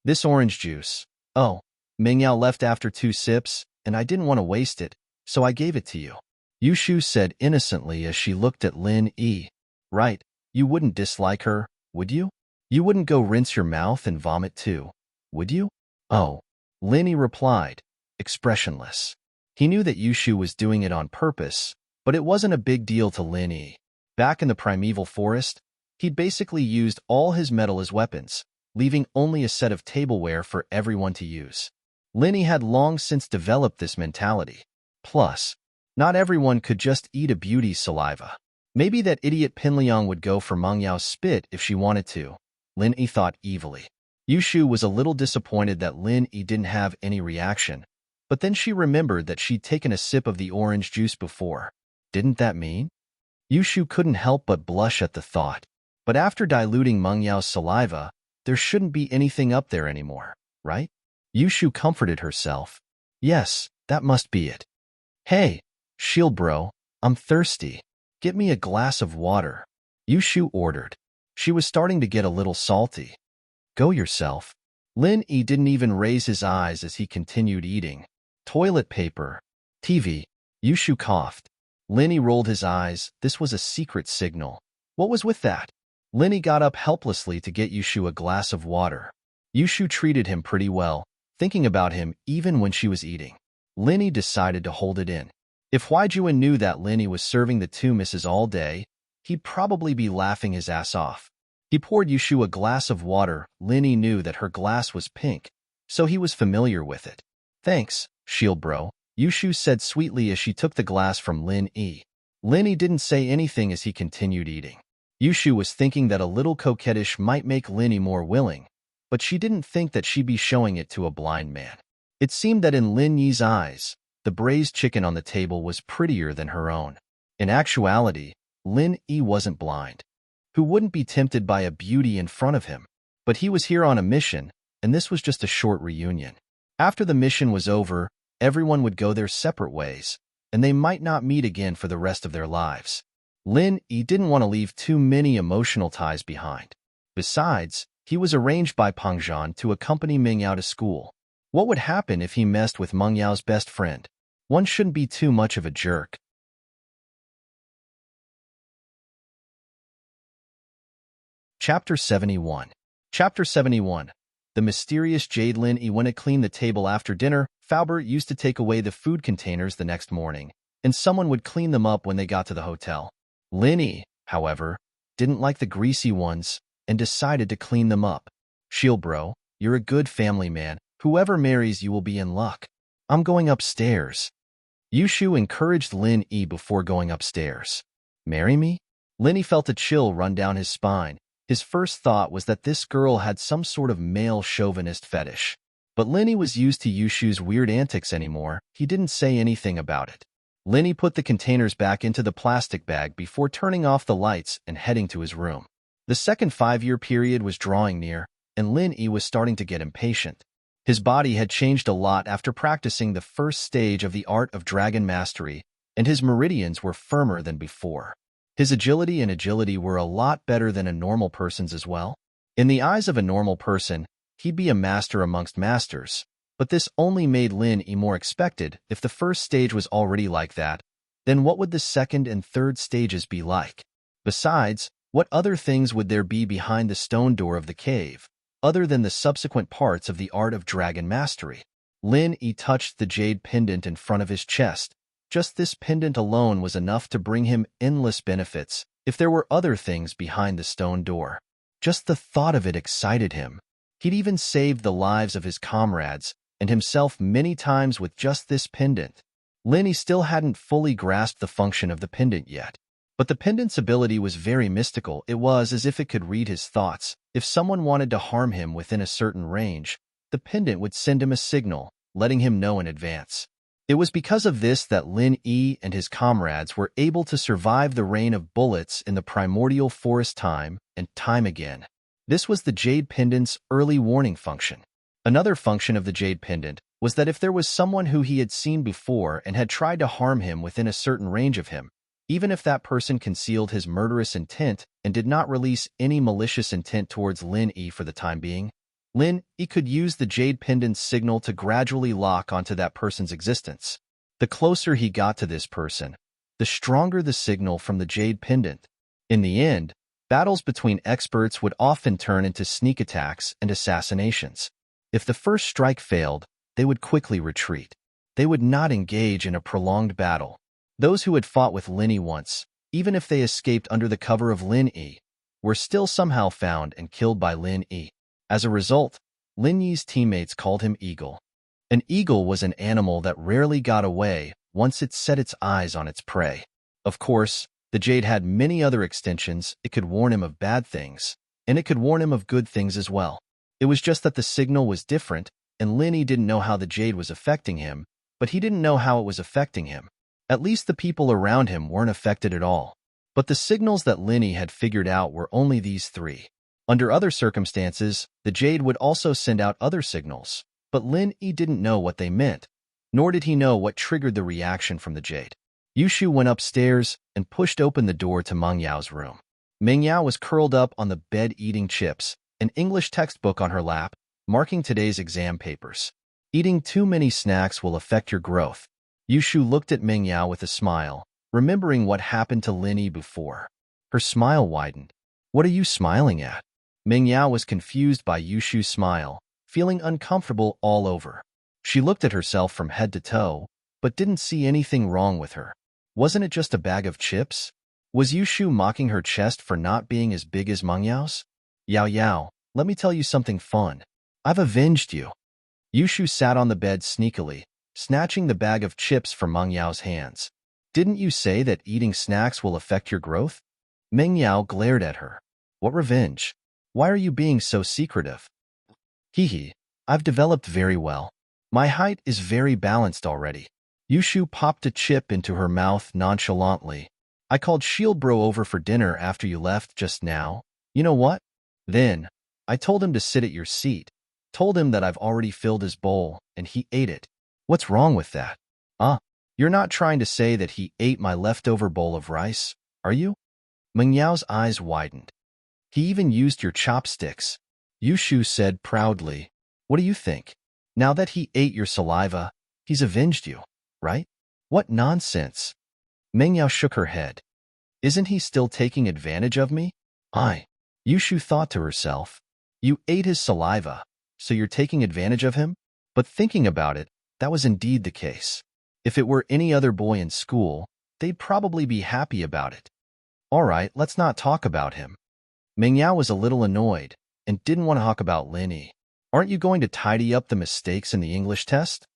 Speaker 1: This orange juice. Oh, Meng Yao left after 2 sips, and I didn't want to waste it, so I gave it to you. Yushu said innocently as she looked at Lin Yi. Right, you wouldn't dislike her, would you? You wouldn't go rinse your mouth and vomit too, would you? Oh, Lin Yi replied, expressionless. He knew that Yushu was doing it on purpose, but it wasn't a big deal to Lin Yi. Back in the primeval forest, he'd basically used all his metal as weapons, leaving only a set of tableware for everyone to use. Lin Yi had long since developed this mentality. Plus, not everyone could just eat a beauty's saliva. Maybe that idiot Pinliang would go for Meng Yao's spit if she wanted to, Lin Yi thought evilly. Yushu was a little disappointed that Lin Yi didn't have any reaction, but then she remembered that she'd taken a sip of the orange juice before. Didn't that mean? Yushu couldn't help but blush at the thought. But after diluting Meng Yao's saliva, there shouldn't be anything up there anymore, right? Yushu comforted herself. Yes, that must be it. Hey, shield bro, I'm thirsty. Get me a glass of water, Yushu ordered. She was starting to get a little salty. Go yourself. Lin Yi didn't even raise his eyes as he continued eating. Toilet paper. TV. Yushu coughed. Lin Yi rolled his eyes. This was a secret signal. What was with that? Lin Yi got up helplessly to get Yushu a glass of water. Yushu treated him pretty well, thinking about him even when she was eating. Lin Yi decided to hold it in. If Huaijuan knew that Lin Yi was serving the two misses all day, he'd probably be laughing his ass off. He poured Yushu a glass of water. Lin Yi knew that her glass was pink, so he was familiar with it. Thanks, shield bro, Yushu said sweetly as she took the glass from Lin Yi. Lin Yi didn't say anything as he continued eating. Yushu was thinking that a little coquettish might make Lin Yi more willing, but she didn't think that she'd be showing it to a blind man. It seemed that in Lin Yi's eyes, the braised chicken on the table was prettier than her own. In actuality, Lin Yi wasn't blind. Who wouldn't be tempted by a beauty in front of him? But he was here on a mission, and this was just a short reunion. After the mission was over, everyone would go their separate ways, and they might not meet again for the rest of their lives. Lin Yi didn't want to leave too many emotional ties behind. Besides, he was arranged by Peng Zhan to accompany Meng Yao to school. What would happen if he messed with Meng Yao's best friend? One shouldn't be too much of a jerk. Chapter 71. Chapter 71. The mysterious Jade. Lin Yi went to clean the table after dinner. Faubert used to take away the food containers the next morning, and someone would clean them up when they got to the hotel. Lin Yi, however, didn't like the greasy ones and decided to clean them up. Shield bro, you're a good family man. Whoever marries you will be in luck. I'm going upstairs. Yushu encouraged Lin Yi before going upstairs. Marry me? Lin Yi felt a chill run down his spine. His first thought was that this girl had some sort of male chauvinist fetish. But Lin Yi was used to Yushu's weird antics anymore. He didn't say anything about it. Lin Yi put the containers back into the plastic bag before turning off the lights and heading to his room. The second 5-year period was drawing near, and Lin Yi was starting to get impatient. His body had changed a lot after practicing the first stage of the art of dragon mastery, and his meridians were firmer than before. His agility and agility were a lot better than a normal person's as well. In the eyes of a normal person, he'd be a master amongst masters, but this only made Lin Yi more expected. If the first stage was already like that, then what would the second and third stages be like? Besides, what other things would there be behind the stone door of the cave, other than the subsequent parts of the art of dragon mastery? Lin Yi touched the jade pendant in front of his chest. Just this pendant alone was enough to bring him endless benefits if there were other things behind the stone door. Just the thought of it excited him. He'd even saved the lives of his comrades and himself many times with just this pendant. Lin Yi still hadn't fully grasped the function of the pendant yet. But the pendant's ability was very mystical. It was as if it could read his thoughts. If someone wanted to harm him within a certain range, the pendant would send him a signal, letting him know in advance. It was because of this that Lin Yi and his comrades were able to survive the rain of bullets in the primordial forest time and time again. This was the Jade Pendant's early warning function. Another function of the Jade Pendant was that if there was someone who he had seen before and had tried to harm him within a certain range of him, even if that person concealed his murderous intent and did not release any malicious intent towards Lin Yi for the time being, Lin Yi could use the Jade Pendant's signal to gradually lock onto that person's existence. The closer he got to this person, the stronger the signal from the Jade Pendant. In the end, battles between experts would often turn into sneak attacks and assassinations. If the first strike failed, they would quickly retreat. They would not engage in a prolonged battle. Those who had fought with Lin Yi once, even if they escaped under the cover of Lin Yi, were still somehow found and killed by Lin Yi. As a result, Lin Yi's teammates called him Eagle. An eagle was an animal that rarely got away once it set its eyes on its prey. Of course, The jade had many other extensions. It could warn him of bad things, and it could warn him of good things as well. It was just that the signal was different, and Linny didn't know how the jade was affecting him, but he didn't know how it was affecting him. At least the people around him weren't affected at all. But the signals that Linny had figured out were only these three. Under other circumstances, the jade would also send out other signals, but Linny didn't know what they meant, nor did he know what triggered the reaction from the jade. Yushu went upstairs and pushed open the door to Meng Yao's room. Meng Yao was curled up on the bed eating chips, an English textbook on her lap, marking today's exam papers. Eating too many snacks will affect your growth. Yushu looked at Meng Yao with a smile, remembering what happened to Linny before. Her smile widened. What are you smiling at? Meng Yao was confused by Yushu's smile, feeling uncomfortable all over. She looked at herself from head to toe, but didn't see anything wrong with her. Wasn't it just a bag of chips? Was Yushu mocking her chest for not being as big as Meng Yao's? Yao Yao, let me tell you something fun. I've avenged you. Yushu sat on the bed sneakily, snatching the bag of chips from Meng Yao's hands. Didn't you say that eating snacks will affect your growth? Meng Yao glared at her. What revenge? Why are you being so secretive? Hee, I've developed very well. My height is very balanced already. Yushu popped a chip into her mouth nonchalantly. I called Shield Bro over for dinner after you left just now. You know what? Then, I told him to sit at your seat. Told him that I've already filled his bowl, and he ate it. What's wrong with that? You're not trying to say that he ate my leftover bowl of rice, are you? Meng Yao's eyes widened. He even used your chopsticks. Yushu said proudly. What do you think? Now that he ate your saliva, he's avenged you, right? What nonsense. Meng Yao shook her head. Isn't he still taking advantage of me? Yushu thought to herself. You ate his saliva, so you're taking advantage of him? But thinking about it, that was indeed the case. If it were any other boy in school, they'd probably be happy about it. All right, let's not talk about him. Meng Yao was a little annoyed and didn't want to talk about Linny. Aren't you going to tidy up the mistakes in the English test?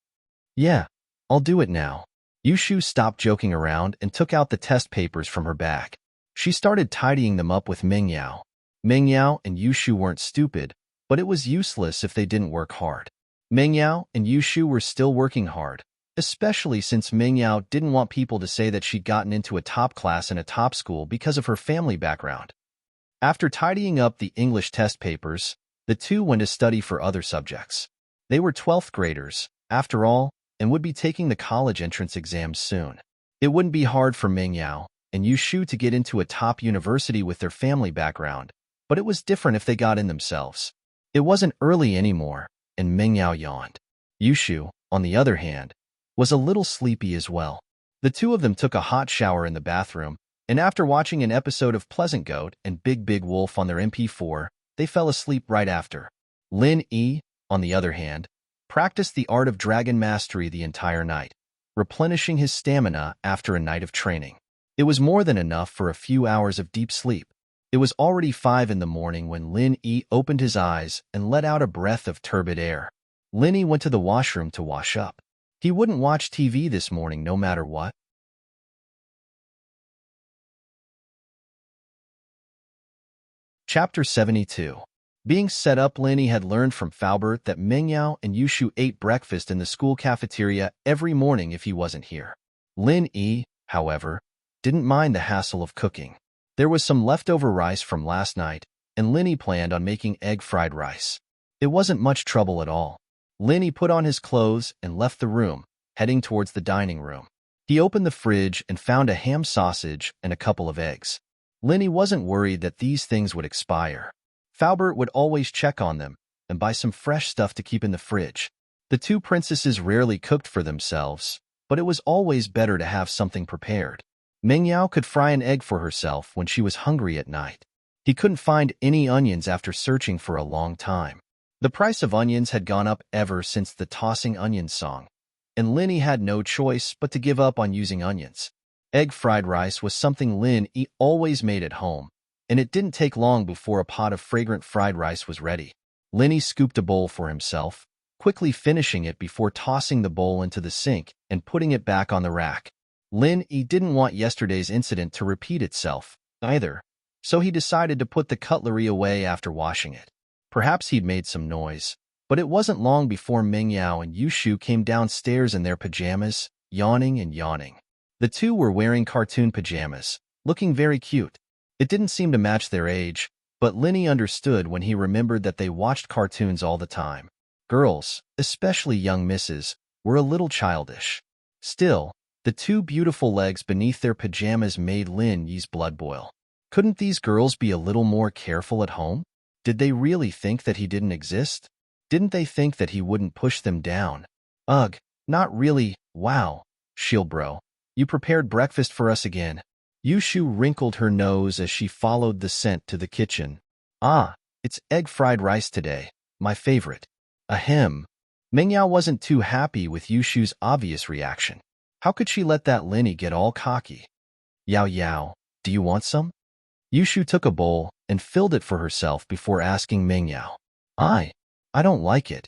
Speaker 1: Yeah, I'll do it now. Yushu stopped joking around and took out the test papers from her bag. She started tidying them up with Meng Yao. Meng Yao and Yushu weren't stupid, but it was useless if they didn't work hard. Meng Yao and Yushu were still working hard, especially since Meng Yao didn't want people to say that she'd gotten into a top class in a top school because of her family background. After tidying up the English test papers, the two went to study for other subjects. They were 12th graders, after all, and would be taking the college entrance exams soon. It wouldn't be hard for Meng Yao and Yushu to get into a top university with their family background, but it was different if they got in themselves. It wasn't early anymore, and Meng Yao yawned. Yushu, on the other hand, was a little sleepy as well. The two of them took a hot shower in the bathroom, and after watching an episode of Pleasant Goat and Big Big Wolf on their MP4, they fell asleep right after. Lin Yi, on the other hand, practiced the art of dragon mastery the entire night, replenishing his stamina after a night of training. It was more than enough for a few hours of deep sleep. It was already 5 in the morning when Lin Yi opened his eyes and let out a breath of turbid air. Lin Yi went to the washroom to wash up. He wouldn't watch TV this morning no matter what. Chapter 72. Being set up, Lin Yi had learned from Faubert that Meng Yao and Yushu ate breakfast in the school cafeteria every morning if he wasn't here. Lin Yi, however, didn't mind the hassle of cooking. There was some leftover rice from last night, and Lin Yi planned on making egg fried rice. It wasn't much trouble at all. Lin Yi put on his clothes and left the room, heading towards the dining room. He opened the fridge and found a ham sausage and a couple of eggs. Lin Yi wasn't worried that these things would expire. Faubert would always check on them and buy some fresh stuff to keep in the fridge. The two princesses rarely cooked for themselves, but it was always better to have something prepared. Meng Yao could fry an egg for herself when she was hungry at night. He couldn't find any onions after searching for a long time. The price of onions had gone up ever since the tossing onions song, and Lin Yi had no choice but to give up on using onions. Egg fried rice was something Lin Yi always made at home, and it didn't take long before a pot of fragrant fried rice was ready. Lin Yi scooped a bowl for himself, quickly finishing it before tossing the bowl into the sink and putting it back on the rack. Lin Yi didn't want yesterday's incident to repeat itself, either, so he decided to put the cutlery away after washing it. Perhaps he'd made some noise, but it wasn't long before Ming Yao and Yushu came downstairs in their pajamas, yawning and yawning. The two were wearing cartoon pajamas, looking very cute. It didn't seem to match their age, but Linny understood when he remembered that they watched cartoons all the time. Girls, especially young misses, were a little childish. Still, the two beautiful legs beneath their pajamas made Lin Yi's blood boil. Couldn't these girls be a little more careful at home? Did they really think that he didn't exist? Didn't they think that he wouldn't push them down? Ugh, not really. Wow, Shield Bro, you prepared breakfast for us again. Yushu wrinkled her nose as she followed the scent to the kitchen. Ah, it's egg fried rice today, my favorite. Ahem. Mingyao wasn't too happy with Yushu's obvious reaction. How could she let that Linny get all cocky? Yao Yao, do you want some? Yushu took a bowl and filled it for herself before asking Mingyao. I don't like it.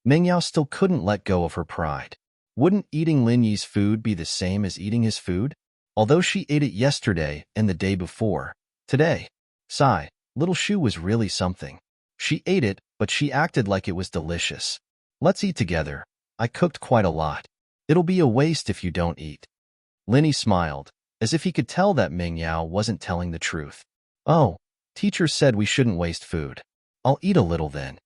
Speaker 1: Mingyao still couldn't let go of her pride. Wouldn't eating Lin Yi's food be the same as eating his food? Although she ate it yesterday and the day before, today. Sigh, little Shu was really something. She ate it, but she acted like it was delicious. Let's eat together. I cooked quite a lot. It'll be a waste if you don't eat. Linny smiled, as if he could tell that Mingyao wasn't telling the truth. Oh, teacher said we shouldn't waste food. I'll eat a little then.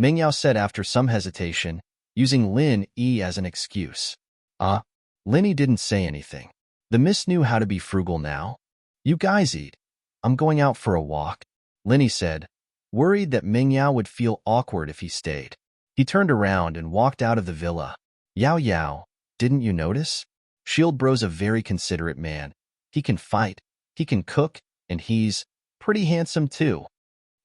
Speaker 1: Mingyao said after some hesitation, using Lin Yi as an excuse. Linny didn't say anything. The miss knew how to be frugal now. You guys eat. I'm going out for a walk, Linny said, worried that Mingyao would feel awkward if he stayed. He turned around and walked out of the villa. Yao Yao, didn't you notice? Shield Bro's a very considerate man. He can fight, he can cook, and he's pretty handsome too.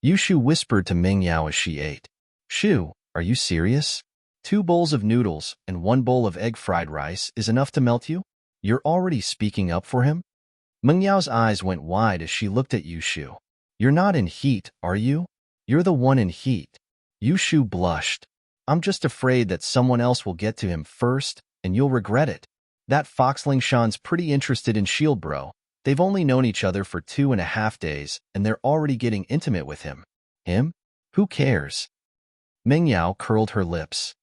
Speaker 1: Yushu whispered to Mingyao as she ate. Shu, are you serious? 2 bowls of noodles and 1 bowl of egg fried rice is enough to melt you? You're already speaking up for him? Mengyao's eyes went wide as she looked at Yushu. You're not in heat, are you? You're the one in heat. Yushu blushed. I'm just afraid that someone else will get to him first, and you'll regret it. That fox Lingshan's pretty interested in Shield Bro. They've only known each other for 2.5 days, and they're already getting intimate with him. Him? Who cares? Mingyao curled her lips.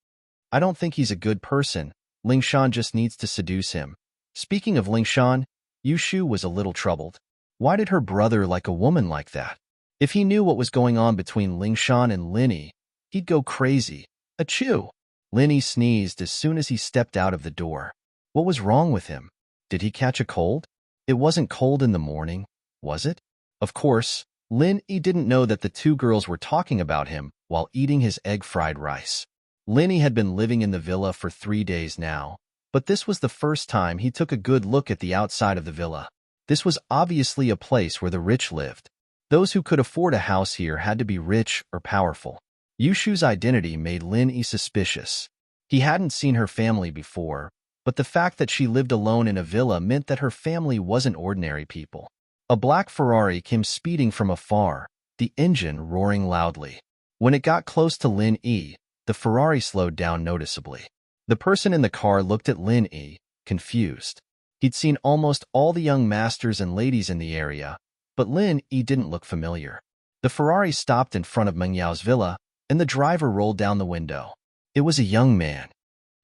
Speaker 1: I don't think he's a good person. Lingshan just needs to seduce him. Speaking of Lingshan, Yushu was a little troubled. Why did her brother like a woman like that? If he knew what was going on between Lingshan and Linny, he'd go crazy. Achoo! Linny sneezed as soon as he stepped out of the door. What was wrong with him? Did he catch a cold? It wasn't cold in the morning, was it? Of course, Linny didn't know that the 2 girls were talking about him while eating his egg fried rice. Linny had been living in the villa for 3 days now, but this was the first time he took a good look at the outside of the villa. This was obviously a place where the rich lived. Those who could afford a house here had to be rich or powerful. Yushu's identity made Linny suspicious. He hadn't seen her family before, but the fact that she lived alone in a villa meant that her family wasn't ordinary people. A black Ferrari came speeding from afar, the engine roaring loudly. When it got close to Linny, the Ferrari slowed down noticeably. The person in the car looked at Linny, confused. He'd seen almost all the young masters and ladies in the area, but Linny didn't look familiar. The Ferrari stopped in front of Mengyao's villa, and the driver rolled down the window. It was a young man.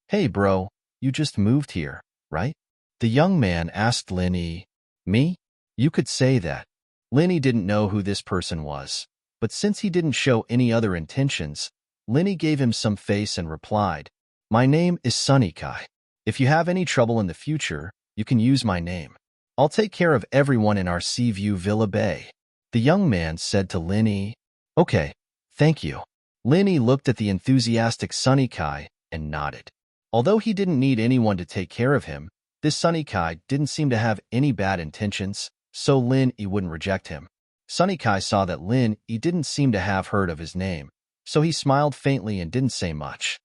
Speaker 1: Hey bro, you just moved here, right? The young man asked Linny. Me? You could say that. Linny didn't know who this person was, but since he didn't show any other intentions, Linny gave him some face and replied, My name is Sunny Kai. If you have any trouble in the future, you can use my name. I'll take care of everyone in our Seaview Villa Bay. The young man said to Linny. Okay, thank you. Linny looked at the enthusiastic Sunny Kai and nodded. Although he didn't need anyone to take care of him, this Sunny Kai didn't seem to have any bad intentions, so Linny wouldn't reject him. Sunny Kai saw that Linny didn't seem to have heard of his name, so he smiled faintly and didn't say much.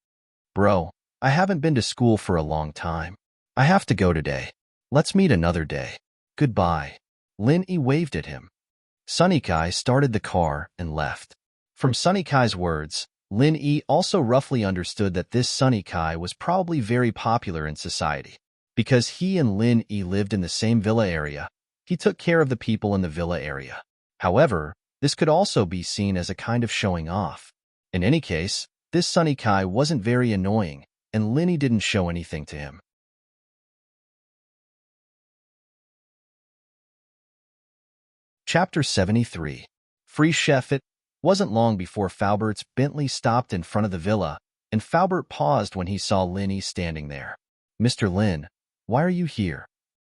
Speaker 1: Bro, I haven't been to school for a long time. I have to go today. Let's meet another day. Goodbye. Linny waved at him. Sunny Kai started the car and left. From Sunny Kai's words, Linny also roughly understood that this Sunny Kai was probably very popular in society. Because he and Lin Yi lived in the same villa area, he took care of the people in the villa area. However, this could also be seen as a kind of showing off. In any case, this Sunny Kai wasn't very annoying, and Lin Yi didn't show anything to him. Chapter 73. Free Chef. It wasn't long before Faubert's Bentley stopped in front of the villa, and Faubert paused when he saw Lin Yi standing there. "Mr. Lin, why are you here?"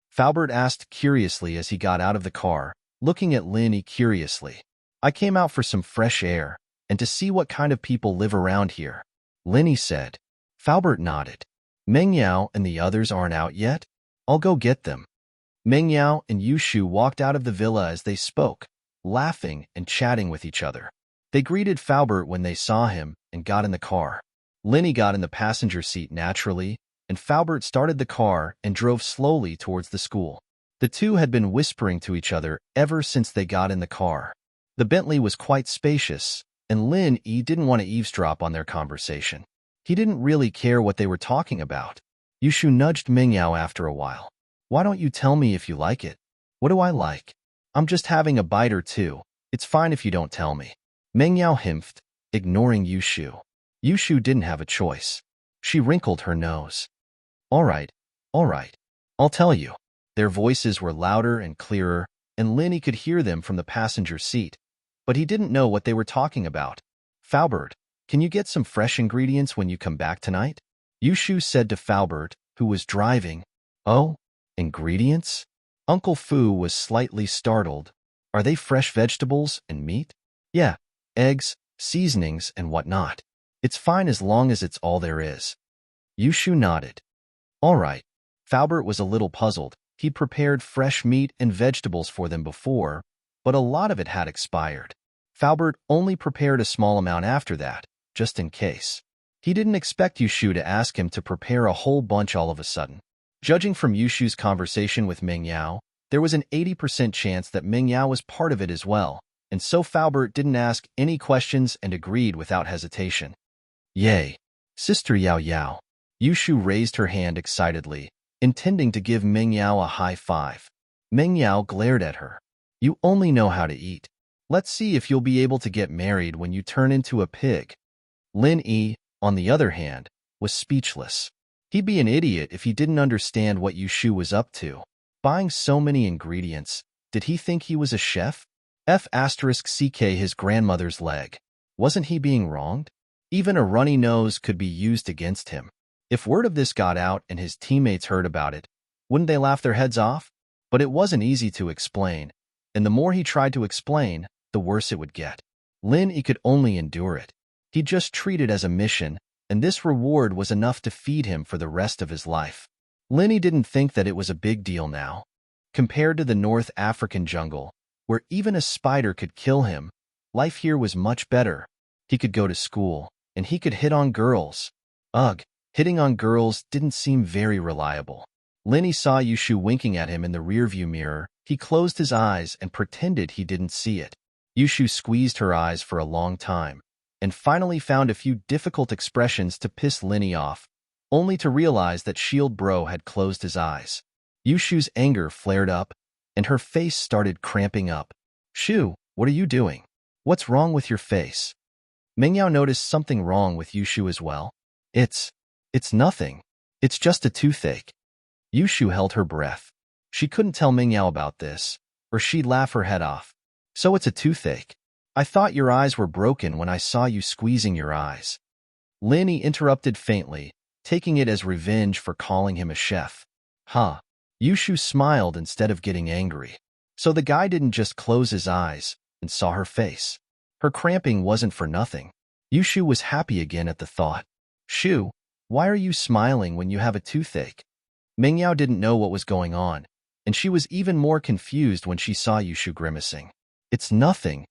Speaker 1: Faubert asked curiously as he got out of the car, looking at Lin Yi curiously. "I came out for some fresh air, and to see what kind of people live around here," Lin Yi said. Faubert nodded. "Meng Yao and the others aren't out yet? I'll go get them." Meng Yao and Yushu walked out of the villa as they spoke, laughing and chatting with each other. They greeted Faubert when they saw him and got in the car. Lin Yi got in the passenger seat naturally, and Faubert started the car and drove slowly towards the school. The two had been whispering to each other ever since they got in the car. The Bentley was quite spacious, and Lin Yi didn't want to eavesdrop on their conversation. He didn't really care what they were talking about. Yushu nudged Meng Yao after a while. "Why don't you tell me if you like it?" "What do I like? I'm just having a bite or two. It's fine if you don't tell me." Meng Yao himphed, ignoring Yushu. Yushu didn't have a choice. She wrinkled her nose. All right, I'll tell you." Their voices were louder and clearer, and Lin Yi could hear them from the passenger seat, but he didn't know what they were talking about. "Faubert, can you get some fresh ingredients when you come back tonight?" Yushu said to Faubert, who was driving. "Oh, ingredients?" Uncle Fu was slightly startled. "Are they fresh vegetables and meat?" "Yeah, eggs, seasonings, and whatnot. It's fine as long as it's all there is." Yushu nodded. "All right." Faubert was a little puzzled. He'd prepared fresh meat and vegetables for them before, but a lot of it had expired. Faubert only prepared a small amount after that, just in case. He didn't expect Yushu to ask him to prepare a whole bunch all of a sudden. Judging from Yushu's conversation with Meng Yao, there was an 80% chance that Meng Yao was part of it as well, and so Faubert didn't ask any questions and agreed without hesitation. "Yay, Sister Yao Yao." Yushu raised her hand excitedly, intending to give Meng Yao a high five. Meng Yao glared at her. "You only know how to eat. Let's see if you'll be able to get married when you turn into a pig." Lin Yi, on the other hand, was speechless. He'd be an idiot if he didn't understand what Yushu was up to. Buying so many ingredients, did he think he was a chef? *ck his grandmother's leg. Wasn't he being wronged? Even a runny nose could be used against him. If word of this got out and his teammates heard about it, wouldn't they laugh their heads off? But it wasn't easy to explain, and the more he tried to explain, the worse it would get. Lin Yi could only endure it. He'd just treat it as a mission, and this reward was enough to feed him for the rest of his life. Lin Yi didn't think that it was a big deal now. Compared to the North African jungle, where even a spider could kill him, life here was much better. He could go to school, and he could hit on girls. Ugh, hitting on girls didn't seem very reliable. Lin Yi saw Yushu winking at him in the rearview mirror. He closed his eyes and pretended he didn't see it. Yushu squeezed her eyes for a long time, and finally found a few difficult expressions to piss Lin Yi off, only to realize that Shield Bro had closed his eyes. Yushu's anger flared up, and her face started cramping up. "Shu, what are you doing? What's wrong with your face?" Meng Yao noticed something wrong with Yushu as well. It's nothing. It's just a toothache." Yushu held her breath. She couldn't tell Meng Yao about this, or she'd laugh her head off. "So it's a toothache. I thought your eyes were broken when I saw you squeezing your eyes." Lin Yi interrupted faintly, taking it as revenge for calling him a chef. "Huh." Yushu smiled instead of getting angry. So the guy didn't just close his eyes and saw her face. Her cramping wasn't for nothing. Yushu was happy again at the thought. "Shu, why are you smiling when you have a toothache?" Meng Yao didn't know what was going on, and she was even more confused when she saw Yushu grimacing. It's nothing.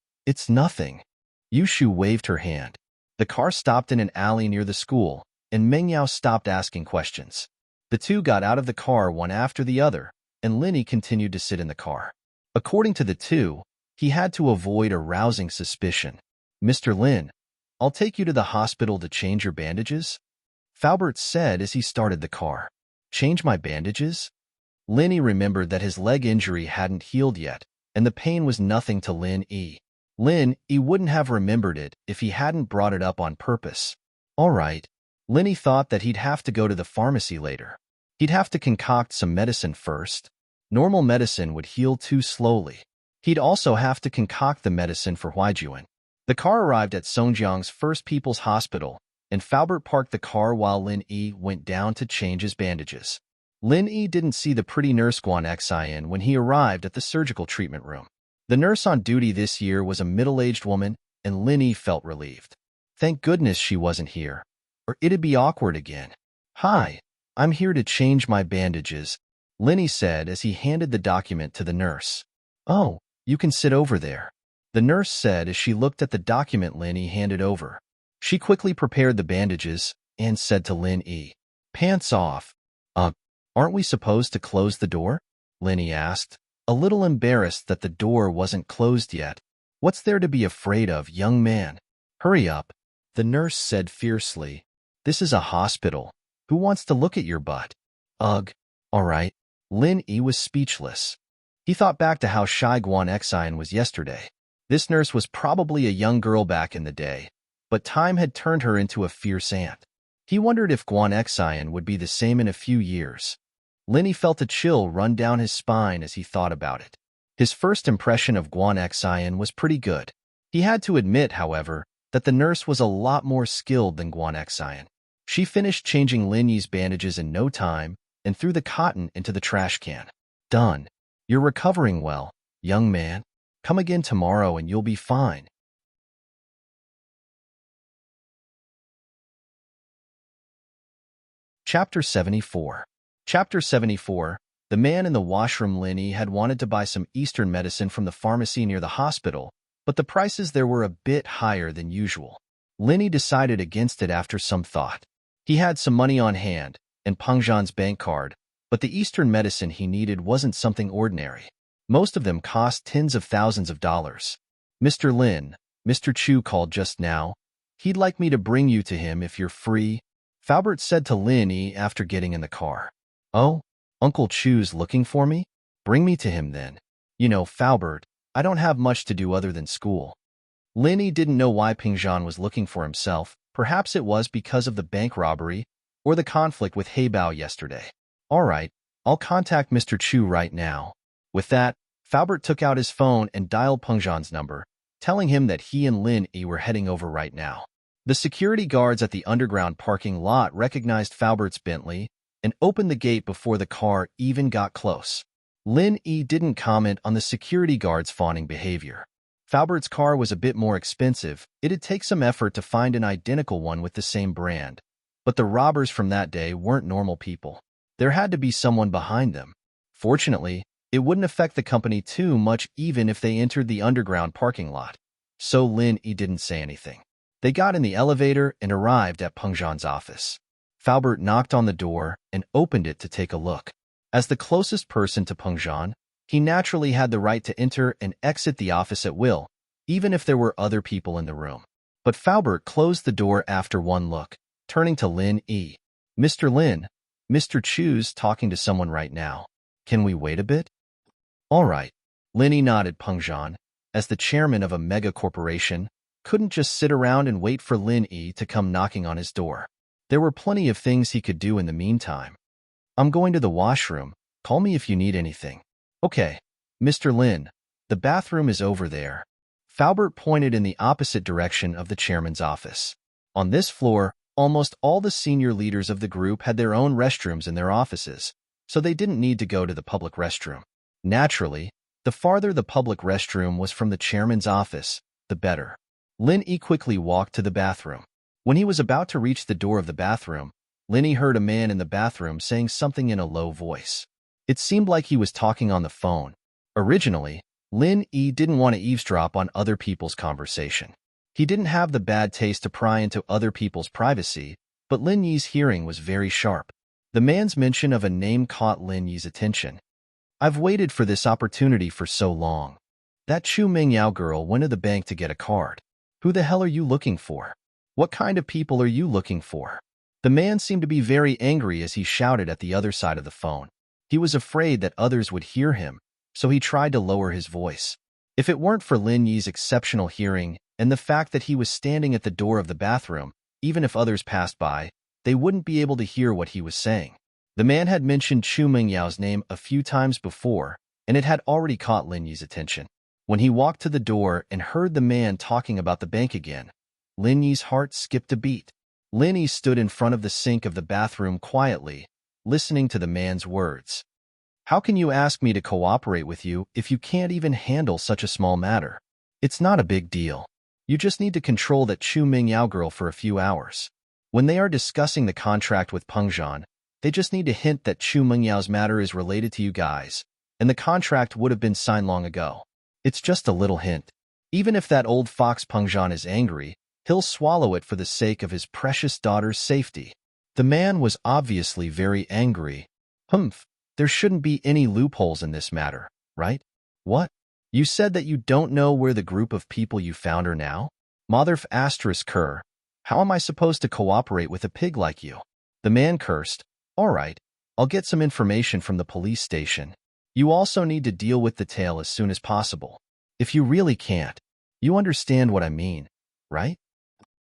Speaker 1: Yushu waved her hand. The car stopped in an alley near the school, and Meng Yao stopped asking questions. The two got out of the car one after the other, and Lin Yi continued to sit in the car. According to the two, he had to avoid arousing suspicion. "Mr. Lin, I'll take you to the hospital to change your bandages," Faubert said as he started the car. Change my bandages? Lin Yi remembered that his leg injury hadn't healed yet, and the pain was nothing to Lin Yi. Lin Yi wouldn't have remembered it if he hadn't brought it up on purpose. All right. Lin Yi thought that he'd have to go to the pharmacy later. He'd have to concoct some medicine first. Normal medicine would heal too slowly. He'd also have to concoct the medicine for Huijuan. The car arrived at Songjiang's First People's Hospital, and Faubert parked the car while Lin Yi went down to change his bandages. Lin Yi didn't see the pretty nurse Guan Xian when he arrived at the surgical treatment room. The nurse on duty this year was a middle-aged woman, and Lin Yi felt relieved. Thank goodness she wasn't here, or it'd be awkward again. Hi, I'm here to change my bandages, Lin Yi said as he handed the document to the nurse. Oh, you can sit over there, the nurse said as she looked at the document Lin Yi handed over. She quickly prepared the bandages and said to Lin Yi, "Pants off." Aren't we supposed to close the door?" Lin Yi asked, a little embarrassed that the door wasn't closed yet. "What's there to be afraid of, young man? Hurry up," the nurse said fiercely. "This is a hospital. Who wants to look at your butt?" Ugh. All right. Lin Yi was speechless. He thought back to how shy Guan Xian was yesterday. This nurse was probably a young girl back in the day, but time had turned her into a fierce ant. He wondered if Guan Xian would be the same in a few years. Lin Yi felt a chill run down his spine as he thought about it. His first impression of Guan Xian was pretty good. He had to admit, however, that the nurse was a lot more skilled than Guan Xian. She finished changing Lin Yi's bandages in no time and threw the cotton into the trash can. Done. You're recovering well, young man. Come again tomorrow and you'll be fine. Chapter 74. Chapter 74. The man in the washroom. Lin Yi had wanted to buy some Eastern medicine from the pharmacy near the hospital, but the prices there were a bit higher than usual. Lin Yi decided against it after some thought. He had some money on hand and Peng Zhan's bank card, but the Eastern medicine he needed wasn't something ordinary. Most of them cost tens of thousands of dollars. "Mr. Lin, Mr. Chu called just now. He'd like me to bring you to him if you're free," Faubert said to Lin Yi after getting in the car. "Oh, Uncle Chu's looking for me? Bring me to him then. You know, Faubert, I don't have much to do other than school." Lin Yi didn't know why Peng Zhan was looking for himself. Perhaps it was because of the bank robbery or the conflict with Heibao yesterday. "All right, I'll contact Mr. Chu right now." With that, Faubert took out his phone and dialed Peng Zhan's number, telling him that he and Lin Yi were heading over right now. The security guards at the underground parking lot recognized Faubert's Bentley and opened the gate before the car even got close. Lin Yi didn't comment on the security guards' fawning behavior. Faubert's car was a bit more expensive. It'd take some effort to find an identical one with the same brand. But the robbers from that day weren't normal people. There had to be someone behind them. Fortunately, it wouldn't affect the company too much even if they entered the underground parking lot. So Lin Yi didn't say anything. They got in the elevator and arrived at Peng Zhan's office. Faubert knocked on the door and opened it to take a look. As the closest person to Peng Zhan, he naturally had the right to enter and exit the office at will, even if there were other people in the room. But Faubert closed the door after one look, turning to Lin Yi. "Mr. Lin, Mr. Chu's talking to someone right now. Can we wait a bit?" "All right." Lin Yi nodded. Peng Zhan, as the chairman of a mega corporation, couldn't just sit around and wait for Lin Yi to come knocking on his door. There were plenty of things he could do in the meantime. "I'm going to the washroom. Call me if you need anything." "Okay, Mr. Lin, the bathroom is over there." Faubert pointed in the opposite direction of the chairman's office. On this floor, almost all the senior leaders of the group had their own restrooms in their offices, so they didn't need to go to the public restroom. Naturally, the farther the public restroom was from the chairman's office, the better. Lin Yi quickly walked to the bathroom. When he was about to reach the door of the bathroom, Lin Yi heard a man in the bathroom saying something in a low voice. It seemed like he was talking on the phone. Originally, Lin Yi didn't want to eavesdrop on other people's conversation. He didn't have the bad taste to pry into other people's privacy, but Lin Yi's hearing was very sharp. The man's mention of a name caught Lin Yi's attention. "I've waited for this opportunity for so long. That Chu Mingyao girl went to the bank to get a card. Who the hell are you looking for? What kind of people are you looking for?" The man seemed to be very angry as he shouted at the other side of the phone. He was afraid that others would hear him, so he tried to lower his voice. If it weren't for Lin Yi's exceptional hearing and the fact that he was standing at the door of the bathroom, even if others passed by, they wouldn't be able to hear what he was saying. The man had mentioned Chu Mingyao's name a few times before, and it had already caught Lin Yi's attention. When he walked to the door and heard the man talking about the bank again, Lin Yi's heart skipped a beat. Lin Yi stood in front of the sink of the bathroom quietly, listening to the man's words. How can you ask me to cooperate with you if you can't even handle such a small matter? It's not a big deal. You just need to control that Chu Mingyao girl for a few hours. When they are discussing the contract with Peng Zhan, they just need to hint that Chu Mingyao's matter is related to you guys, and the contract would have been signed long ago. It's just a little hint. Even if that old fox Peng Zhan is angry, he'll swallow it for the sake of his precious daughter's safety. The man was obviously very angry. Humph, there shouldn't be any loopholes in this matter, right? What? You said that you don't know where the group of people you found are now? Motherf asterisk cur. How am I supposed to cooperate with a pig like you? The man cursed. All right, I'll get some information from the police station. You also need to deal with the tail as soon as possible. If you really can't, you understand what I mean, right?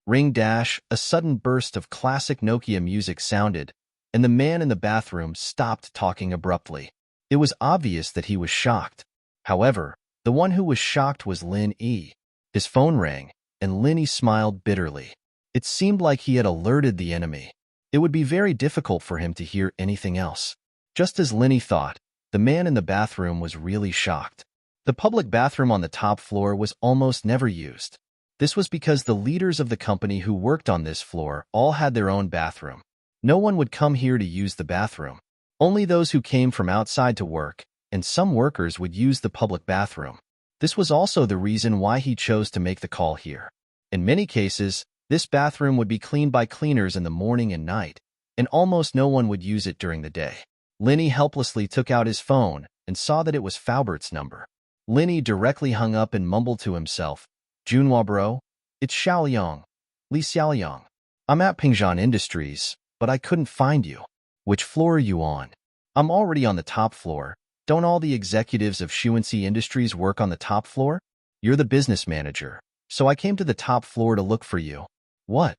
Speaker 1: Ring dash, a sudden burst of classic Nokia music sounded, and the man in the bathroom stopped talking abruptly. It was obvious that he was shocked. However, the one who was shocked was Lin Yi. His phone rang, and Lin Yi smiled bitterly. It seemed like he had alerted the enemy. It would be very difficult for him to hear anything else. Just as Lin Yi thought, the man in the bathroom was really shocked. The public bathroom on the top floor was almost never used. This was because the leaders of the company who worked on this floor all had their own bathroom. No one would come here to use the bathroom. Only those who came from outside to work, and some workers would use the public bathroom. This was also the reason why he chose to make the call here. In many cases, this bathroom would be cleaned by cleaners in the morning and night, and almost no one would use it during the day. Lin Yi helplessly took out his phone and saw that it was Faubert's number. Lin Yi directly hung up and mumbled to himself, Junhua bro, it's Xiaoliang, Li Xiaoliang. I'm at Pingzhan Industries, but I couldn't find you. Which floor are you on? I'm already on the top floor. Don't all the executives of Xuanxi Industries work on the top floor? You're the business manager, so I came to the top floor to look for you. What?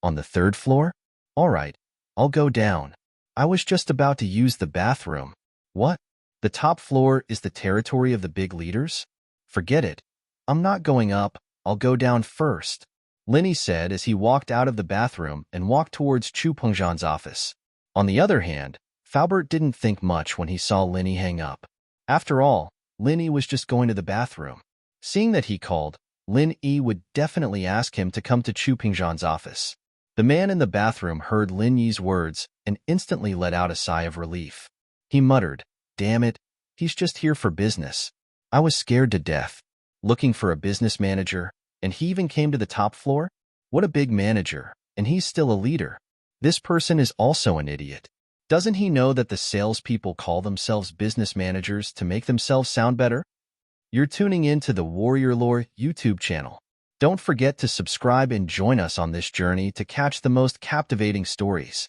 Speaker 1: On the third floor? All right, I'll go down. I was just about to use the bathroom. What? The top floor is the territory of the big leaders? Forget it. I'm not going up, I'll go down first, Lin Yi said as he walked out of the bathroom and walked towards Chu Pengzhan's office. On the other hand, Faubert didn't think much when he saw Lin Yi hang up. After all, Lin Yi was just going to the bathroom. Seeing that he called, Lin Yi would definitely ask him to come to Chu Pengzhan's office. The man in the bathroom heard Lin Yi's words and instantly let out a sigh of relief. He muttered, damn it, he's just here for business. I was scared to death. Looking for a business manager, and he even came to the top floor? What a big manager, and he's still a leader. This person is also an idiot. Doesn't he know that the salespeople call themselves business managers to make themselves sound better? You're tuning in to the Warrior Lore YouTube channel. Don't forget to subscribe and join us on this journey to catch the most captivating stories.